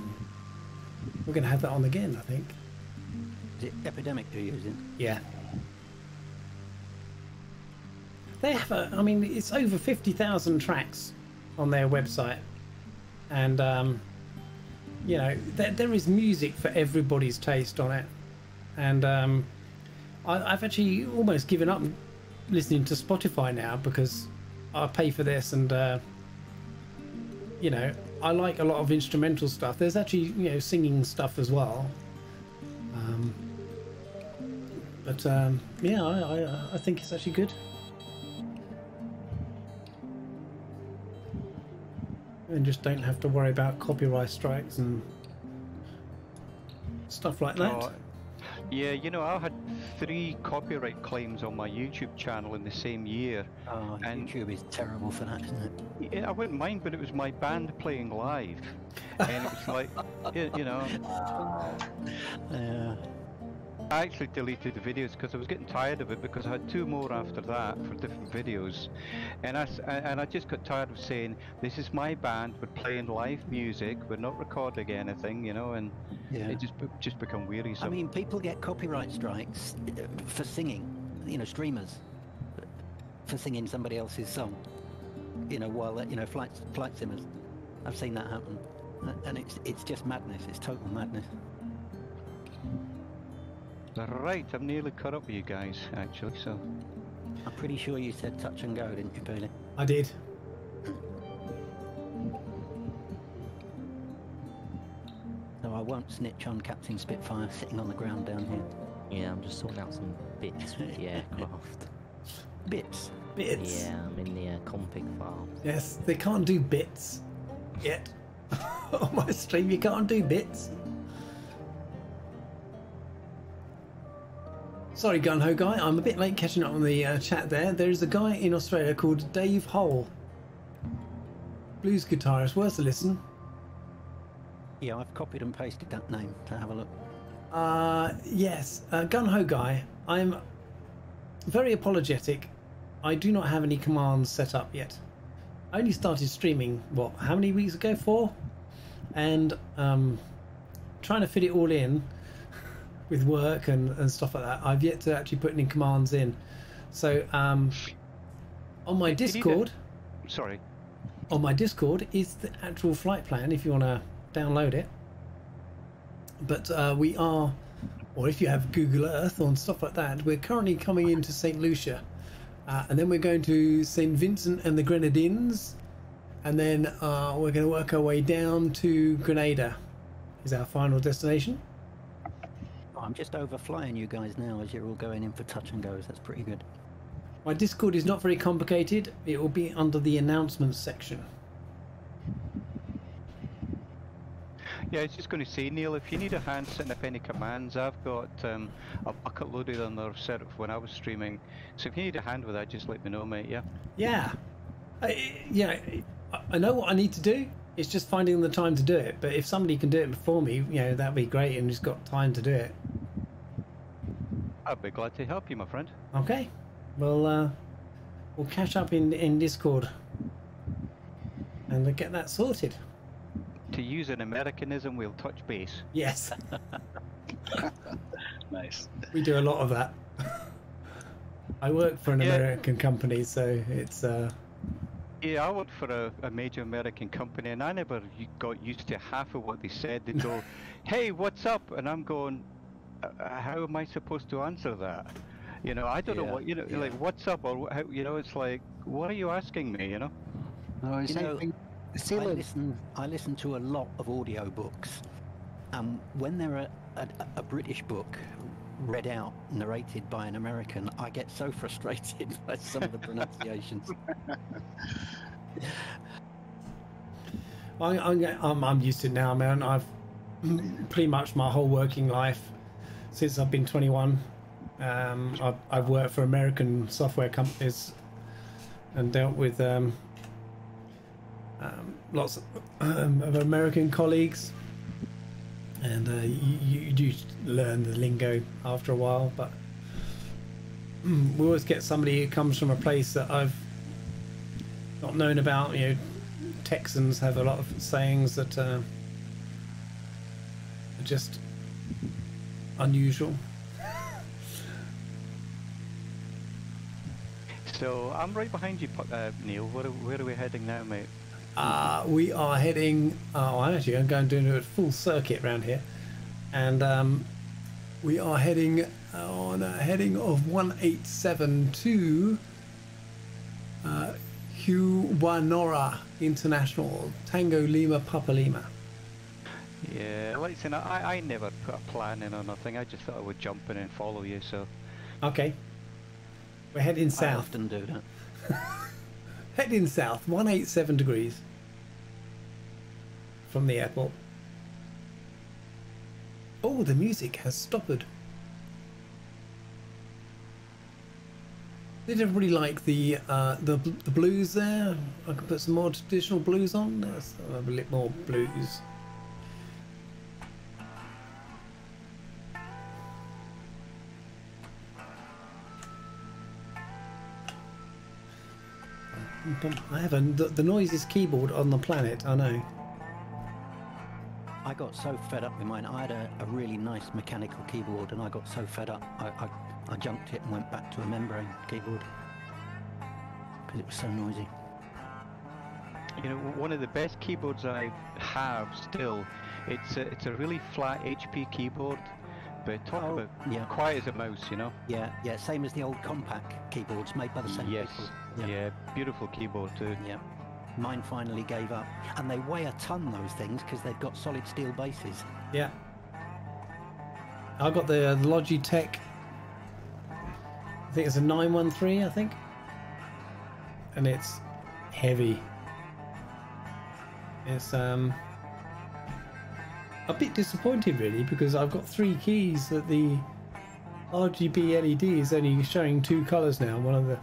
We're going to have that on again, I think. Is it Epidemic you're using? Yeah. They have I mean, it's over 50,000 tracks on their website. And, there is music for everybody's taste on it. And I've actually almost given up listening to Spotify now because I pay for this, and I like a lot of instrumental stuff. There's actually singing stuff as well. I think it's actually good. And just don't have to worry about copyright strikes and stuff like that. Yeah, I had 3 copyright claims on my YouTube channel in the same year. Oh, And- YouTube is terrible for that, isn't it? Yeah, I wouldn't mind, but it was my band playing live, and it was like, you know, Yeah. I actually deleted the videos because I was getting tired of it, because I had 2 more after that for different videos, and I just got tired of saying, this is my band, we're playing live music, we're not recording anything, you know, and Yeah. it just become wearisome. I mean, people get copyright strikes for singing, you know, streamers, for singing somebody else's song, you know, while, you know, flight simmers. I've seen that happen. And it's just madness. It's total madness. Right, I'm nearly caught up with you guys, actually, so... I'm pretty sure you said touch and go, didn't you, Peely? I did. So I won't snitch on Captain Spitfire sitting on the ground down here. Yeah, I'm just sorting out some bits with the aircraft. Bits. Bits. Yeah, I'm in the config file. Yes, they can't do bits yet. On my stream, you can't do bits. Sorry, Gun Ho Guy, I'm a bit late catching up on the chat there. There's a guy in Australia called Dave Hole. Blues guitarist, worth a listen. Yeah, I've copied and pasted that name to have a look. Yes, Gun Ho Guy, I'm very apologetic. I do not have any commands set up yet. I only started streaming, what, how many weeks ago? 4? And trying to fit it all in with work and stuff like that. I've yet to actually put any commands in. So on my Discord, Sorry. on my Discord is the actual flight plan if you want to download it. But we are, or if you have Google Earth or stuff like that, we're currently coming into St. Lucia. And then we're going to St. Vincent and the Grenadines. And then we're going to work our way down to Grenada is our final destination. Oh, I'm just overflying you guys now as you're all going in for touch and goes. That's pretty good. My Discord is not very complicated. It will be under the announcements section. Yeah, I was just going to say, Neil, if you need a hand setting up any commands, I've got a bucket loaded on there set up when I was streaming. So if you need a hand with that, just let me know, mate, yeah? Yeah. I know what I need to do. It's just finding the time to do it. But if somebody can do it before me, you know, that'd be great and just got time to do it. I'd be glad to help you, my friend. Okay. Well, we'll catch up in Discord and get that sorted. To use an Americanism, we'll touch base. Yes. Nice. We do a lot of that. I work for an Yeah. American company, so it's Yeah, I worked for a major American company, and I never got used to half of what they said. They'd go, hey, what's up? And I'm going, how am I supposed to answer that? You know, I don't know what, you know, like, what's up? Or, how, you know, it's like, what are you asking me, you know? No, it's You know, something. I listen to a lot of audio books. When they're a British book read out, narrated by an American, I get so frustrated by some of the pronunciations. I'm used to it now, man. I've pretty much my whole working life since I've been 21. I've worked for American software companies and dealt with lots of American colleagues, and you do learn the lingo after a while, but we always get somebody who comes from a place that I've not known about. You know, Texans have a lot of sayings that are just unusual. So I'm right behind you, Neil. Where are we heading now, mate? We are heading. I'm actually going to do a full circuit around here, and we are heading on a heading of 187 to Huwanora International, Tango Lima Papa Lima. Yeah, listen, I never put a plan in or nothing. I just thought I would jump in and follow you, so... Okay, we're heading I south. often do that. Heading south, 187 degrees from the airport. Oh, the music has stopped. Did everybody like the blues there? I can put some more traditional blues on. Let's have a little more blues. I have the noisiest keyboard on the planet, I know. I got so fed up with mine. I had a really nice mechanical keyboard, and I got so fed up, I junked it and went back to a membrane keyboard because it was so noisy. You know, one of the best keyboards I have still, it's a really flat HP keyboard, but talk about quiet as a mouse, you know? Yeah, same as the old compact keyboards made by the same people. Yeah, beautiful keyboard too. Yeah. Mine finally gave up, and they weigh a ton, those things, because they've got solid steel bases. Yeah. I got the Logitech. I think it's a 913, I think. And it's heavy. It's a bit disappointed really, because I've got 3 keys that the RGB LED is only showing 2 colours now. One of the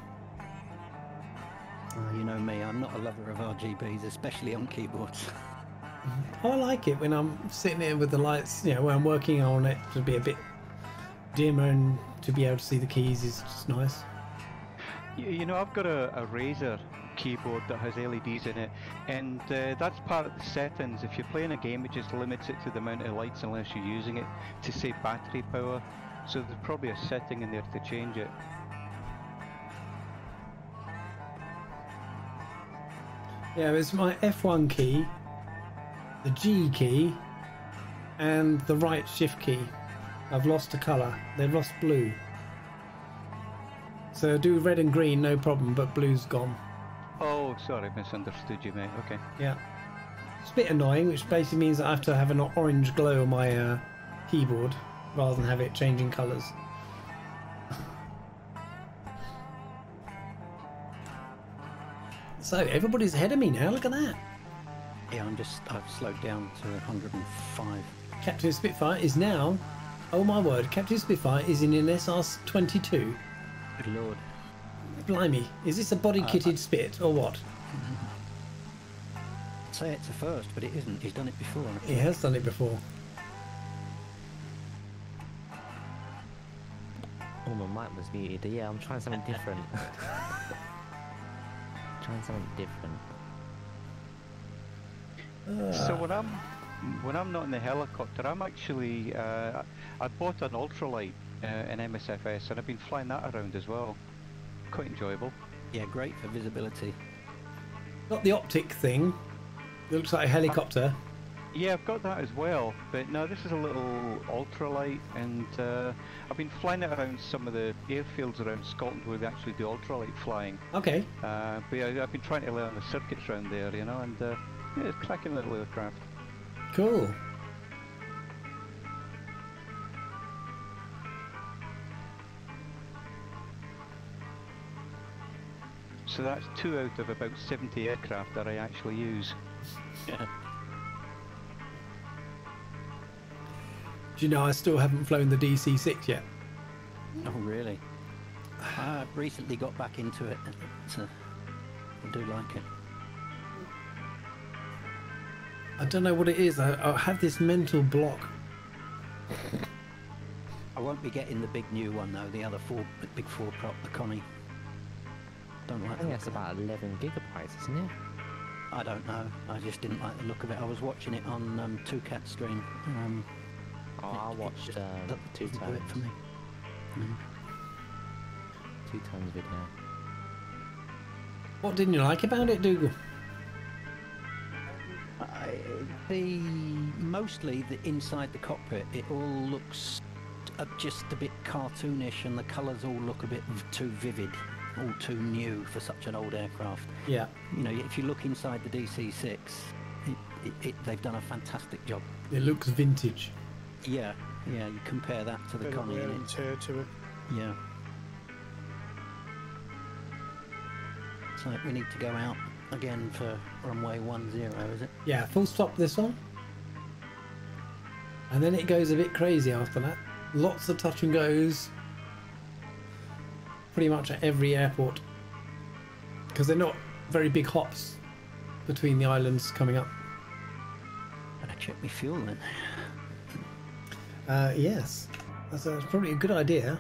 you know me, I'm not a lover of RGBs, especially on keyboards. I like it when I'm sitting here with the lights, you know, when I'm working on it to be a bit dimmer and to be able to see the keys is just nice. You know, I've got a Razer keyboard that has LEDs in it, and that's part of the settings. If you're playing a game, it just limits it to the amount of lights unless you're using it to save battery power. So there's probably a setting in there to change it. Yeah, it's my F1 key, the G key, and the right shift key. I've lost a colour. They've lost blue. So do red and green, no problem, but blue's gone. Oh, sorry, misunderstood you, mate. Okay. Yeah. It's a bit annoying, which basically means I have to have an orange glow on my keyboard rather than have it changing colours. So everybody's ahead of me now, look at that. Yeah, I've slowed down to 105. Captain Spitfire is now, oh my word, Captain Spitfire is in an SR-22. Good lord. Blimey, is this a body-kitted Spit or what? I'd say it's a first, but it isn't. He's done it before. He has done it before. Oh, my mic was muted. Yeah, I'm trying something different. Trying something different. So when I'm not in the helicopter, I'm actually I bought an ultralight in MSFS, and I've been flying that around as well. Quite enjoyable. Yeah, great for visibility. Got the optic thing. It looks like a helicopter. Yeah, I've got that as well, but no, this is a little ultralight, and I've been flying it around some of the airfields around Scotland where they actually do ultralight flying. Okay. But yeah, I've been trying to learn the circuits around there, you know, and yeah, it's a cracking little aircraft. Cool. So that's 2 out of about 70 aircraft that I actually use. Yeah. Do you know I still haven't flown the DC-6 yet? Oh, really? I recently got back into it, so I do like it. I don't know what it is. I have this mental block. I won't be getting the big new one though. The other big 4 prop, the Connie. Don't like. I think that's about 11 gigabytes, isn't it? I don't know. I just didn't like the look of it. I was watching it on 2Cat stream. I watched 2 tones. For me. 2 tones video. What didn't you like about it, Dougal? Mostly the inside the cockpit, it all looks just a bit cartoonish, and the colours all look a bit too vivid, all too new for such an old aircraft. Yeah. You know, if you look inside the DC-6, they've done a fantastic job. It looks vintage. Yeah, you compare that to the Bit of Connie wear and and tear to it. yeah. It's like we need to go out again for runway 10, is it? Yeah, full stop this one. And then it goes a bit crazy after that. Lots of touch and goes. pretty much at every airport because they're not very big hops between the islands coming up. Better check my fuel then. Yes, that's probably a good idea.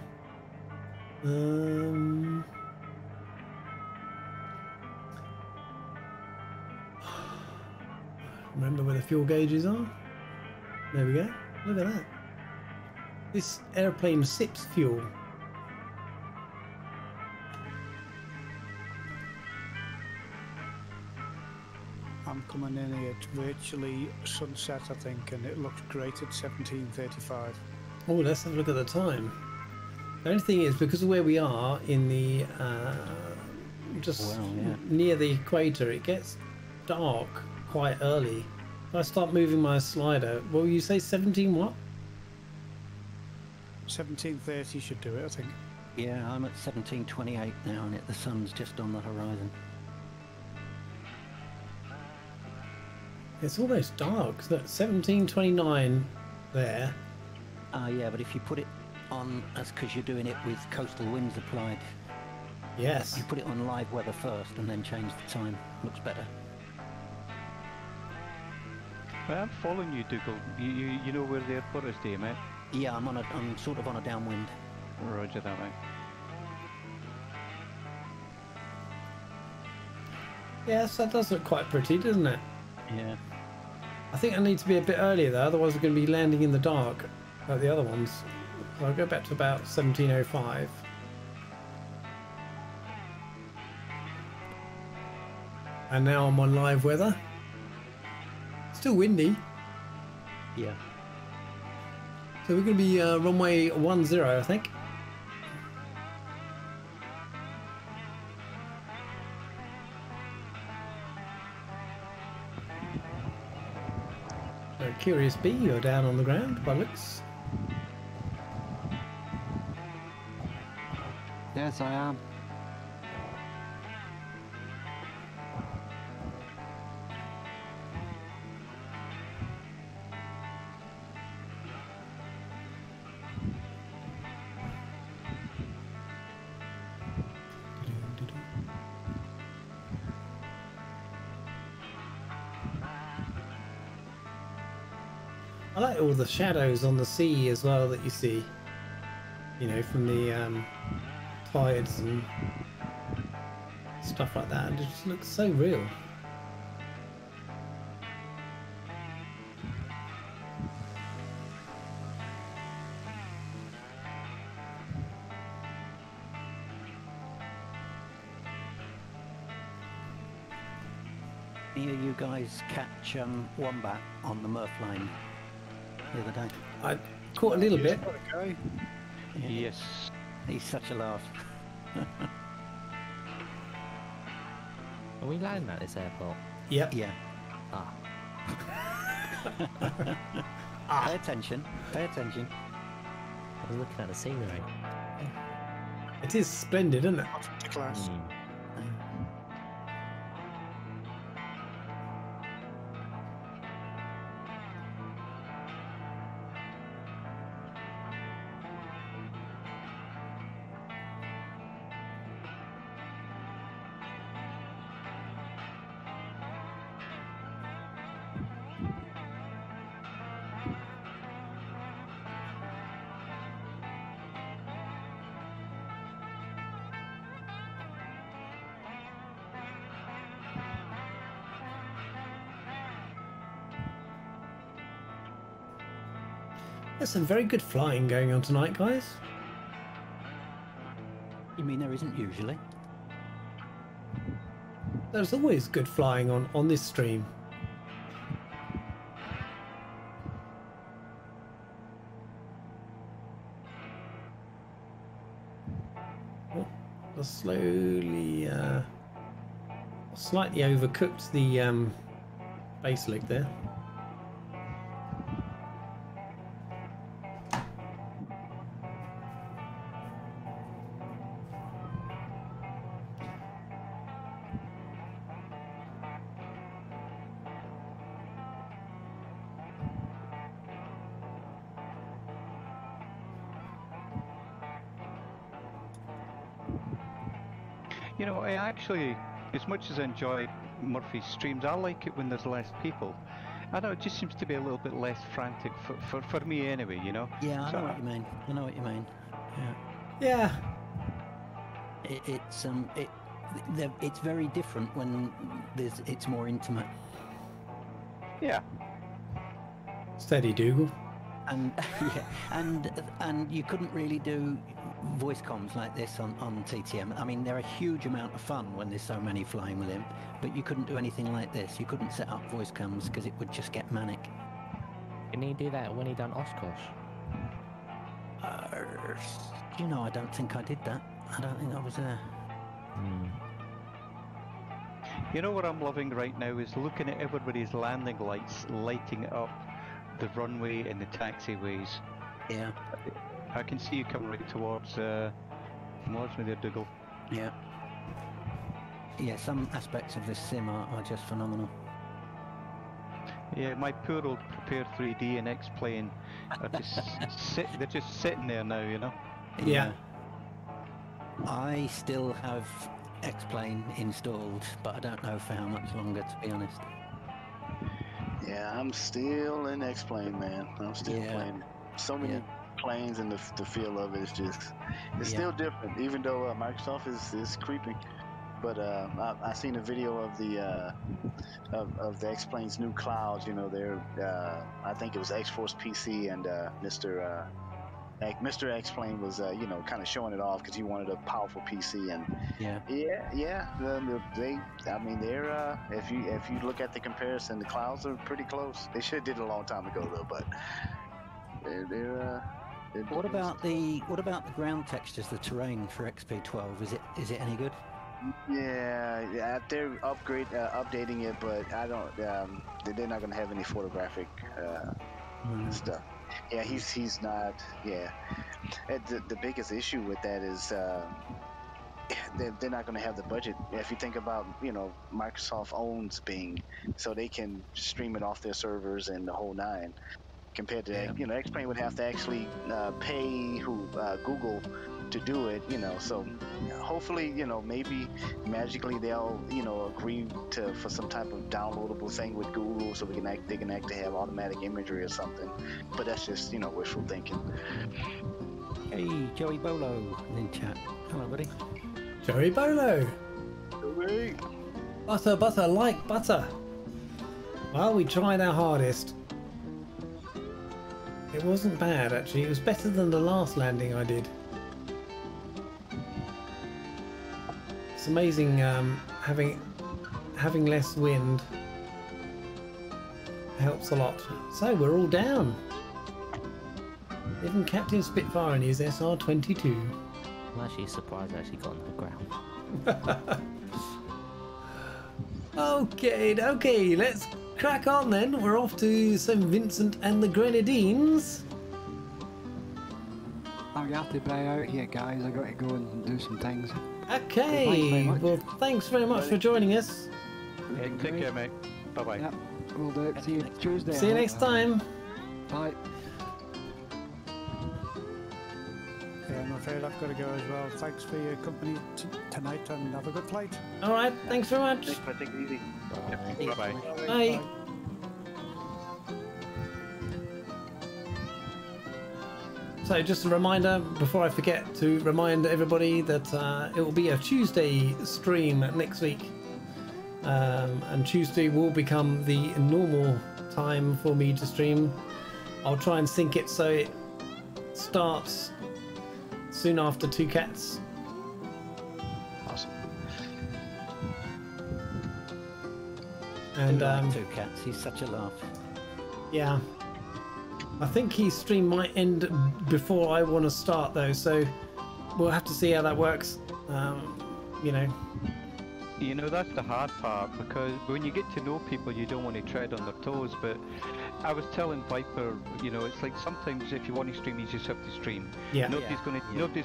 Remember where the fuel gauges are? There we go. Look at that. This airplane sips fuel. I'm coming in here at virtually sunset, I think, and it looks great at 17:35. Oh, let's have a look at the time. The only thing is, because of where we are in the just near the equator, it gets dark quite early. If I start moving my slider, what will you say, 17 what? 17:30 should do it, I think. Yeah, I'm at 17:28 now, and the sun's just on the horizon. It's almost dark. So that's 17:29 there. Yeah, but if you put it on, that's because you're doing it with coastal winds applied. Yes. You put it on live weather first and then change the time. Looks better. Well, I'm following you, Dougal. You know where the airport is, do you, mate? Yeah, I'm sort of on a downwind. Roger that, mate. Yes, that does look quite pretty, doesn't it? Yeah. I think I need to be a bit earlier though, otherwise we're going to be landing in the dark like the other ones. So I'll go back to about 17:05. And now I'm on live weather. Still windy. Yeah. So we're going to be runway 10, I think. So Curious Bee, you're down on the ground by looks. Yes, I am. I like all the shadows on the sea as well that you see, you know, from the tides and stuff like that. It just looks so real. Any of you guys catch wombat on the Murph line the other day? I caught a little bit. Okay. Yeah. Yes. He's such a laugh. Are we landing at this airport? Yep. Yeah. Ah. Pay attention. Pay attention. I was looking at the scenery. It is splendid, isn't it? To class. There's some very good flying going on tonight, guys. You mean there isn't usually? There's always good flying on this stream. Oh, I slowly, slightly overcooked the base leg there. You know, I actually, as much as I enjoy Murphy's streams, I like it when there's less people. I don't know, it just seems to be a little bit less frantic for me anyway, you know? Yeah, I So know what you mean. I know what you mean. Yeah. Yeah. It's very different when it's more intimate. Yeah. Steady, Dougal. And yeah, and you couldn't really do voice comms like this on TTM. I mean, they're a huge amount of fun when there's so many flying with him, but you couldn't do anything like this. You couldn't set up voice comms because it would just get manic. Can he do that when he done Oshkosh? You know, I don't think I did that. I don't think I was there. You know what I'm loving right now is looking at everybody's landing lights lighting up the runway and the taxiways. Yeah. I can see you coming right towards me there, Dougal. Yeah. Yeah, some aspects of this sim are just phenomenal. Yeah, my poor old Prepare 3D and X-Plane are just they're just sitting there now, you know? Yeah. I still have X-Plane installed, but I don't know for how much longer, to be honest. Yeah, I'm still in X-Plane, man. I'm still playing so many planes, and the feel of it is just, it's still different, even though Microsoft is creeping. But I seen a video of the X-Plane's new clouds. You know, they're I think it was X-Force PC and Mr. X-Plane was you know, kind of showing it off because he wanted a powerful PC, and they, I mean, they're if you look at the comparison, the clouds are pretty close. They should have did it a long time ago though, but they're what about the ground textures, the terrain for XP12? Is it any good? Yeah, they're updating it, but I don't. They're not gonna have any photographic stuff. Yeah, he's not. Yeah, the biggest issue with that is they're not gonna have the budget. If you think about, you know, Microsoft owns Bing, so they can stream it off their servers and the whole nine. Compared to you know, X-Plane would have to actually pay Google to do it, you know. So hopefully, you know, maybe magically they'll, you know, agree for some type of downloadable thing with Google, so they can actually have automatic imagery or something. But that's just, you know, wishful thinking. Hey, Joey Bolo in chat. Hello, buddy. Joey Bolo. Hey. Butter, like butter. Well, we tried our hardest. It wasn't bad, actually. It was better than the last landing I did. It's amazing having less wind helps a lot. So we're all down. Even Captain Spitfire in his SR-22. I'm actually surprised I actually got on the ground. Okay, let's crack on then. We're off to St. Vincent and the Grenadines. I'm gonna have to buy out here, guys. I got to go and do some things. Okay, well, thanks very much for joining us. Hey, take care, mate. Bye bye. Yep, we'll do it. See you Tuesday. See you next time. Bye. Yeah, I'm afraid I've got to go as well. Thanks for your company tonight, and have a good flight. All right, thanks very much. Take it easy. Bye bye. Bye. So just a reminder, before I forget, to remind everybody that it will be a Tuesday stream next week. And Tuesday will become the normal time for me to stream. I'll try and sync it so it starts soon after Two Cats. Awesome. And Two Cats, he's such a laugh. yeah, I think his stream might end before I want to start though, so we'll have to see how that works. You know. You know, that's the hard part, because when you get to know people, you don't want to tread on their toes. But I was telling Viper, you know, it's like sometimes if you want to stream, you just have to stream. Yeah. Nobody's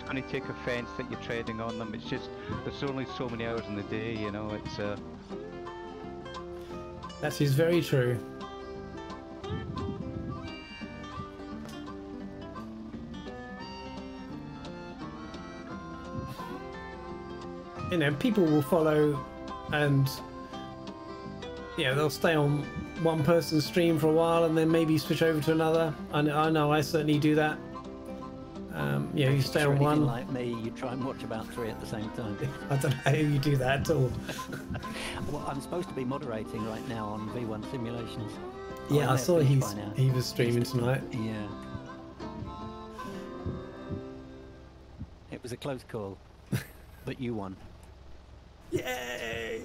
going to take offence that you're treading on them. It's just there's only so many hours in the day, you know. It's That is very true. you know, people will follow, and they'll stay on one person's stream for a while and then maybe switch over to another. I know I certainly do that. You stay on one. Like me, you try and watch about 3 at the same time. I don't know how you do that at all. Well, I'm supposed to be moderating right now on V1 Simulations. Yeah, I saw he was streaming tonight. Yeah. It was a close call, but you won. Yay!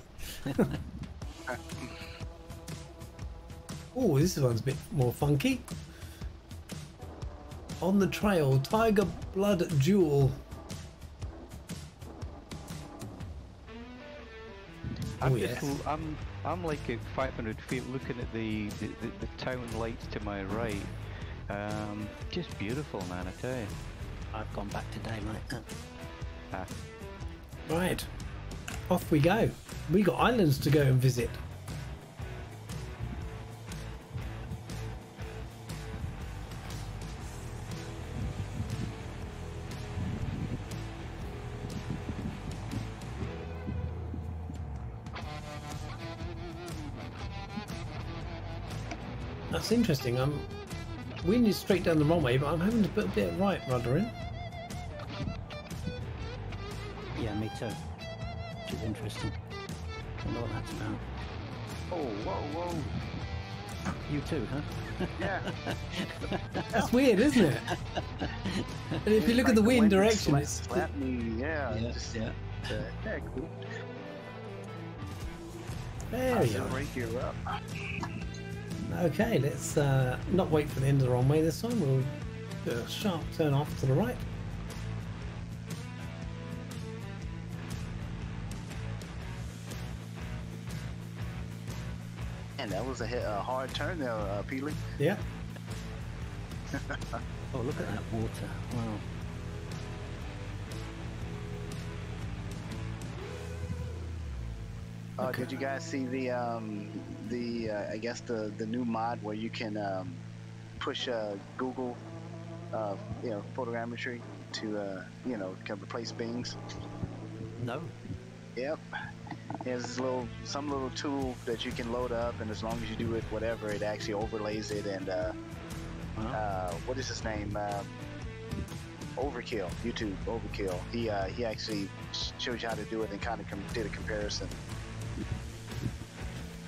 Oh, this one's a bit more funky. On the trail, Tiger Blood Jewel. I'm like at 500 feet looking at the town lights to my right. Just beautiful, man, I tell you. I've gone back to daylight. Right, off we go. We got islands to go and visit. That's interesting. Wind is straight down the wrong way, but I'm having to put a bit of right rudder in. Yeah, me too. Which is interesting. I don't know what that's about. Oh, whoa. You too, huh? Yeah. That's weird, isn't it? And if you look at the wind direction, it's slap me. Yeah. Yeah. Yeah, cool. there we go. Break you up. Okay, let's not wait for the end of the runway this time. We'll do a sharp turn off to the right. And that was a hard turn there, Peely. Yeah. Oh, look at that water. Wow. Did you guys see the I guess the new mod where you can push Google photogrammetry to can replace Bing's? No. Yep. There's some little tool that you can load up, and as long as you do it, whatever, it actually overlays it. And what is his name? Overkill, YouTube Overkill. He actually shows you how to do it and kind of did a comparison.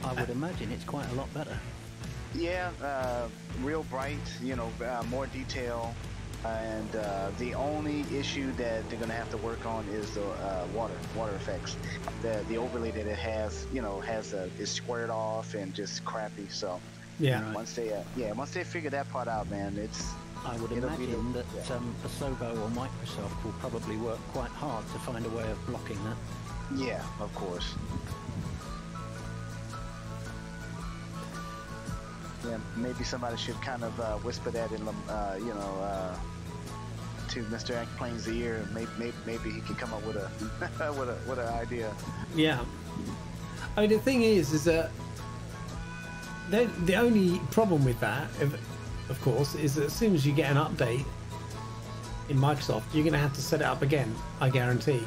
I would imagine it's quite a lot better. Yeah, real bright, more detail, and the only issue that they're gonna have to work on is the water effects. The overlay that it has, is squared off and just crappy. So Yeah. Right. once they figure that part out, man, I would it'll be imagine that Asobo or Microsoft will probably work quite hard to find a way of blocking that. yeah, of course. Yeah, maybe somebody should kind of whisper that in, to Mr. Ackplane's ear. Maybe he could come up with a with an idea. Yeah. I mean, the thing is that the only problem with that, of course, is that as soon as you get an update in Microsoft, you're going to have to set it up again, I guarantee.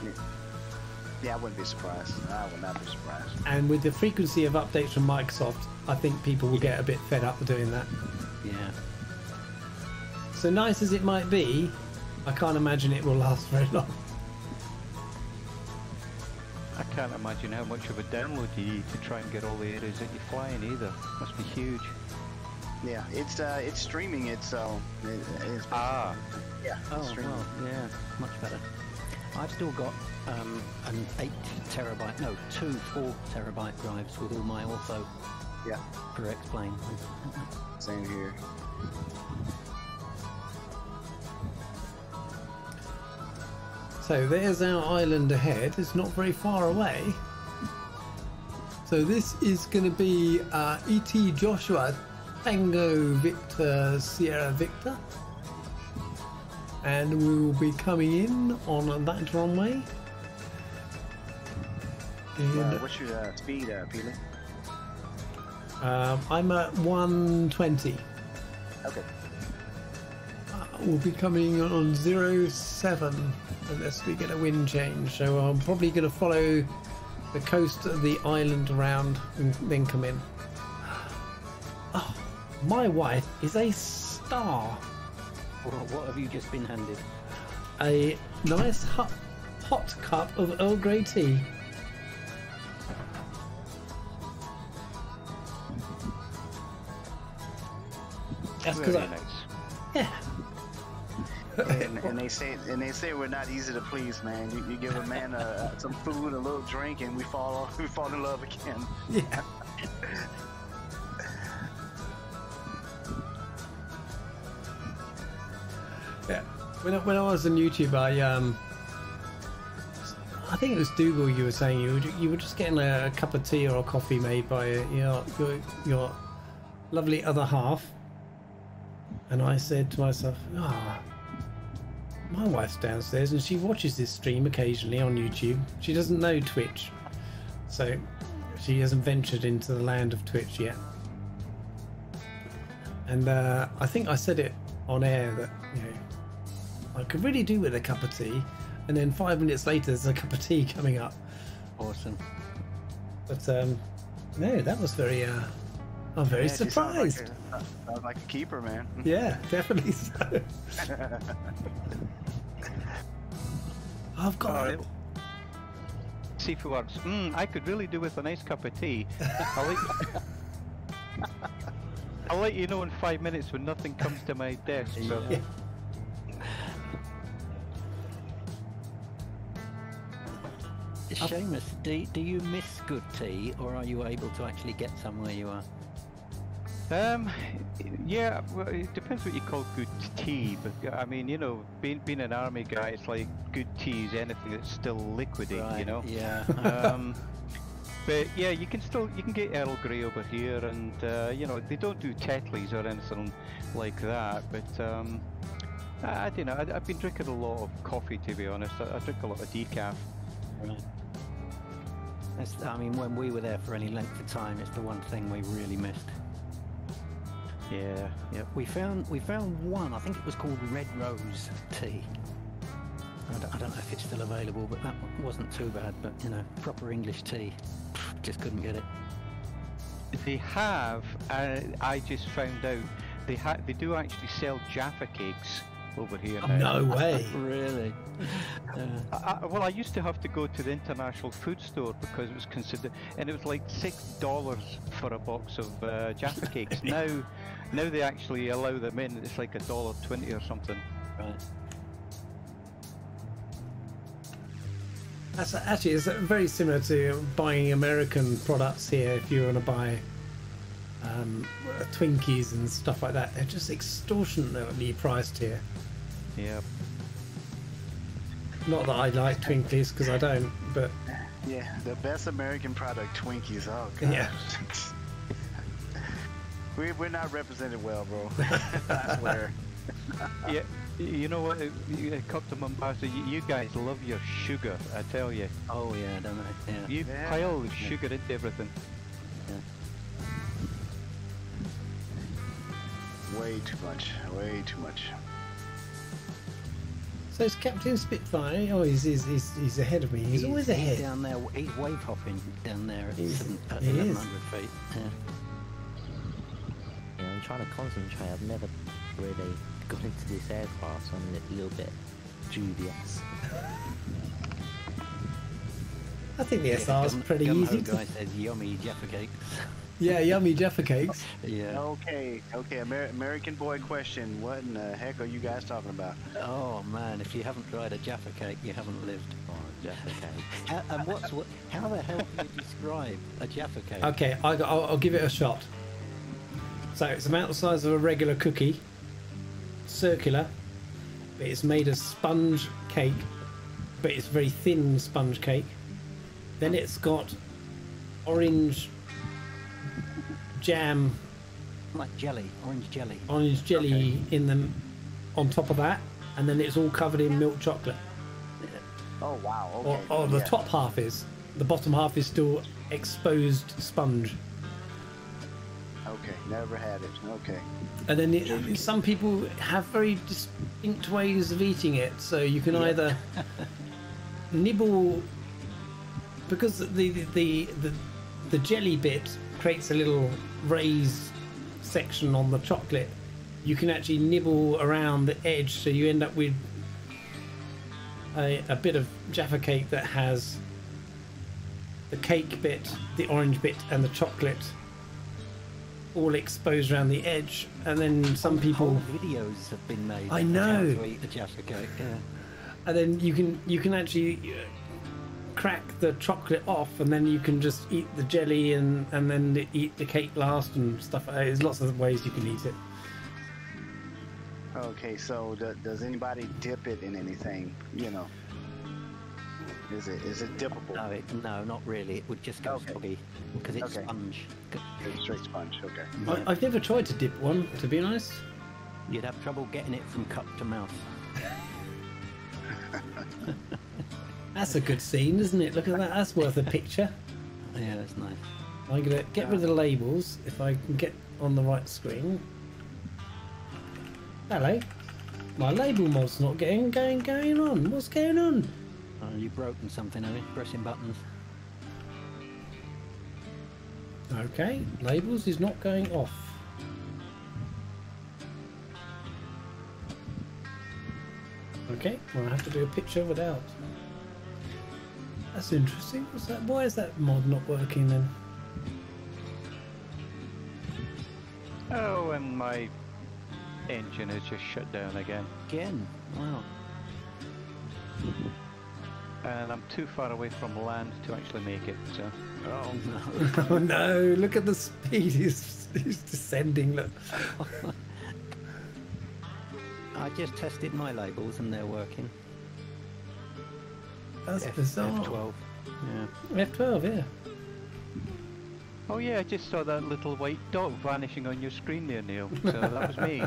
Yeah, I wouldn't be surprised. I would not be surprised. And with the frequency of updates from Microsoft, I think people will get a bit fed up with doing that. Yeah. So nice as it might be, I can't imagine it will last very long. I can't imagine how much of a download you need to try and get all the areas that you're flying either. Must be huge. Yeah, it's streaming it, so it's yeah. Oh, streaming. well, yeah, much better. I've still got an 2 4 terabyte drives with all my ortho Yeah, for X-Plane. same here. So there's our island ahead. It's not very far away. So this is going to be E.T. Joshua Tango Victor Sierra Victor. And we will be coming in on that runway. And, What's your speed, Peely? I'm at 120. Okay. will be coming on 07 unless we get a wind change. So I'm probably going to follow the coast of the island around and then come in. Oh, my wife is a star. What have you just been handed? A nice hot cup of Earl Grey tea. That's because Very nice. yeah. And they say we're not easy to please, man. You give a man some food, a little drink, and we fall in love again. Yeah. Yeah. When I was on YouTube, I think it was Dougal. You were saying you were just getting a cup of tea or a coffee made by your lovely other half, and I said to myself, my wife's downstairs and she watches this stream occasionally on YouTube. She doesn't know Twitch, so she hasn't ventured into the land of Twitch yet. And I think I said it on air that I could really do with a cup of tea, and then 5 minutes later there's a cup of tea coming up. Awesome. But no, that was very I'm very surprised. Sounds like a keeper, man. Yeah, definitely so. I've got it. Seafood works. I could really do with a nice cup of tea. I'll let you know in 5 minutes when nothing comes to my desk. So. Yeah. Seamus, do you miss good tea, or are you able to actually get some where you are? Yeah, well, it depends what you call good tea, but I mean, being an army guy, it's like good tea is anything that's still liquidy, Right, Yeah. But yeah, you can get Earl Grey over here, and they don't do Tetleys or anything like that, but I don't know, I've been drinking a lot of coffee, to be honest. I drink a lot of decaf. Right. I mean, when we were there for any length of time, it's the one thing we really missed. Yeah, yep. We found one. I think it was called Red Rose tea. I don't know if it's still available, but that wasn't too bad. But proper English tea, just couldn't get it. They have. I just found out they do actually sell Jaffa cakes over here now. No way. Really? Well, I used to have to go to the international food store because it was considered, and it was like $6 for a box of Jaffa cakes. Now they actually allow them in. It's like $1.20 or something. Right. That's actually it's very similar to buying American products here. If you want to buy Twinkies and stuff like that, they're just extortionately priced here. Yeah. Not that I like Twinkies because I don't, but Yeah, the best American product, Twinkies. Oh god. yeah. We're not represented well, bro. I swear. Yeah, you know what? Come to Mombasa, you guys love your sugar, I tell you. Oh yeah, don't they? Yeah. You pile sugar into everything. Way too much. Way too much. So it's Captain Spitfire. Oh, he's ahead of me. He's always ahead. He's down there. He's wave hopping down there at He is. 1100 feet. Yeah. Yeah, I'm trying to concentrate. I've never really got into this aircraft, so I'm a little bit dubious. I think the SR is pretty easy. The guy says yummy Jaffa cakes. Yeah, yummy Jaffa cakes. Yeah. Okay. American boy question. What in the heck are you guys talking about? Oh man, if you haven't tried a Jaffa cake, you haven't lived. Oh, Jaffa cake. And how the hell do you describe a Jaffa cake? Okay, I'll give it a shot. So it's about the size of a regular cookie, circular, but it's made of sponge cake, but it's very thin sponge cake. Then it's got orange jam, Like jelly, orange jelly in them on top of that, and then it's all covered in milk chocolate. Oh wow. Okay. Or the top half is. The bottom half is still exposed sponge. Okay, never had it. Okay. And then some people have very distinct ways of eating it. So you can either nibble, because the jelly bit creates a little raised section on the chocolate. You can actually nibble around the edge, so you end up with a bit of Jaffa cake that has the cake bit, the orange bit, and the chocolate all exposed around the edge. And then some people whole videos have been made. I know. How to eat the Jaffa cake. Yeah. And then you can actually crack the chocolate off, and then you can just eat the jelly and then eat the cake last and stuff. There's lots of ways you can eat it. Okay, so does anybody dip it in anything? You know, is it dippable? No, not really. It would just go soggy because it's sponge. It's straight sponge. Okay. Yeah. I've never tried to dip one, to be honest. You'd have trouble getting it from cup to mouth. That's a good scene, isn't it? Look at that. That's worth a picture. Yeah, that's nice. I'm gonna get rid of the labels if I can get on the right screen. Hello. My label mod's not going on. What's going on? You've broken something, have you? Pressing buttons. Okay, labels is not going off. Okay, well I have to do a picture without. That's interesting. What's that? Why is that mod not working then? Oh, and my engine is just shut down again. Again? Wow. And I'm too far away from land to actually make it, so... Oh no. Oh no, look at the speed he's descending, look. I just tested my labels and they're working. That's bizarre. F12. Yeah. F12, yeah. Oh yeah, I just saw that little white dot vanishing on your screen there, Neil. So that was me.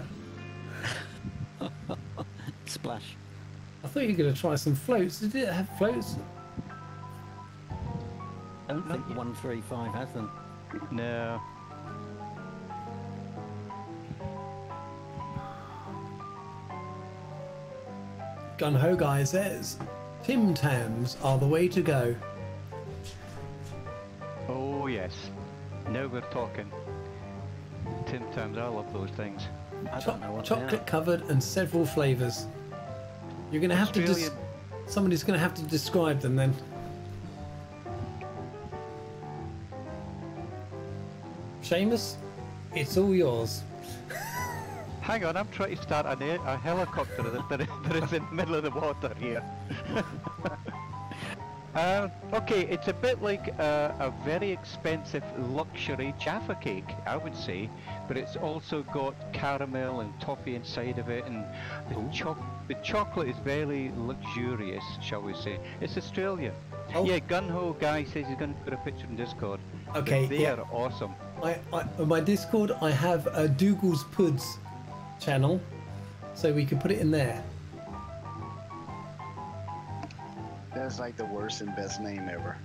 Splash. I thought you were going to try some floats. Did it have floats? I don't think 135 has them. No. Gun Ho Guy says, Tim Tams are the way to go. Oh yes. Now we're talking. Tim Tams, I love those things. I don't know what Chocolate covered and several flavours. You're going to have to somebody's going to have to describe them then. Seamus, it's all yours. Hang on, I'm trying to start a helicopter that is in the middle of the water here. Okay, it's a bit like a very expensive luxury Jaffa cake, I would say, but it's also got caramel and toffee inside of it, and the chocolate is very luxurious, shall we say. It's Australian. Oh. Yeah, Gunho Guy says he's going to put a picture in Discord. Okay, They are awesome. On my Discord, I have a Dougal's Puds channel, so we can put it in there. That's like the worst and best name ever.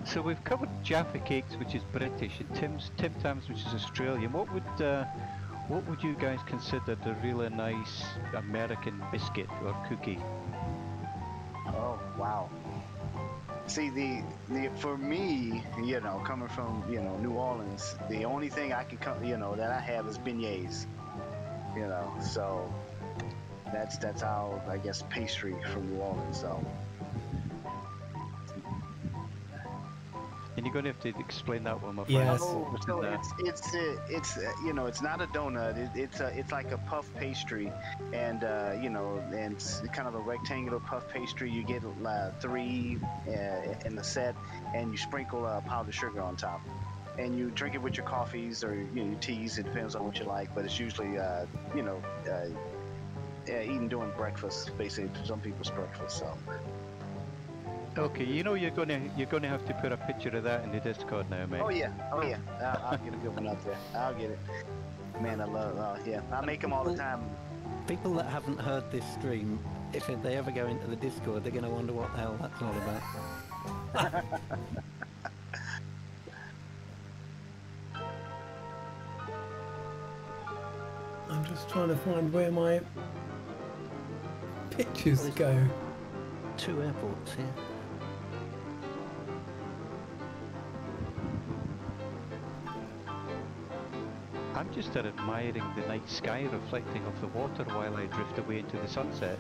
So we've covered Jaffa Cakes, which is British, and Tim Tams, which is Australian. What would you guys consider the really nice American biscuit or cookie? Oh wow. See, the for me, you know, coming from, you know, New Orleans, the only thing I can come, you know, that I have is beignets. You know, so that's how, I guess, pastry from New Orleans. So. And you're going to have to explain that one, my friend. Yes. Oh, so it's you know, it's not a donut. It's like a puff pastry, and you know, and it's kind of a rectangular puff pastry. You get 3 in the set, and you sprinkle powdered sugar on top, and you drink it with your coffees or, you know, your teas. It depends on what you like, but it's usually you know, eaten during breakfast, basically some people's breakfast. So. Okay, you know you're gonna have to put a picture of that in the Discord now, mate. Oh yeah. I'll get a good one up there. I'll get it. Man, I love. Yeah, I make them all the time. People that haven't heard this stream, if they ever go into the Discord, they're going to wonder what the hell that's all about. I'm just trying to find where my pictures go. 2 airports here. I'm just admiring the night sky reflecting off the water while I drift away into the sunset.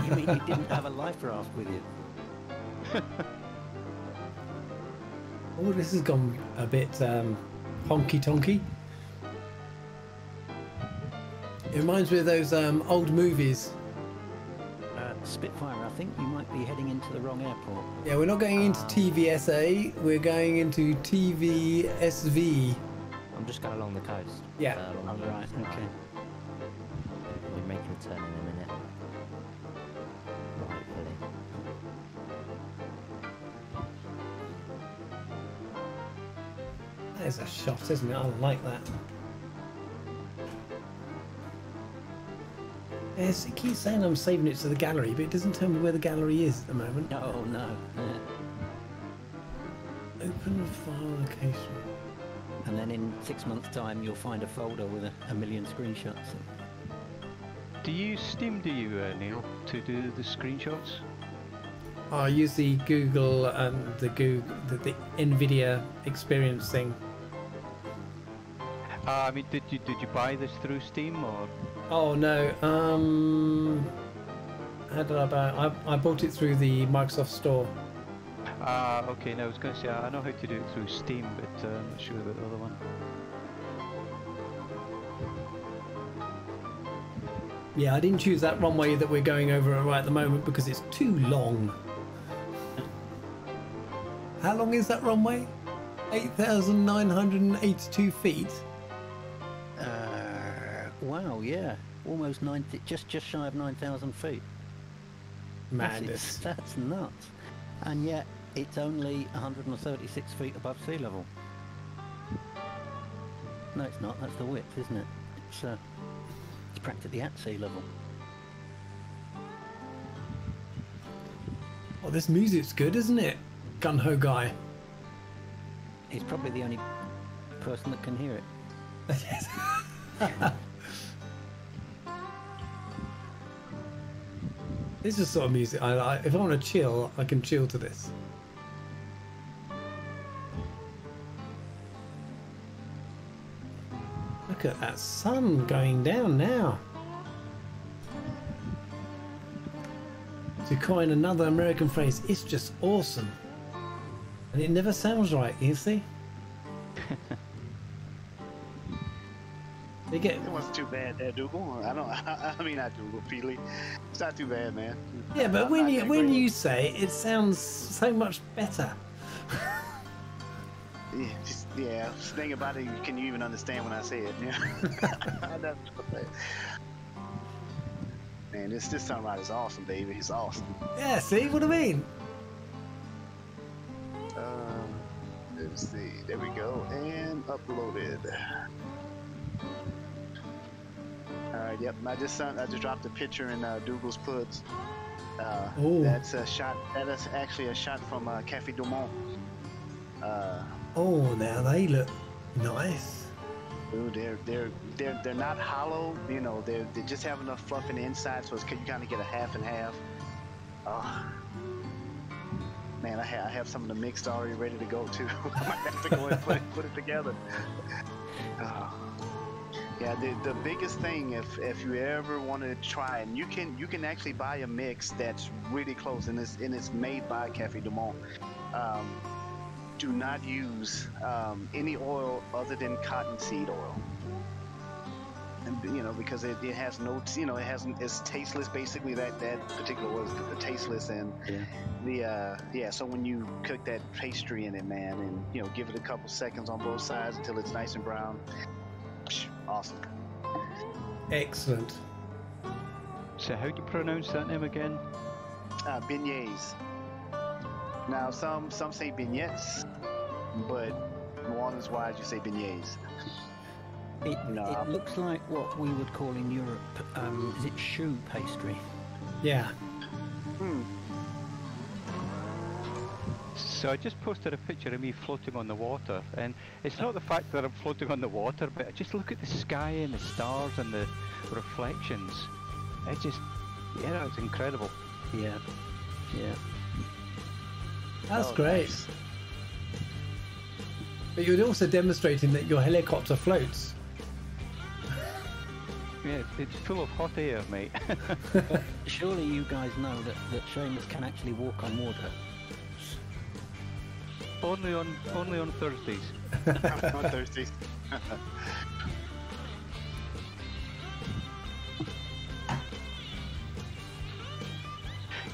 You mean you didn't have a life raft with you? Oh, this has gone a bit honky-tonky. It reminds me of those old movies. Spitfire, I think you might be heading into the wrong airport. Yeah, we're not going into TVSA, we're going into TVSV. I'm just going along the coast. Yeah. Oh, right, okay. We're making a turn in a minute. Hopefully. That is a shot, isn't it? I like that. Yes, it keeps saying I'm saving it to the gallery, but it doesn't tell me where the gallery is at the moment. Oh, no. Open file location. And then in 6 months' time, you'll find a folder with a million screenshots. Do you use Steam, do you, Neil, to do the screenshots? I use the Google the NVIDIA experience thing. I mean, did you buy this through Steam or? Oh no. How did I buy it? I bought it through the Microsoft Store. Okay. No, I was going to say I know how to do it through Steam, but I'm not sure about the other one. Yeah, I didn't choose that runway that we're going over right at the moment because it's too long. How long is that runway? 8,982 feet. Wow, yeah. Almost 90, just shy of 9,000 feet. Madness. That's nuts. And yet, it's only 136 feet above sea level. No, it's not. That's the width, isn't it? It's practically at sea level. Oh, this music's good, isn't it? Gun-ho guy. He's probably the only person that can hear it. Yes. This is the sort of music I like. If I want to chill, I can chill to this. Look at that sun going down now. To coin another American phrase, it's just awesome. And it never sounds right, you see? They get... It wasn't too bad there, Dougal. I mean, not Dougal, Feely. It's not too bad, man. Yeah, but when you say it, it sounds so much better. Yeah, just think about it. Can you even understand when I say it? Yeah. Man, this sunrise is awesome, baby. It's awesome. Yeah, see what I mean? Let's see. There we go. And uploaded. Alright, yep. I just dropped a picture in Dougal's Puds. That's a shot. That is actually a shot from Café Du Monde. Oh, now they look nice. Ooh, they're not hollow. You know, they just have enough fluff in the inside, so you kind of get a half and half. Oh, man, I have some of the mixed already ready to go too. I might have to go and put it together. Yeah, the biggest thing, if you ever want to try, and you can actually buy a mix that's really close, and it's made by Café Du Monde. Do not use any oil other than cottonseed oil, and you know, because it has no, you know, it's tasteless. Basically, that particular oil is tasteless, and so when you cook that pastry in it, man, and you know, give it a couple seconds on both sides until it's nice and brown. Awesome. Excellent. So how do you pronounce that name again? Beignets. Now some say beignets, but New Orleans wise you say beignets. It looks like what we would call in Europe, is it shoe pastry? Yeah. So I just posted a picture of me floating on the water, and it's not the fact that I'm floating on the water, but just look at the sky and the stars and the reflections. It just, yeah, it's incredible. Yeah. That's great. Nice. But you're also demonstrating that your helicopter floats. Yeah, it's full of hot air, mate. Surely you guys know that Seamus can actually walk on water. Only on Thursdays. On Thursdays.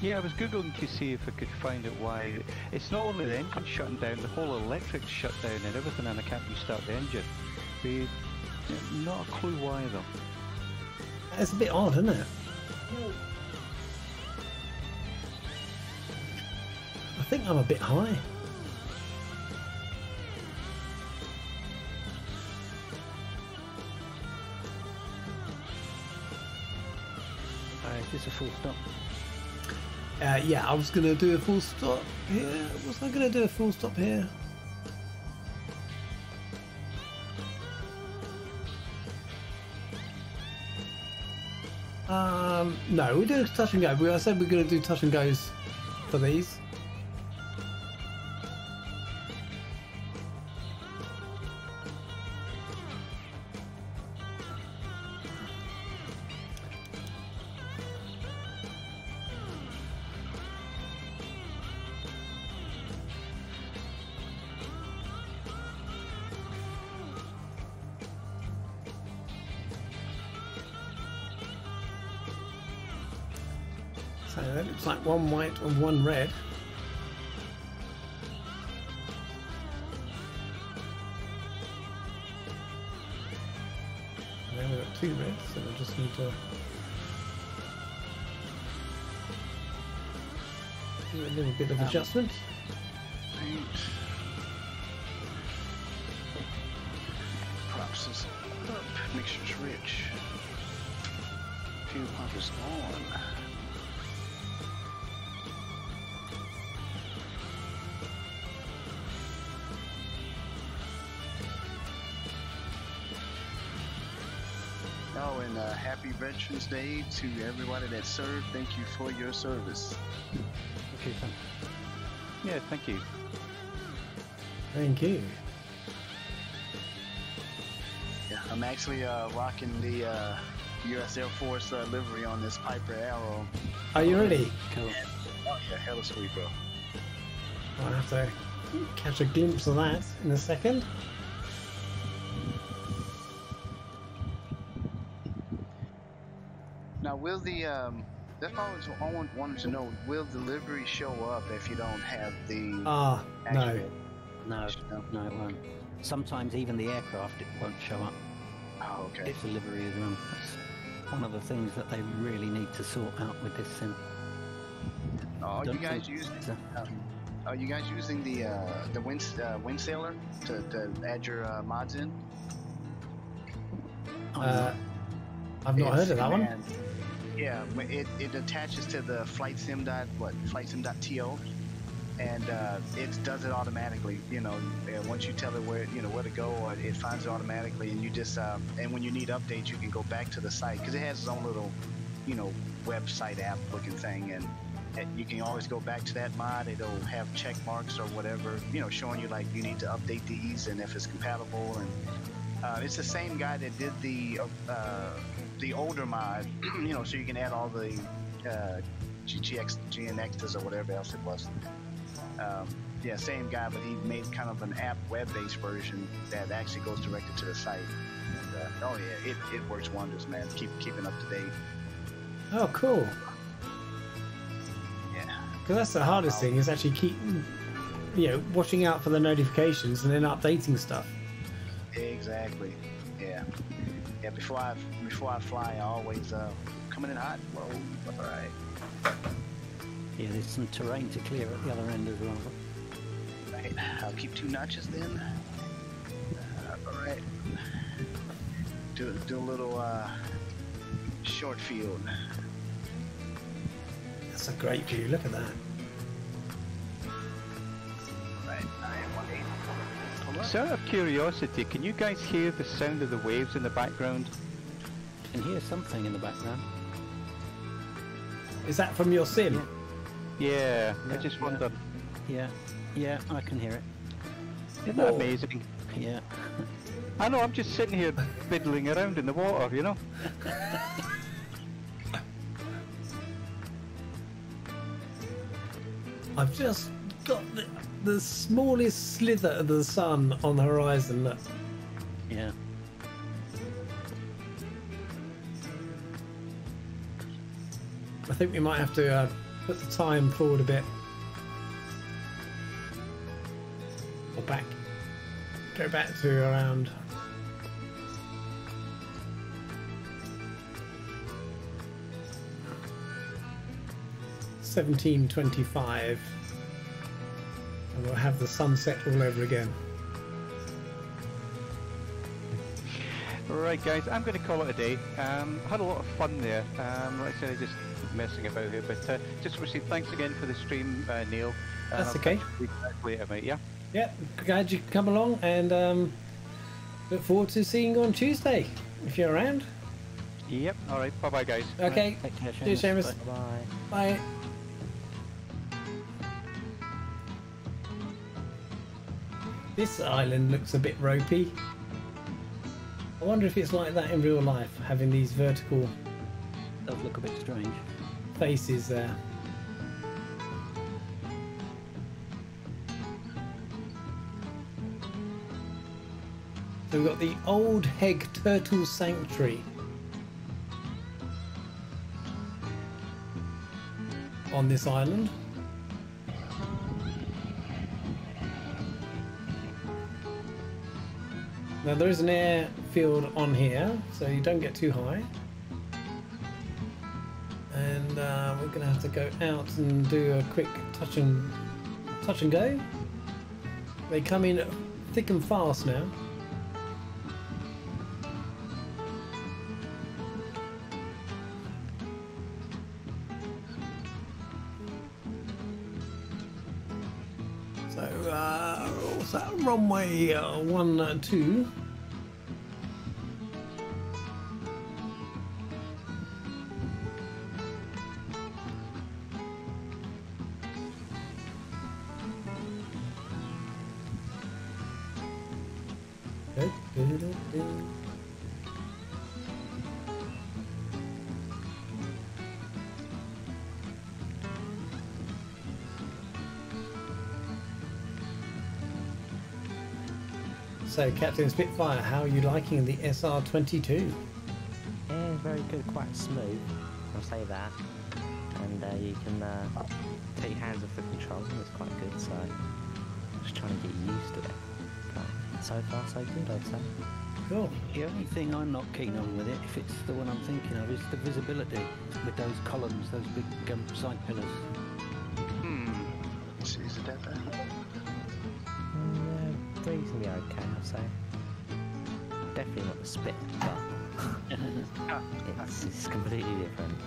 Yeah, I was googling to see if I could find out why. It's not only the engine shutting down, the whole electric's shut down and everything, and I can't restart the engine. Not a clue why though. It's a bit odd, isn't it? I think I'm a bit high. Is this a full stop? Yeah, I was going to do a full stop here. Was I going to do a full stop here? No, we do touch and go. I said we're going to do touch and goes for these. So that looks like one white and one red. And then we've got two reds, so we'll just need to do a little bit of adjustment. Props this up, make sure it's rich. Fuel pump is on. Oh, and happy Veterans Day to everybody that served. Thank you for your service. Okay, Sam. Yeah, thank you. Thank you. Yeah, I'm actually rocking the U.S. Air Force livery on this Piper Arrow. Are you ready? Cool. Oh yeah, hella sweet, bro. I'll have to catch a glimpse of that in a second. Now, will the that's all I wanted to know. Will the livery show up if you don't have the? No. No, it won't. Sometimes even the aircraft, it won't show up. Oh, okay. If the livery is wrong. That's one of the things that they really need to sort out with this sim. Are you guys using the wind sailor to add your mods in? I've not heard of that one. Yeah, it attaches to the flightsim.to, and it does it automatically. You know, once you tell it where to go, it finds it automatically, and you just and when you need updates, you can go back to the site because it has its own little, website app looking thing, and you can always go back to that mod. It'll have check marks or whatever, showing you like you need to update these and if it's compatible. And it's the same guy that did the older mod, so you can add all the GNXs or whatever else it was. Yeah, same guy, but he made kind of an app web-based version that actually goes directly to the site. And, oh yeah, it works wonders, man. Keeping up to date. Oh, cool. Yeah. Because that's the hardest thing, is actually keep, watching out for the notifications and then updating stuff. Exactly. Yeah. Yeah. Before I fly, I always coming in hot. Whoa. All right. Yeah, there's some terrain to clear at the other end as well. Right. I'll keep 2 notches then. All right. do a little short field. That's a great view. Look at that. Right, 918. So out of curiosity, can you guys hear the sound of the waves in the background? Can hear something in the background. Is that from your sim? Yeah, I Yeah, just yeah. wondered. Yeah, I can hear it. Isn't that amazing? Yeah. I know, I'm just sitting here fiddling around in the water, you know? I've just got the smallest slither of the sun on the horizon. Look. Yeah. I think we might have to put the time forward a bit. Or back. Go back to around... $17.25, and we'll have the sunset all over again. Right guys, I'm going to call it a day. Had a lot of fun there. Like I said, just messing about here, but just want to say thanks again for the stream, Neil. That's I'll okay. catch you back later, mate, yeah? Yeah, glad you could come along, and look forward to seeing you on Tuesday, if you're around. Yep, alright, bye bye guys. Okay, Right, take care, cheers, Seamus. Bye. Bye. This island looks a bit ropey. I wonder if it's like that in real life, having these vertical Does look a bit strange. faces there. So we've got the Old Heg Turtle Sanctuary on this island. Now there is an airfield on here, so you don't get too high. And we're going to have to go out and do a quick touch and go. They come in thick and fast now. So what's that? Runway 12. So, Captain Spitfire, how are you liking the SR-22? Yeah, very good, quite smooth, I'll say that. And you can take your hands off the controls, and it's quite good, so I'm just trying to get used to it. But so far, so good, I'd say. Cool. The only thing I'm not keen on with it, if it's the one I'm thinking of, is the visibility with those columns, those big side pillars. Is it that bad? Yeah, reasonably okay, I'd say. Definitely not the spit, but it's completely different.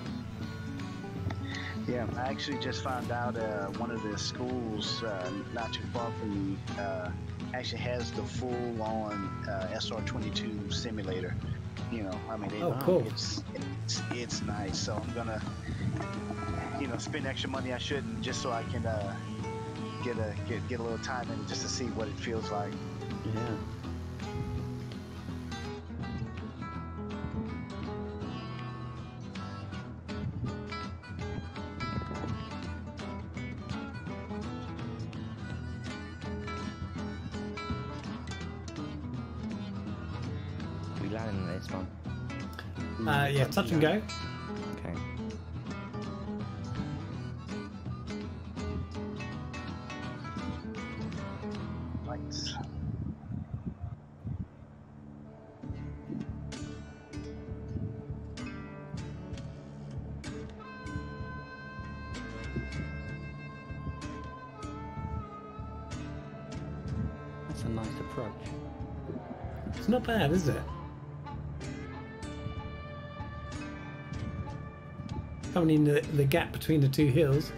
Yeah, I actually just found out one of the schools not too far from me actually has the full-on SR-22 simulator. You know, I mean, cool. it's nice. So I'm gonna, spend extra money I shouldn't, just so I can get a little time in just to see what it feels like. Yeah. We landing this one. Yeah, touch and go. Okay. Lights. That's a nice approach. It's not bad, is it? coming in the gap between the two hills.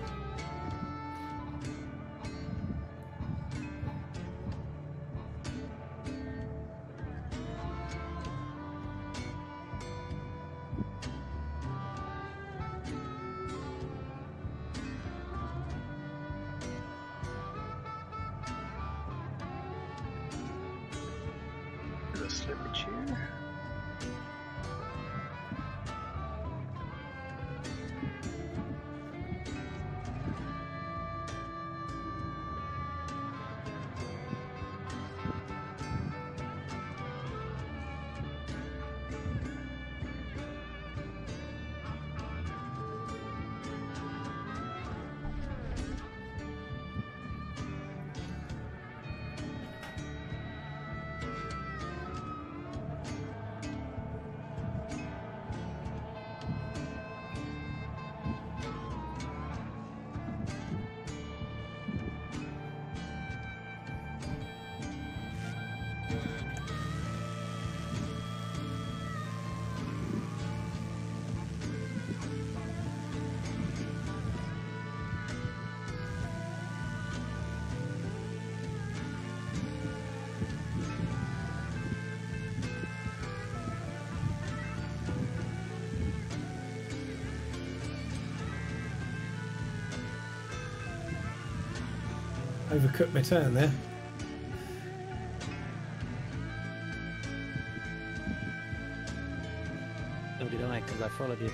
The slippage here. Overcooked my turn there. So did I, because I followed you.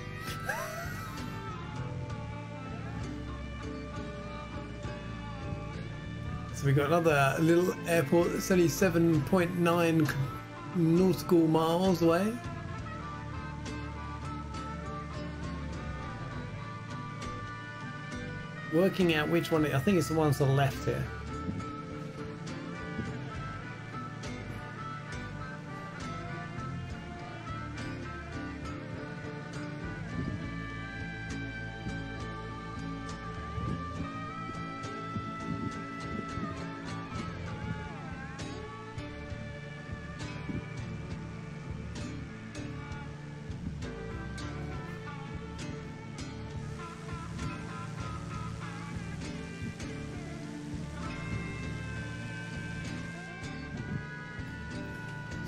So we got another little airport that's only 7.9 nautical miles away. Working out which one, I think it's the one to the left here.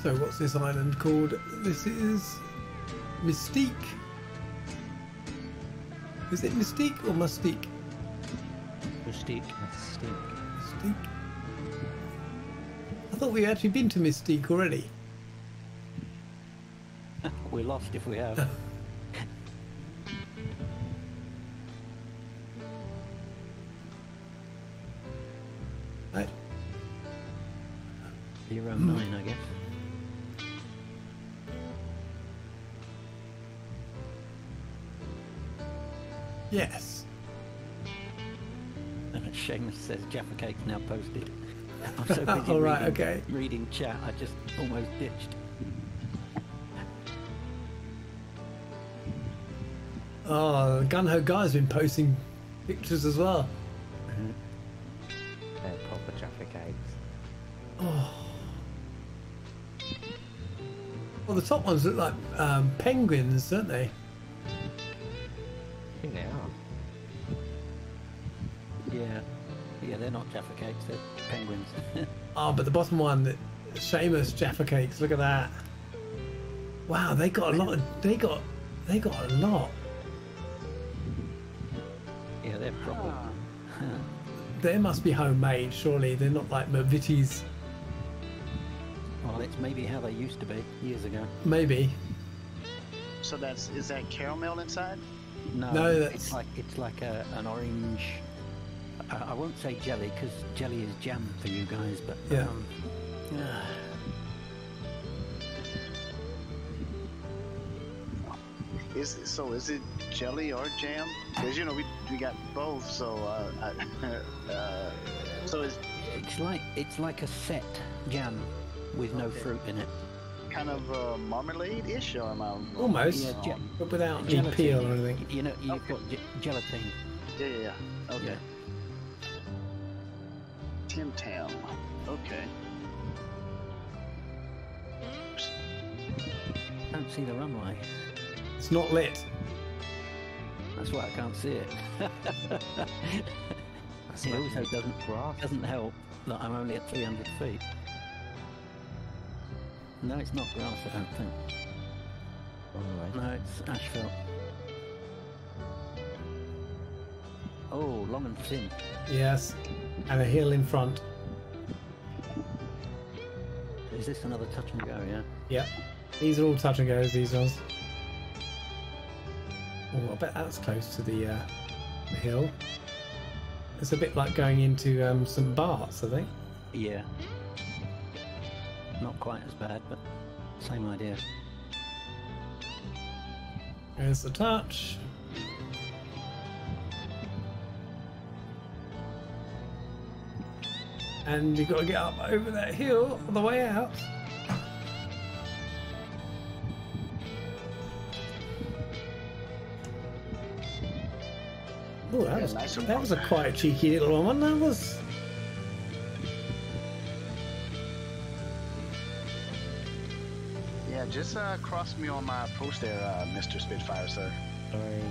So what's this island called? This is Mystique. Is it Mystique or Mustique? Mystique. Mystique. I thought we had actually been to Mystique already. We're lost if we have. Right. You're around 9, I guess. Yes. And Seamus says Jaffa Cake's now posted. I'm so busy All right, okay. reading chat, I just almost ditched. Oh, Gun-Ho Guy's been posting pictures as well. They're proper Jaffa Cakes. Oh. Well, the top ones look like penguins, don't they? I think they are. Yeah, they're not Jaffa Cakes, they're penguins. Oh, but the bottom one, the Seamus Jaffa Cakes. Look at that. Wow, they got a lot. They got a lot. Yeah, they're proper. They must be homemade, surely. They're not like Mervitti's. Well, it's maybe how they used to be years ago. Maybe. So is that caramel inside? No, it's like an orange. I won't say jelly because jelly is jam for you guys, but yeah. Is it jelly or jam? Because we got both. So so it's like a set jam with no fruit in it. Kind of marmalade-ish, or am I wrong? Almost. Yeah, but without any gelatin. peel or anything. You know, you've got gelatin. Yeah. Okay. Yeah. Tim Tam. Okay. Don't see the runway. It's not lit. That's why I can't see it. It also doesn't help that I'm only at 300 feet. No, it's not grass, I don't think. Alright. No, it's asphalt. Oh, long and thin. Yes, and a hill in front. Is this another touch and go, yeah? Yep. These are all touch and goes, these ones. Oh, I bet that's close to the hill. It's a bit like going into some Barts, I think. Yeah. Not quite as bad, but same idea. There's the touch. And you've got to get up over that hill on the way out. Oh, that was a quite cheeky little one. That was. Yeah, just cross me on my post there, Mr. Spitfire, sir. Sorry.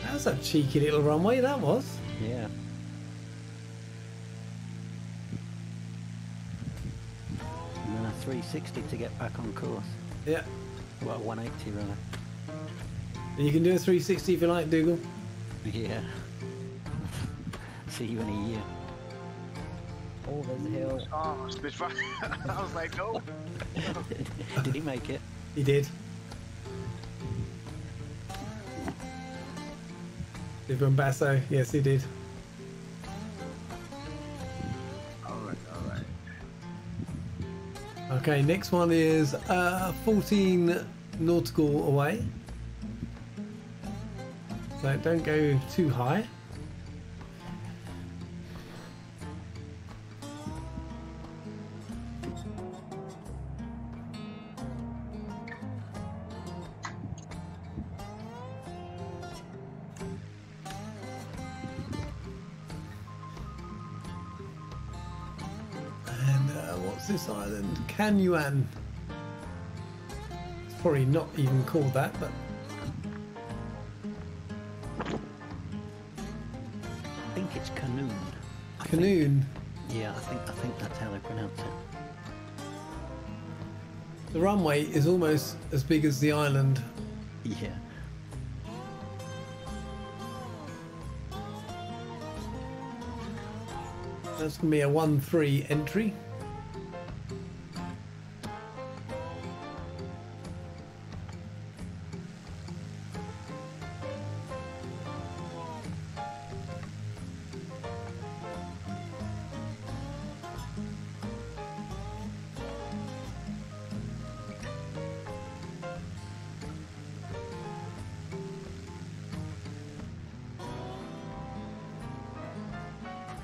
That was a cheeky little runway, that was. Yeah. And then a 360 to get back on course. Yeah. Well, 180 rather. You can do a 360 if you like, Dougal. Yeah. See you in a year. Oh, there's a hill. Oh, Spitfire. I was like, no. Did he make it? He did. Did Bombasso? Yes, he did. Alright, alright. Okay, next one is 14 nautical away. So don't go too high. This island, Canyuan. It's probably not even called that, but I think it's Canoon. Canoon. Yeah, I think that's how they pronounce it. The runway is almost as big as the island. Yeah. That's gonna be a 1-3 entry.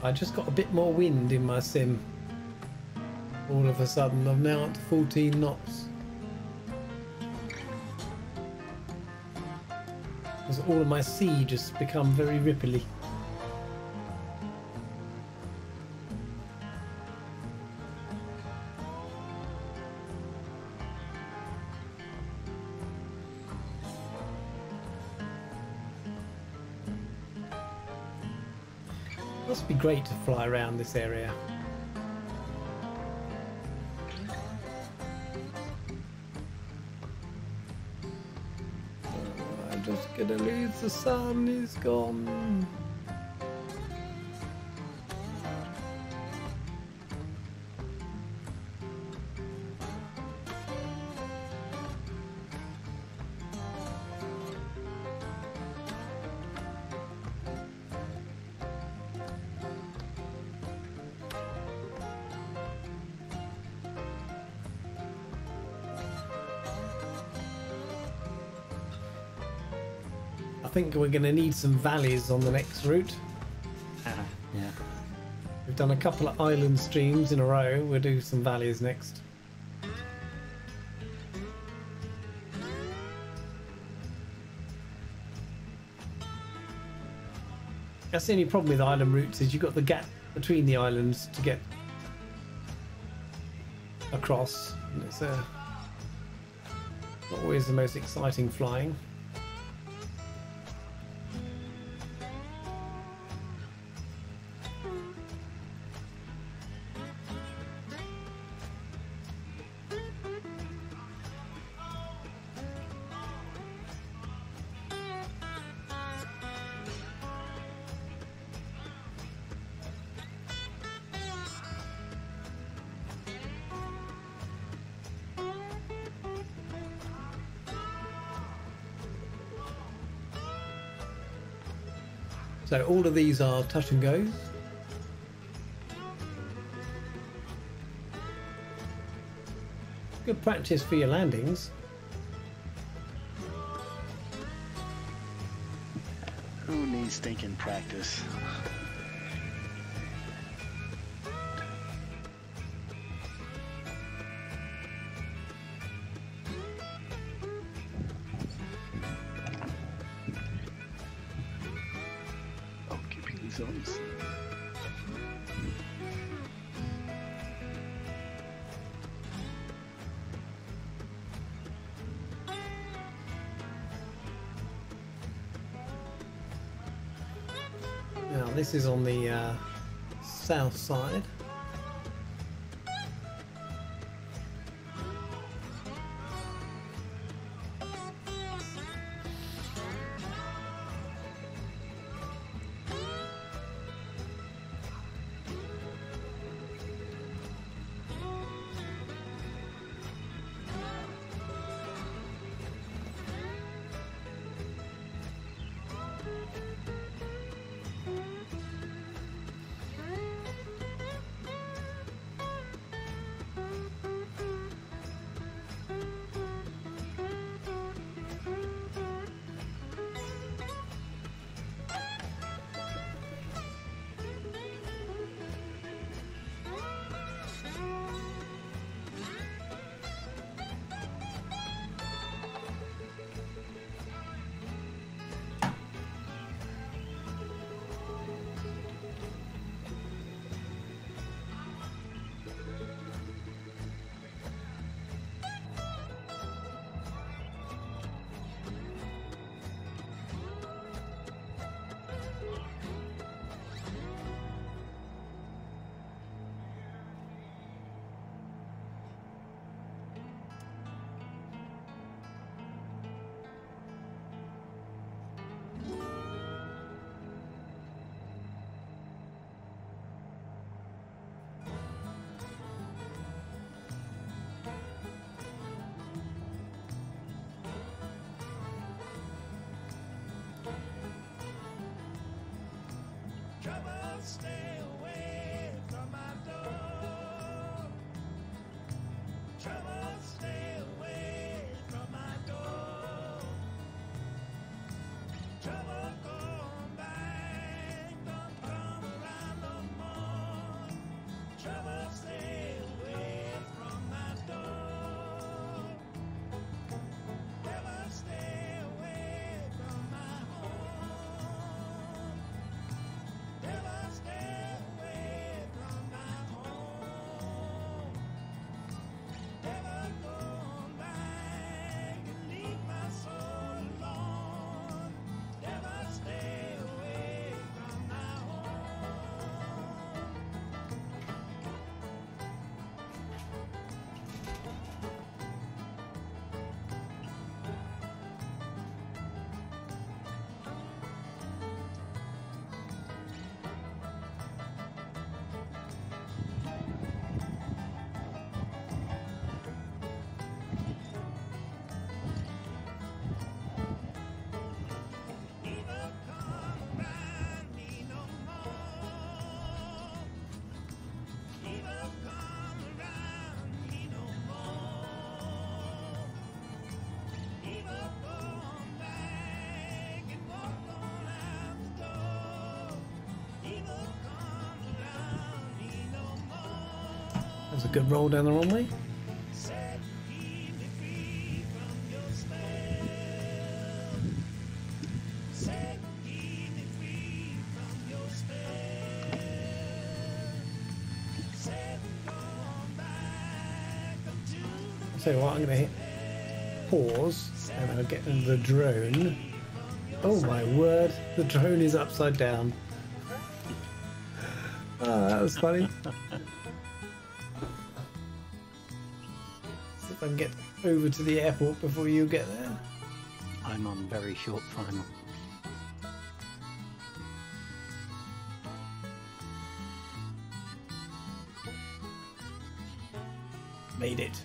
I just got a bit more wind in my sim. All of a sudden, I'm now at 14 knots. Because all of my sea just become very ripply. Must be great to fly around this area. I'm just gonna lose the sun, he's gone. I think we're going to need some valleys on the next route. Yeah. We've done a couple of island streams in a row. We'll do some valleys next. That's the only problem with island routes is you've got the gap between the islands to get across. And it's Not always the most exciting flying. So all of these are touch and goes. Good practice for your landings. Who needs stinking practice? Oh, keeping these zones. Now this is on the south side. That's a good roll down the runway. I'll tell you what, I'm going to hit pause and I'll get into the drone. Oh my word, the drone is upside down. Oh, that was funny. See if I can get over to the airport before you get there. I'm on very short final. Made it.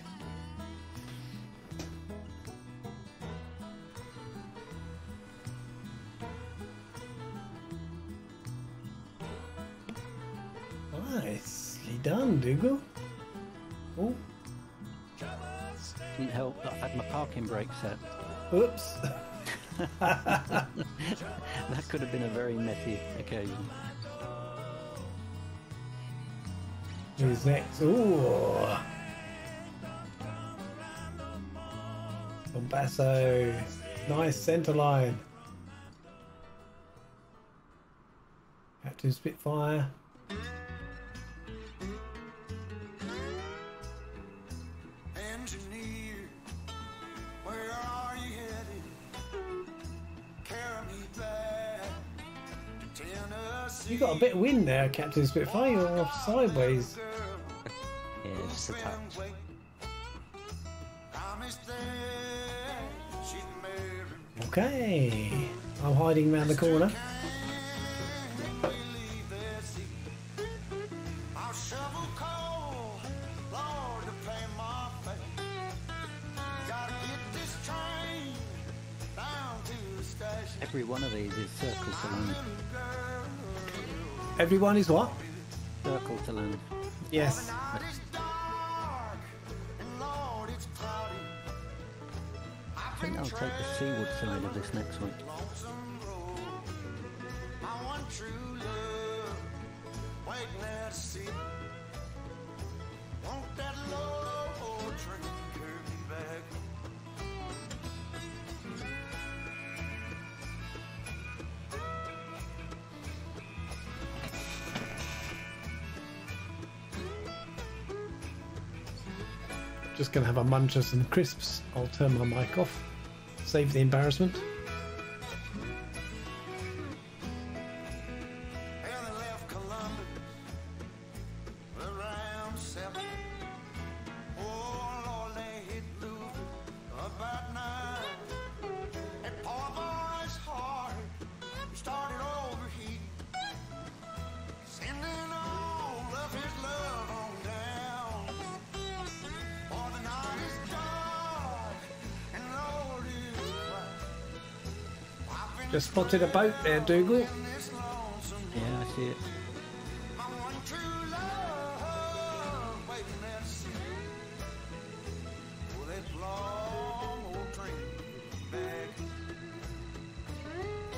Nicely done, Dougal. Oh, Didn't help that I had my parking brake set. oops. That could have been a very messy occasion. Who's next? Ooh. Bombasso. Nice centre line. Captain Spitfire. Engineer, where are you headed? Carry me back to Tennessee. You got a bit of wind there, Captain Spitfire. You're off sideways. Yeah, just a touch. Promised that she'd marry me. Okay. I'm hiding around the corner. Can't believe this. I'll shovel coal, Lord, to pay my fare. Gotta get this train down to the station. Every one of these is circle to land. Everyone is what? Circle to land. Yes. Night is dark, and Lord, it's cloudy. I think I'll take the seaward side of this next one. Lonesome road, my one true love, waiting there to see. Want that low train carry me back? Just gonna have a munch of some crisps. I'll turn my mic off. Save the embarrassment. And they left Columbus around 7. Oh Lord, they hit Louisville about 9. That poor boy's heart started overheating, sending all of his love on down. For the night is dark and Lord is bright. Just spotted a boat there, Dougal. In this lonesome Yeah, I see it. my one true love waiting there to see. Oh, that long old train back.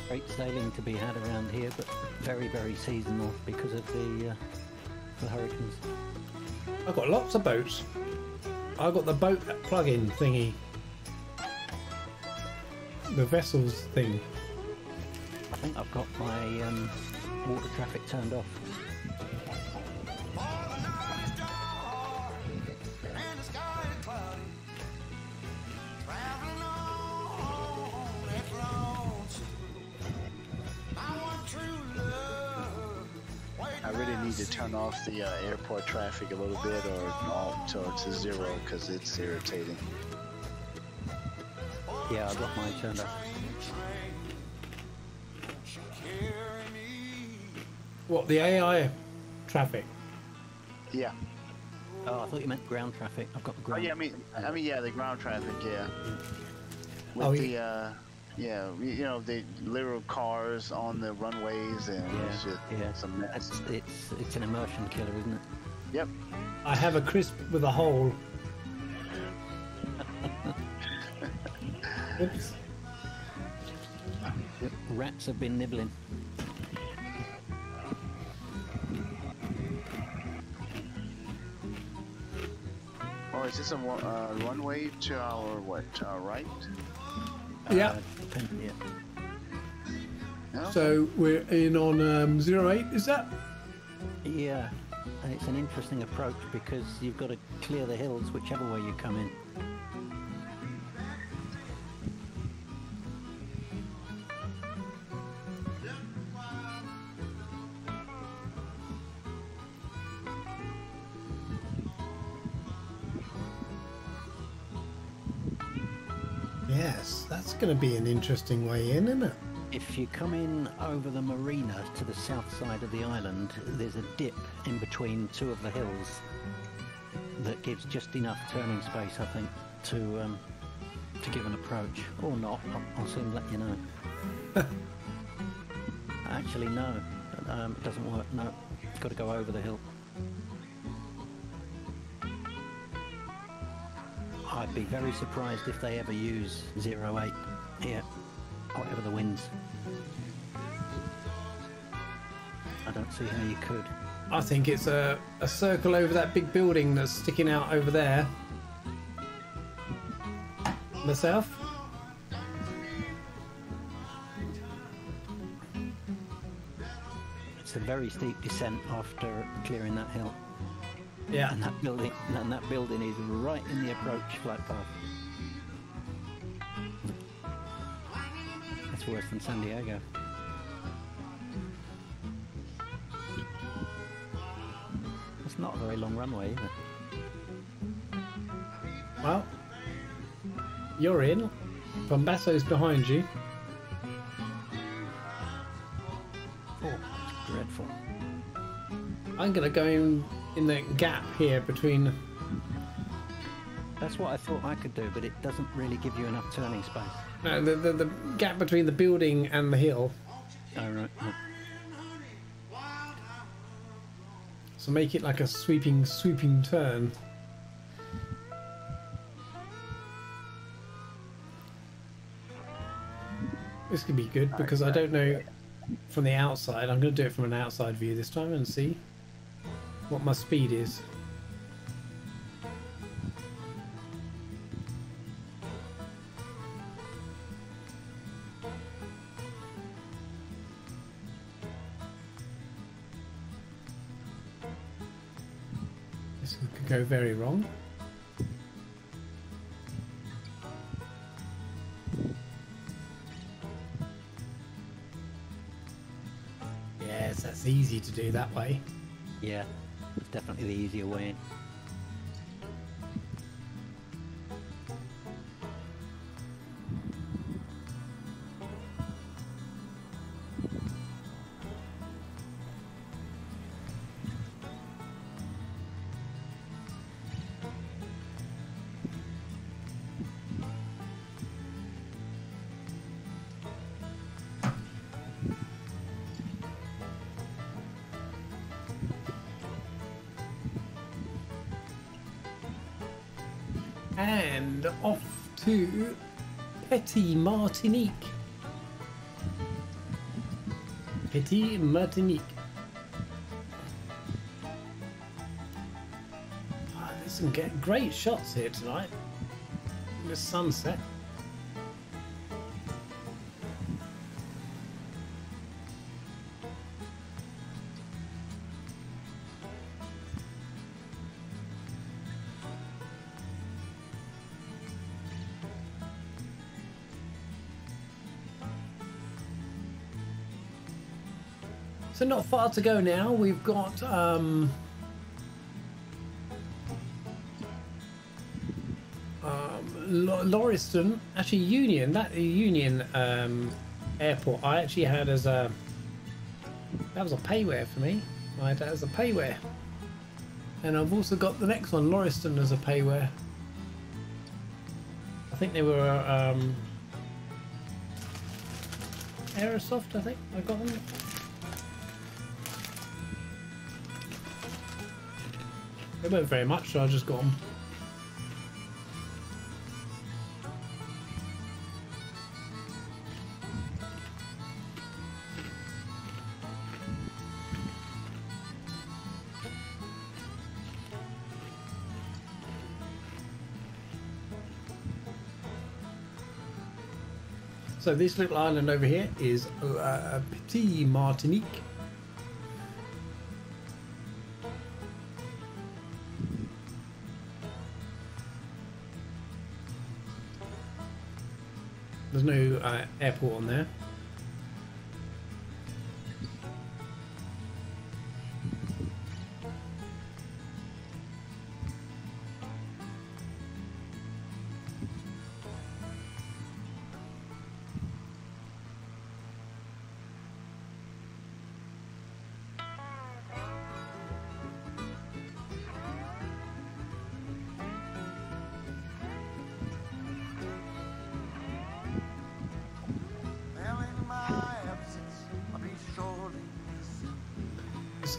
Great sailing to be had around here, but very, very seasonal because of the hurricanes. I've got lots of boats. I've got the boat plug-in thingy. The vessels thing. I think I've got my water traffic turned off. For the night is dark and the sky is cloudy. Traveling on that lonesome road. My one true love waiting I really there need to see. turn off the airport traffic a little bit, or all to zero, because it's irritating. Yeah, I've got mine turned off. What, the AI traffic? Yeah. Oh, I thought you meant ground traffic. I've got the Oh ground. yeah. I mean, yeah. The ground traffic. Yeah. With Oh, the yeah, you know, the literal cars on the runways, and it's just yeah. some mess. It's an immersion killer, isn't it? Yep. I have a crisp with a hole. Oops. Yep. Rats have been nibbling. Oh, is this a runway to our what? To our right? Yeah. Yeah. No? So we're in on 08, is that? Yeah. And it's an interesting approach because you've got to clear the hills whichever way you come in. Yes, that's going to be an interesting way in, isn't it? If you come in over the marina to the south side of the island, there's a dip in between two of the hills that gives just enough turning space, I think, to give an approach. Or not, I'll soon let you know. Actually, no, it doesn't work, no. Got to go over the hill. I'd be very surprised if they ever use 08 here, whatever the winds. I don't see how you could. I think it's a circle over that big building that's sticking out over there. The south. It's a very steep descent after clearing that hill. Yeah. And that building is right in the approach flight path. It's worse than San Diego. It's not a very long runway either. Well, you're in. Bombasso's behind you. Oh, it's dreadful. I'm going to go in the gap here between... That's what I thought I could do, but it doesn't really give you enough turning space. No, the gap between the building and the hill. Oh, right. So make it like a sweeping turn. This could be good because I don't know from the outside. I'm going to do it from an outside view this time and see what my speed is. This could go very wrong. Yes, that's easy to do that way. Yeah, it's definitely the easier way in. And off to Petit Martinique. Petit Martinique. Oh, there's some great shots here tonight. The sunset. So not far to go now. We've got Lauriston, actually Union. That Union airport I actually had as a, that was a payware for me. I had that as a payware, and I've also got the next one, Lauriston, as a payware. I think they were Aerosoft. I think I got them. They weren't very much, so I just got them. So this little island over here is Petit Martinique. There's no airport on there.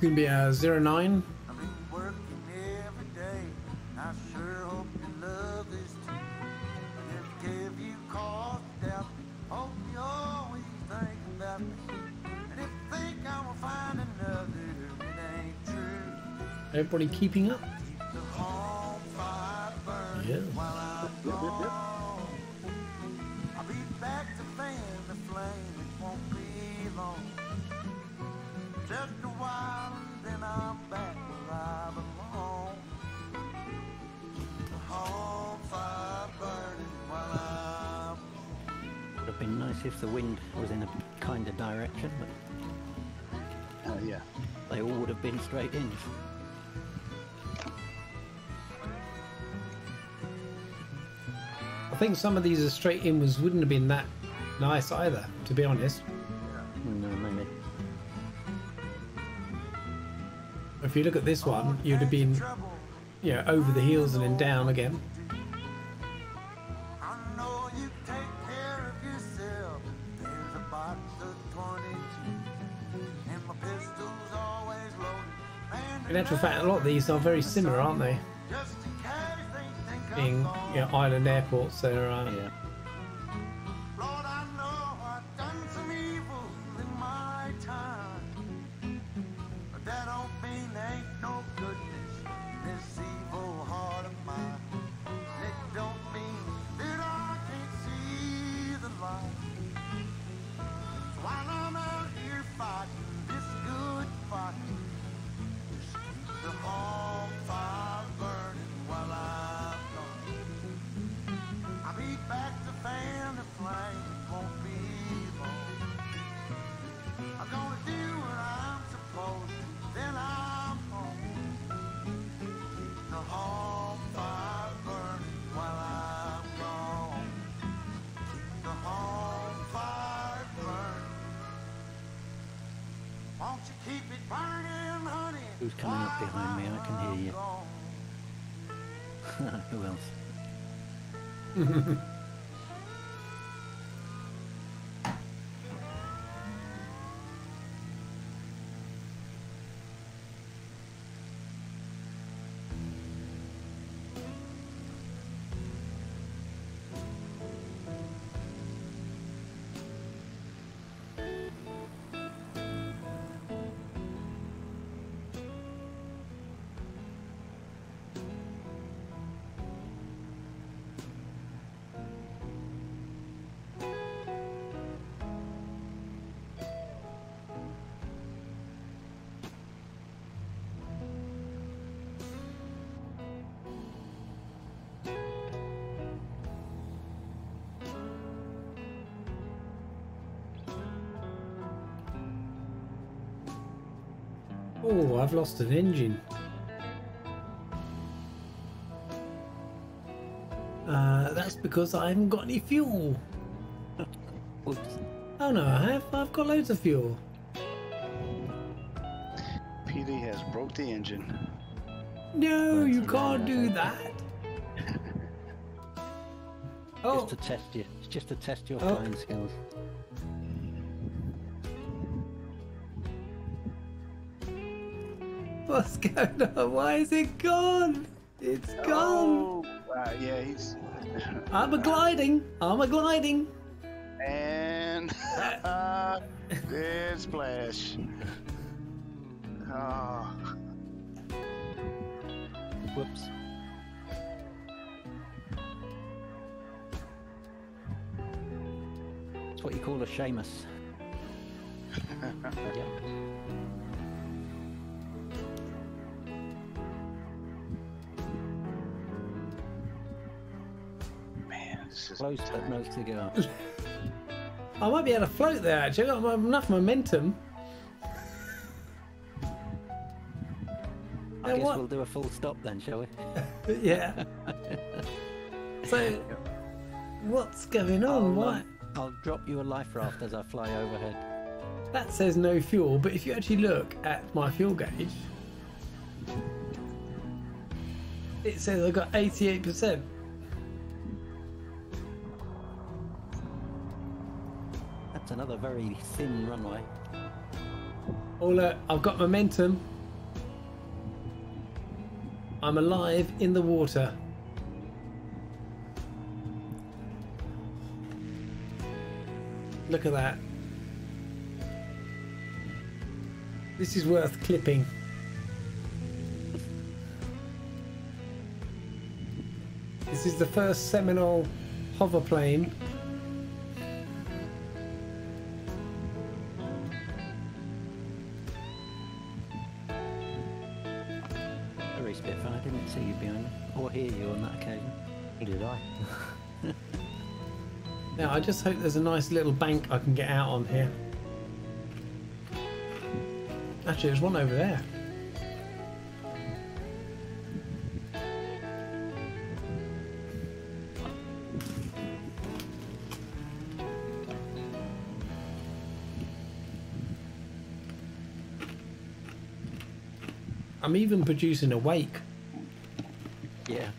going to be a 09. I've been working every day. I sure hope you love this too. And if it gave you cause to doubt me, hope you always think about me. And if you think I will find another, it ain't true. Everybody keeping up? Keep the home fire burning Yeah. while I'm gone. I'll be back to fan the flame. It won't be long. Just a while and then I'm back where I belong. Keep the home fire burning while I'm gone. Would have been nice if the wind was in a kind of direction, but Yeah. they all would have been straight in. I think some of these straight in wouldn't have been that nice either, to be honest. No, maybe. If you look at this one, you'd have been, Trouble. you know, over the heels and then down again. I know you take care of yourself. There's a box of 22, and my pistol's always loaded. In actual fact, a lot of these are very similar, aren't they? Just in case they think Being, I'm you know, island airports, they're Yeah. Lord, I know I've done some evil in my time, but that don't mean there ain't no goodness in this evil heart of mine. And it don't mean that I can't see the light. So while I'm out here fighting this good fight, just keep the home fire burning while I'm gone. I'll be back to fan the flame, it won't be long. I'm gonna do what I'm supposed to, then I'm home. Keep the home fire burning while I'm gone. Keep the home fire burning. Won't you keep it burning, honey? Who's coming up behind me? I can hear you. Gone. Who else? Oh, I've lost an engine. That's because I haven't got any fuel. Oops. Oh no, I have. I've got loads of fuel. PD has broke the engine. No, you can't do that. Oh, Just to test you. It's just to test your Oh. flying skills. what's going on? Why is it gone? It's gone. Oh, yeah, he's. I'm a gliding. I'm a gliding. And there's Splash. Oh. Whoops. It's what you call a Seamus. Yep. Man, this is Close but no cigar. I might be able to float there actually. I've got enough momentum. I guess we'll do a full stop then, shall we? Yeah. So, what's going on? Why? I'll drop you a life raft as I fly overhead. That says no fuel, but if you actually look at my fuel gauge, it says I've got 88%. That's another very thin runway. Oh look, I've got momentum. I'm alive in the water. Look at that. This is worth clipping. This is the first Seminole hoverplane. Sorry, Spitfire, I didn't see you behind me, or hear you on that occasion. Neither did I. Now, I just hope there's a nice little bank I can get out on here. Actually, there's one over there. I'm even producing a wake. Yeah.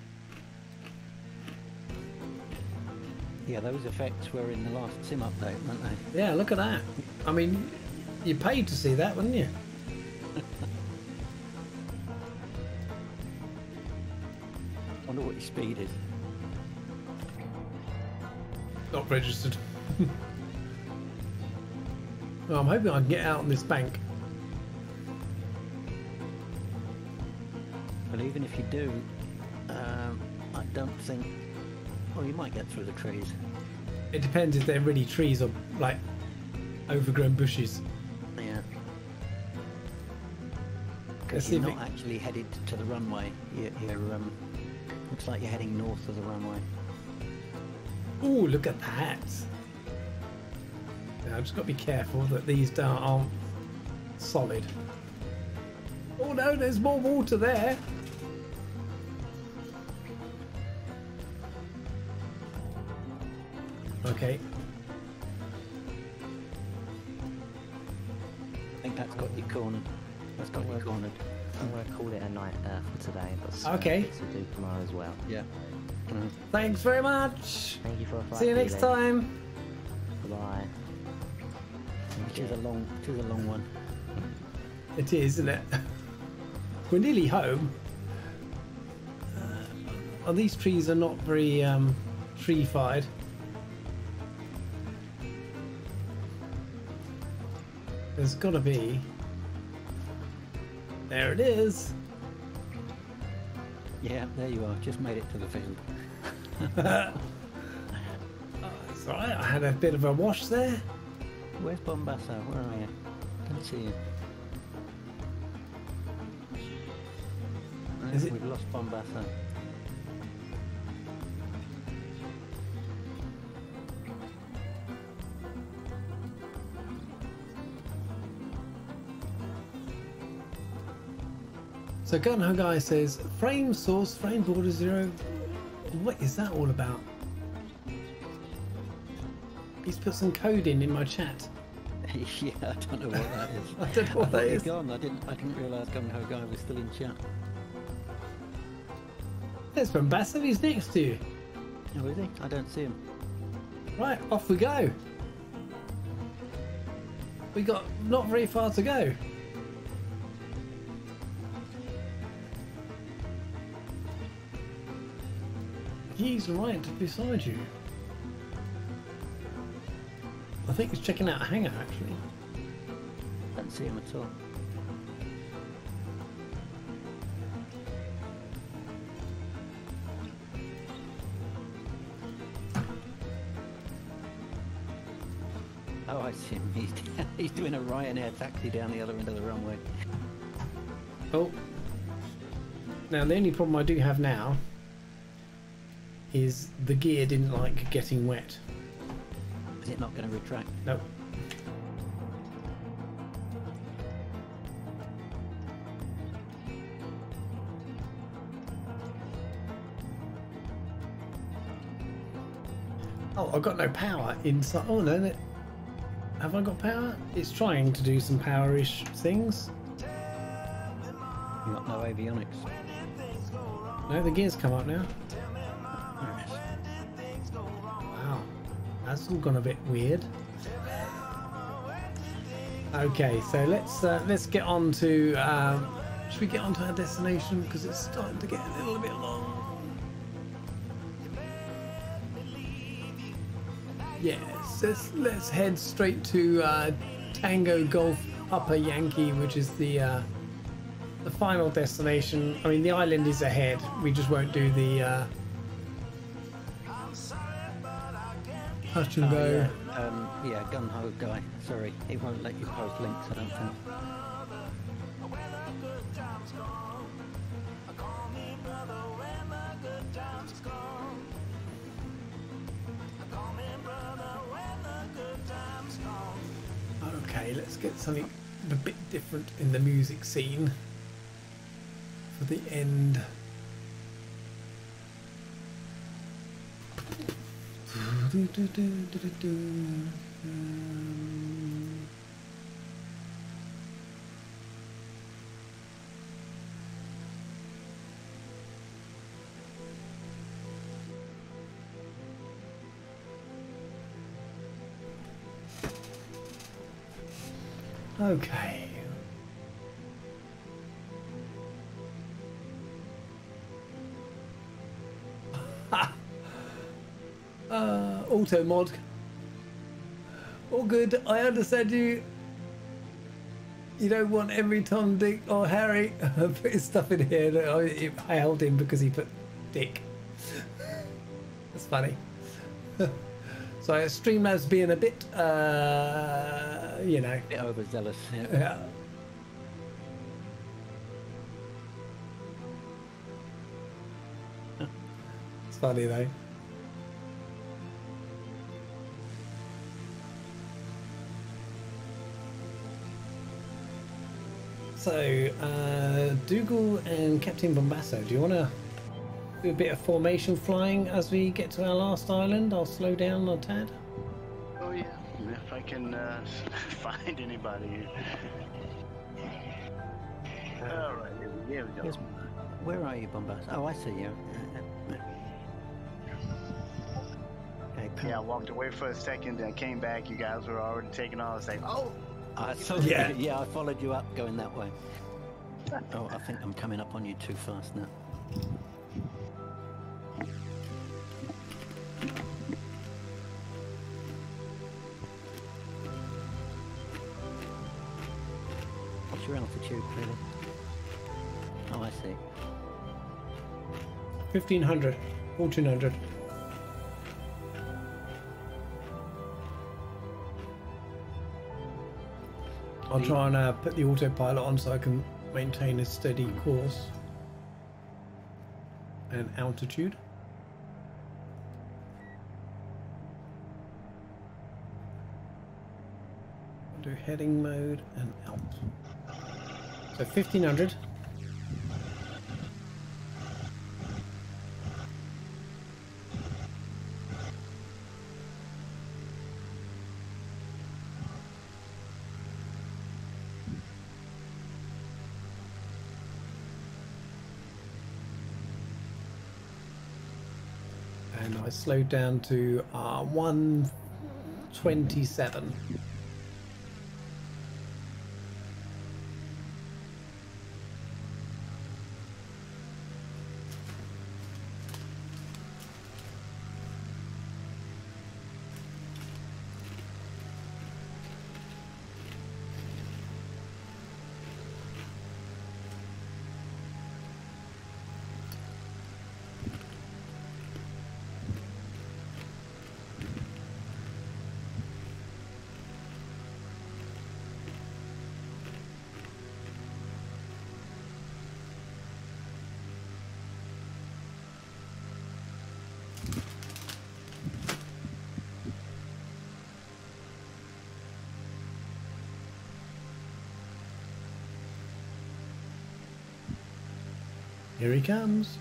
Yeah, those effects were in the last sim update, weren't they? Yeah, look at that. I mean, you paid to see that, wouldn't you? Wonder what your speed is. Not registered. Well, I'm hoping I can get out on this bank. But even if you do, I don't think... Well, you might get through the trees. It depends if they're really trees or like overgrown bushes. Yeah. Let's Because see you're if not actually headed to the runway. You're looks like you're heading north of the runway. Ooh, look at that. Now, I've just got to be careful that these aren't solid. Oh no, there's more water there. Okay. I think that's got you cornered. That's got you cornered. I'm going to call it a night for today. But some Okay. bits to do tomorrow as well. Yeah. Thanks very much. Thank you for a See you next time. Bye. It is a long one. It is, isn't it? We're nearly home. Oh, these trees are not very tree-fied. There's got to be. There it is. Yeah, there you are. Just made it to the field. It's alright, I had a bit of a wash there. Where's Bombassa? Where are you? Don't see you. Is it- We've lost Bombassa. So Gunho Guy says, frame source, frame border 0. What is that all about? He's put some code in my chat. Yeah, I don't know what that is. I don't know what that is. Gone. I didn't realise Gung-Ho Guy was still in chat. There's Bombassa, he's next to you. Oh, is he? I don't see him. Right, off we go. We got not very far to go. He's right beside you. I think he's checking out a hangar actually. Don't see him at all. Oh, I see him. He's doing a Ryanair taxi down the other end of the runway. Oh. Now the only problem I do have now is the gear didn't like getting wet. Is it not going to retract? No. Oh, I've got no power inside. Oh no, have I got power? It's trying to do some power-ish things. You got no avionics. No, the gears come up now. Wow, that's all gone a bit weird. Okay, so let's get on to Should we get onto our destination because it's starting to get a little bit long? Yes, let's head straight to Tango Golf Papa Yankee, which is the final destination. I mean, the island is ahead. We just won't do the touch and go. Yeah, gun ho guy. Sorry, he won't let you post links, I don't think. Okay, let's get something a bit different in the music scene for the end. Okay. Auto mod. All good. I understand you. You don't want every Tom, Dick, or Harry put his stuff in here. I held him because he put Dick. That's funny. So Streamlabs being a bit, you know, A bit overzealous. Yeah. yeah. It's funny though. So, Dougal and Captain Bombasso, do you want to do a bit of formation flying as we get to our last island? I'll slow down a tad. Oh yeah, if I can find anybody. All right, here we go. Yes. Where are you, Bombas? Oh, I see you. Okay, Yeah, I walked away for a second, and I came back. You guys were already taking off. I was like, oh. I saw Yeah. yeah, I followed you up going that way. Oh, I think I'm coming up on you too fast now. What's your altitude, really? Oh, I see. 1500, 1400. I'll try and put the autopilot on so I can maintain a steady course and altitude. I'll do heading mode and out. So 1500. And I slowed down to 127. Here he comes.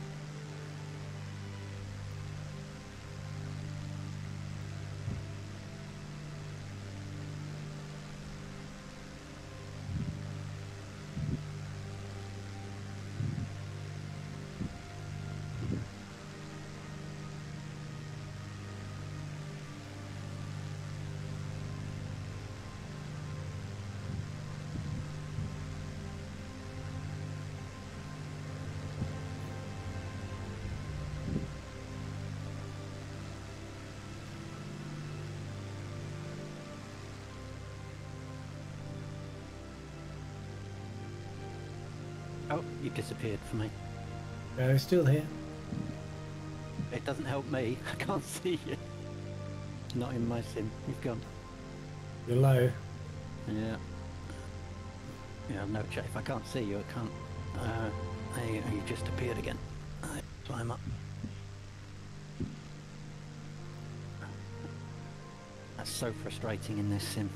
Oh, you disappeared for me. No, still here. It doesn't help me. I can't see you. Not in my sim. You've gone. You're low. Yeah. Yeah, no check. If I can't see you, I can't. You just appeared again. Right, climb up. That's so frustrating in this sim.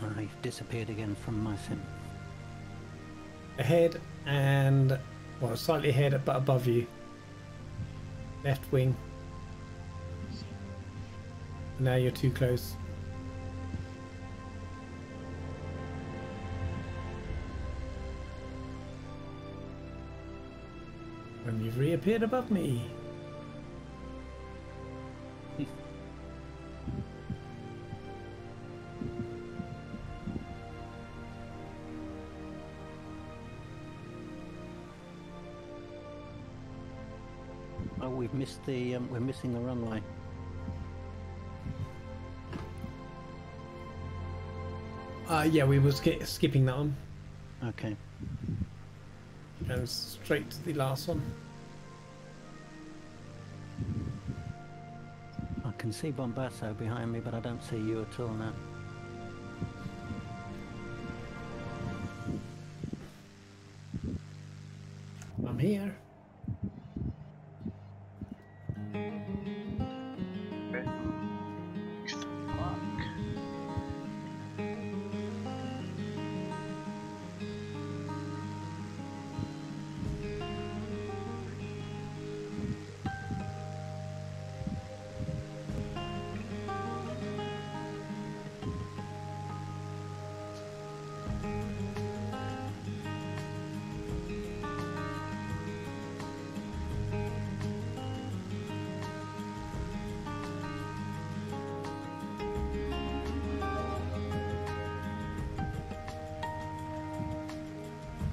No, you've disappeared again from my sim. Ahead and, well, slightly ahead but above you. Left wing. Now you're too close. And you've reappeared above me. Oh, we've missed the. We're missing the runway. Yeah, we were skipping that one. Okay. Going straight to the last one. I can see Bombasso behind me, but I don't see you at all now. I'm here.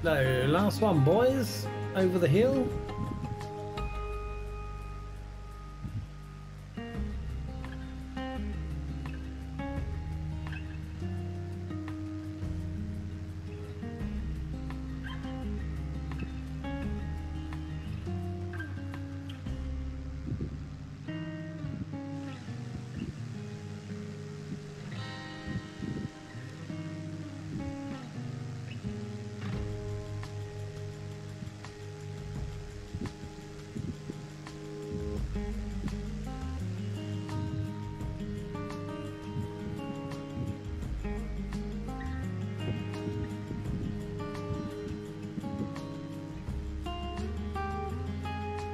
So, last one, boys. Over the hill.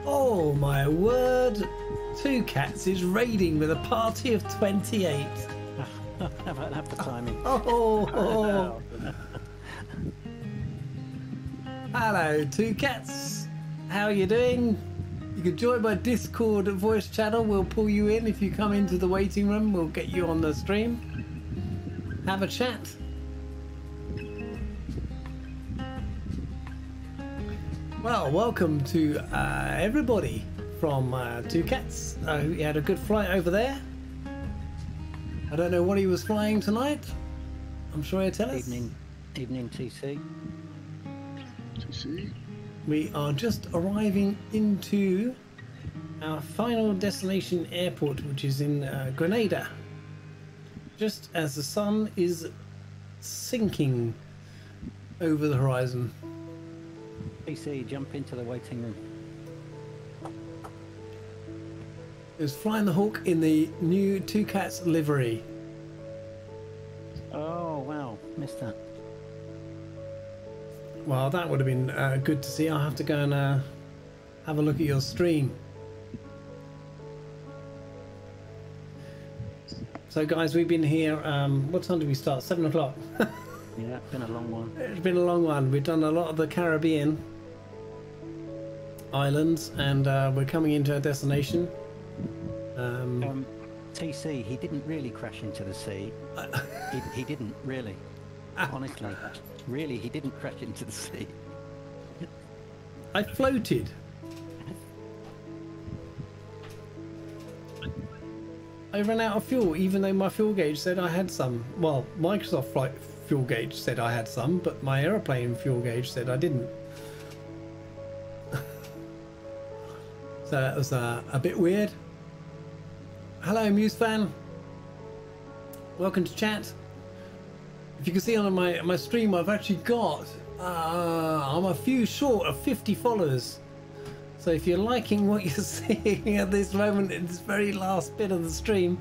Oh my word! Two Cats is raiding with a party of 28. How about the timing? Oh. Hello, Two Cats. How are you doing? You can join my Discord voice channel. We'll pull you in if you come into the waiting room. We'll get you on the stream. Have a chat. Well, welcome to everybody from Two Cats. He had a good flight over there. I don't know what he was flying tonight. I'm sure he'll tell us. Evening TC. TC. We are just arriving into our final destination airport, which is in Grenada. Just as the sun is sinking over the horizon. TC, jump into the waiting room. It was flying the Hawk in the new Two Cats livery. Oh, wow. Missed that. Well, that would have been good to see. I'll have to go and have a look at your stream. So, guys, we've been here. What time did we start? 7 o'clock. Yeah, it's been a long one. It's been a long one. We've done a lot of the Caribbean islands, and we're coming into our destination. TC, he didn't really crash into the sea. He didn't, really. Honestly. Really, he didn't crash into the sea. I floated. I ran out of fuel, even though my fuel gauge said I had some. Well, Microsoft flight fuel gauge said I had some, but my aeroplane fuel gauge said I didn't. So that was a bit weird. Hello, Muse fan. Welcome to chat. If you can see on my stream, I've actually got I'm a few short of 50 followers. So if you're liking what you're seeing at this moment in this very last bit of the stream,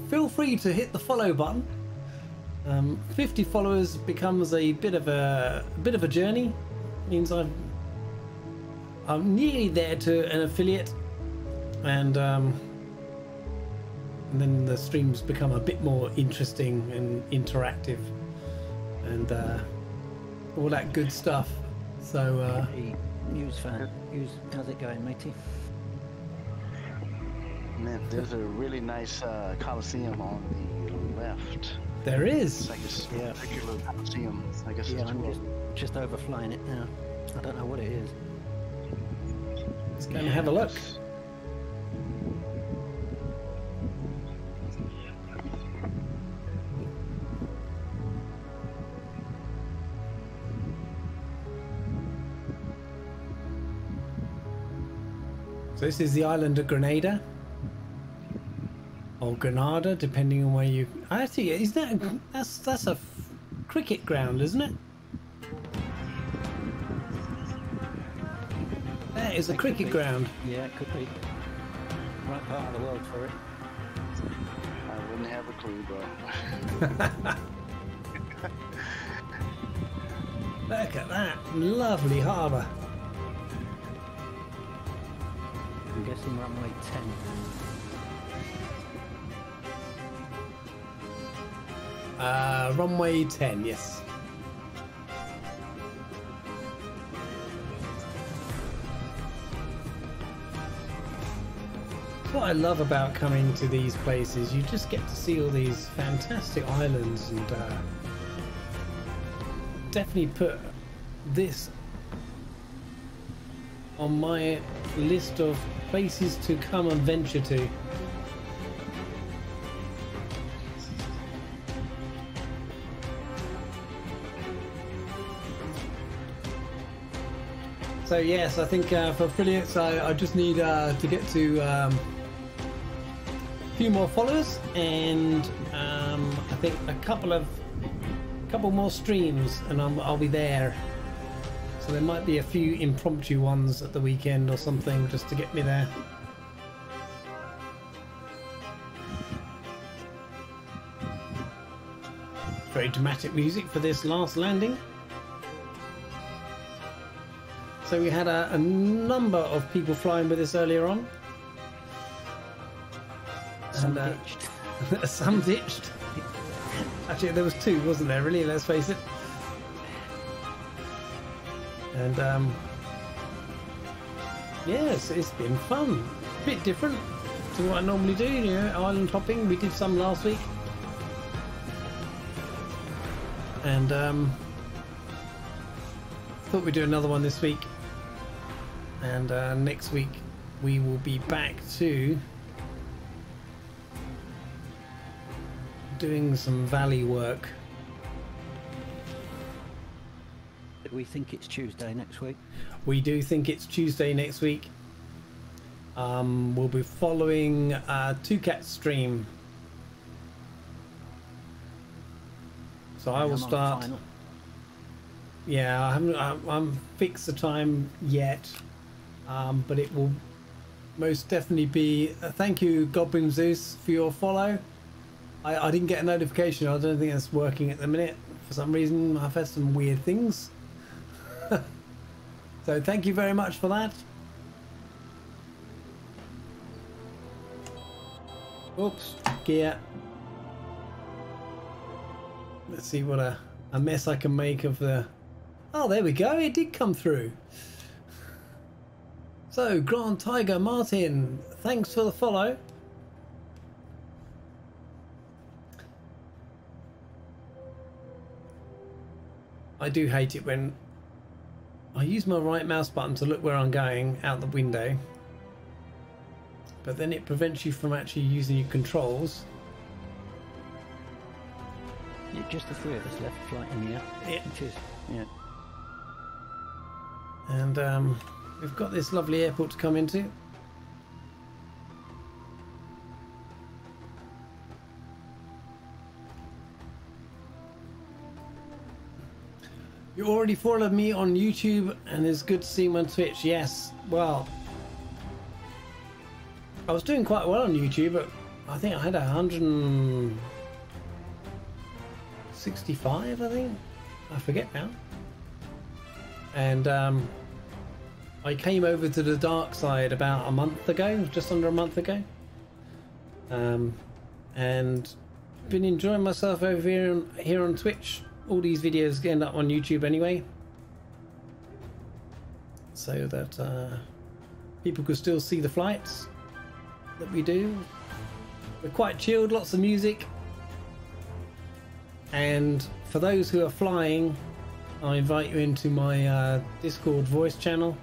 feel free to hit the follow button. 50 followers becomes a bit of a journey. Means I'm nearly there to an affiliate, and then the streams become a bit more interesting and interactive, and all that good stuff. So Hey, News fan, how's it going, matey? Man, there's a really nice Coliseum on the left. there is. It's like a particular Coliseum. I guess Yeah, it's I'm just overflying it now. I don't know what it is. Let's go and have a look. So this is the island of Grenada, or Grenada, depending on where you. Actually, is that's a cricket ground, isn't it? That is a cricket ground. Yeah, it could be. Right part of the world for it. I wouldn't have a clue, bro. Look at that lovely harbour. I'm guessing runway 10. Runway 10, yes. What I love about coming to these places, you just get to see all these fantastic islands, and definitely put this on my list of places to come and venture to. So yes, I think for affiliates, I just need to get to a few more followers, and I think a couple more streams, and I'll be there. So there might be a few impromptu ones at the weekend or something, just to get me there. Very dramatic music for this last landing. So we had a number of people flying with us earlier on. Some And, ditched. Some ditched. Actually, there was 2, wasn't there? Really, let's face it. And yes, it's been fun. A bit different to what I normally do. You know, island hopping. We did some last week, and thought we'd do another one this week. And next week we will be back to doing some valley work. We think it's Tuesday next week. We do think it's Tuesday next week. We'll be following Two Cat stream. So I will start. Yeah, I haven't fixed the time yet, but it will most definitely be. Thank you, Goblin Zeus, for your follow. I didn't get a notification. I don't think it's working at the minute for some reason. I've had some weird things. So thank you very much for that. Oops, gear. Let's see what a mess I can make of the... Oh, there we go. It did come through. So, Grand Tiger Martin, thanks for the follow. I do hate it when I use my right mouse button to look where I'm going out the window, but then it prevents you from actually using your controls. Yeah, just the 3 of us left flighting, yeah. Yeah. Which is, yeah. And we've got this lovely airport to come into. You already followed me on YouTube and it's good to see me on Twitch. Yes, well, I was doing quite well on YouTube, but I think I had 165, I think. I forget now. And I came over to the dark side about a month ago, just under a month ago. And been enjoying myself over here on Twitch. All these videos end up on YouTube anyway, so that people could still see the flights that we do. We're quite chilled, lots of music, and for those who are flying, I invite you into my Discord voice channel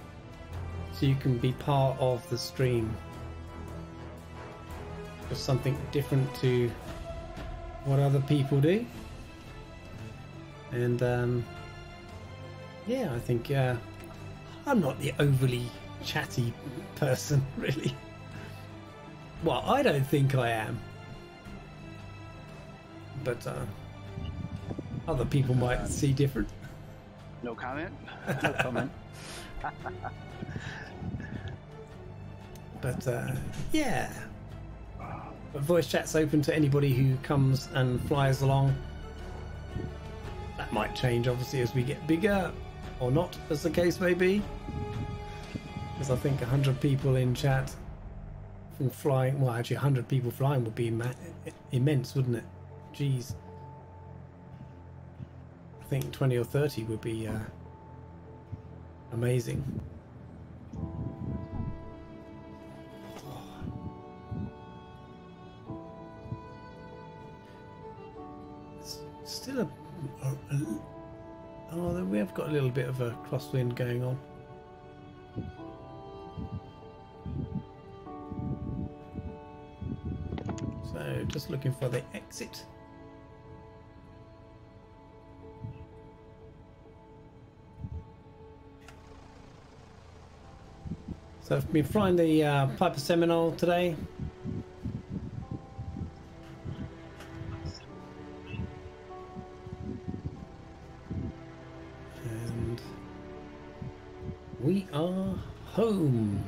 so you can be part of the stream. Just something different to what other people do. And yeah, I think I'm not the overly chatty person, really. Well, I don't think I am, but other people might see different. No comment. No comment. But yeah, but voice chat's open to anybody who comes and flies along. That might change obviously as we get bigger, or not, as the case may be, because I think 100 people in chat from flying, well actually 100 people flying would be immense, wouldn't it? Jeez. I think 20 or 30 would be amazing. It's still oh, we have got a little bit of a crosswind going on. So just looking for the exit. So I've been flying the Piper Seminole today. And we are home.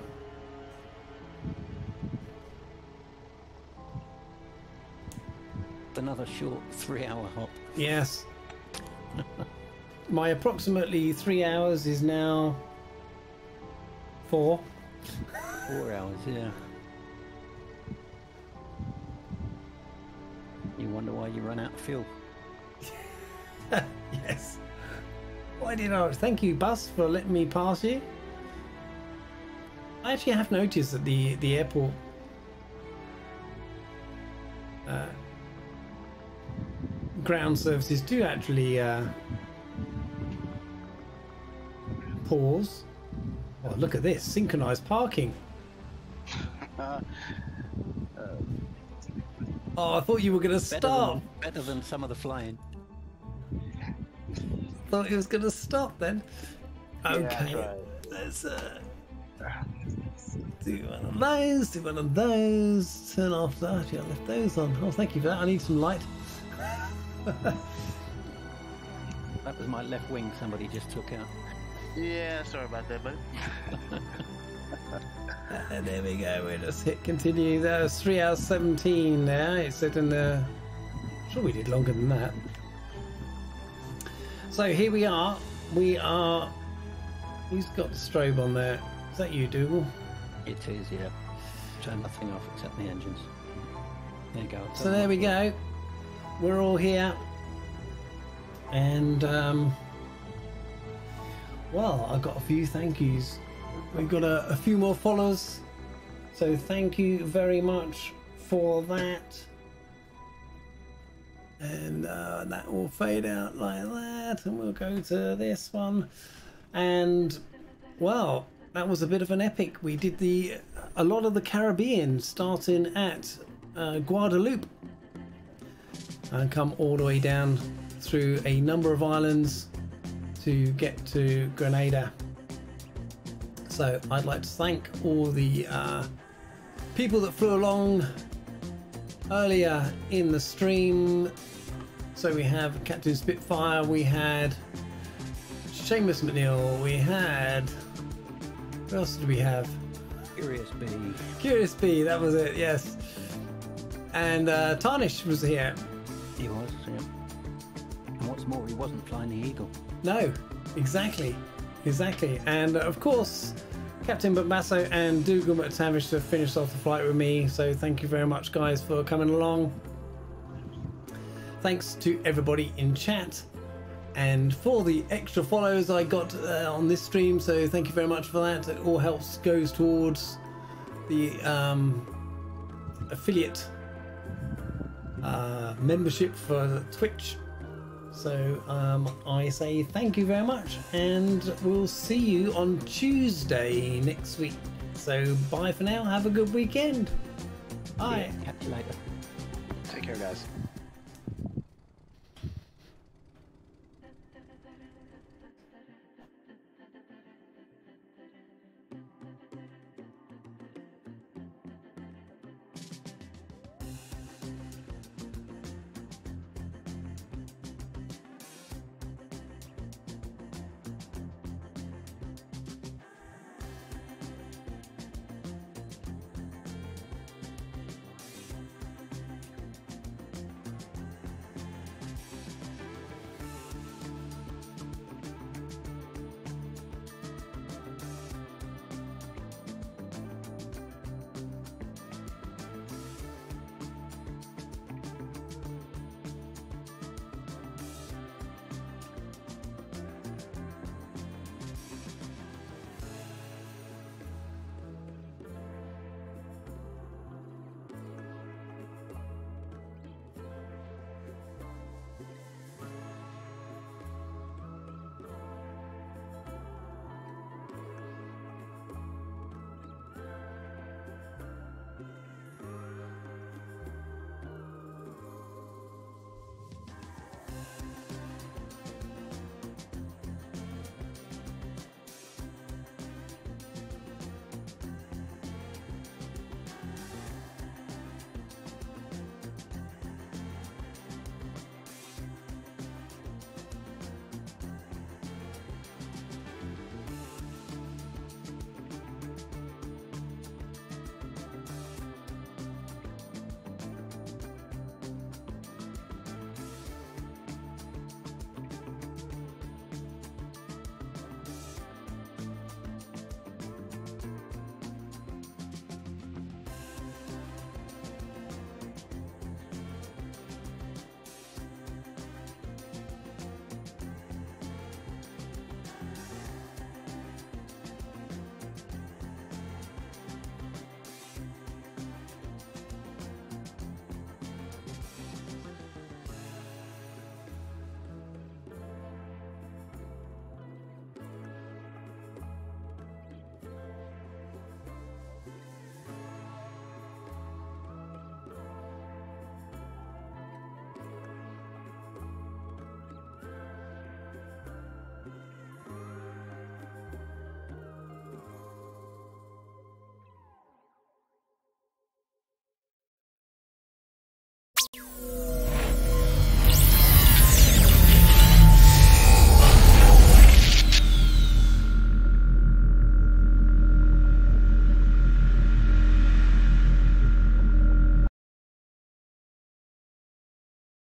Another short 3-hour hop. Yes. My approximately 3 hours is now 4. 4 hours, yeah. wonder why you run out of fuel. Yes. Why did I? Thank you, bus, for letting me pass you. I actually have noticed that the airport ground services do actually pause. Oh, look at this, synchronized parking. Oh, I thought you were going to stop. Better than some of the flying. Thought he was going to stop then. Okay, Yeah, right. let's do one of those, do one of those, turn off that. Yeah, I left those on. Oh, thank you for that. I need some light. That was my left wing somebody just took out. Yeah, sorry about that, buddy. And there we go. We'll just hit continue. That was 3 hours 17 now. It said in the. I'm sure we did longer than that. So here we are. We are. Who's got the strobe on there? Is that you, Dougal? It is, yeah. Turn nothing off except the engines. There you go. So there we go. We're all here. And, well, I've got a few thank yous. We've got a few more followers. So thank you very much for that. And that will fade out like that. And we'll go to this one. And, well, that was a bit of an epic. We did a lot of the Caribbean, starting at Guadeloupe and come all the way down through a number of islands to get to Grenada. So I'd like to thank all the people that flew along earlier in the stream. So we have Captain Spitfire, we had Seamus McNeil, we had, who else did we have? Curious Bee. Curious Bee, that was it, yes. And Tarnish was here. He was, yeah. And what's more, he wasn't flying the Eagle. No, exactly. And of course, Captain Bambasso and Dougal McTavish have finished off the flight with me. So thank you very much, guys, for coming along. Thanks to everybody in chat and for the extra follows I got on this stream. So thank you very much for that. It all goes towards the affiliate membership for Twitch. So I say thank you very much, and we'll see you on Tuesday next week. So bye for now. Have a good weekend. Bye. Yeah, catch you later. Take care, guys.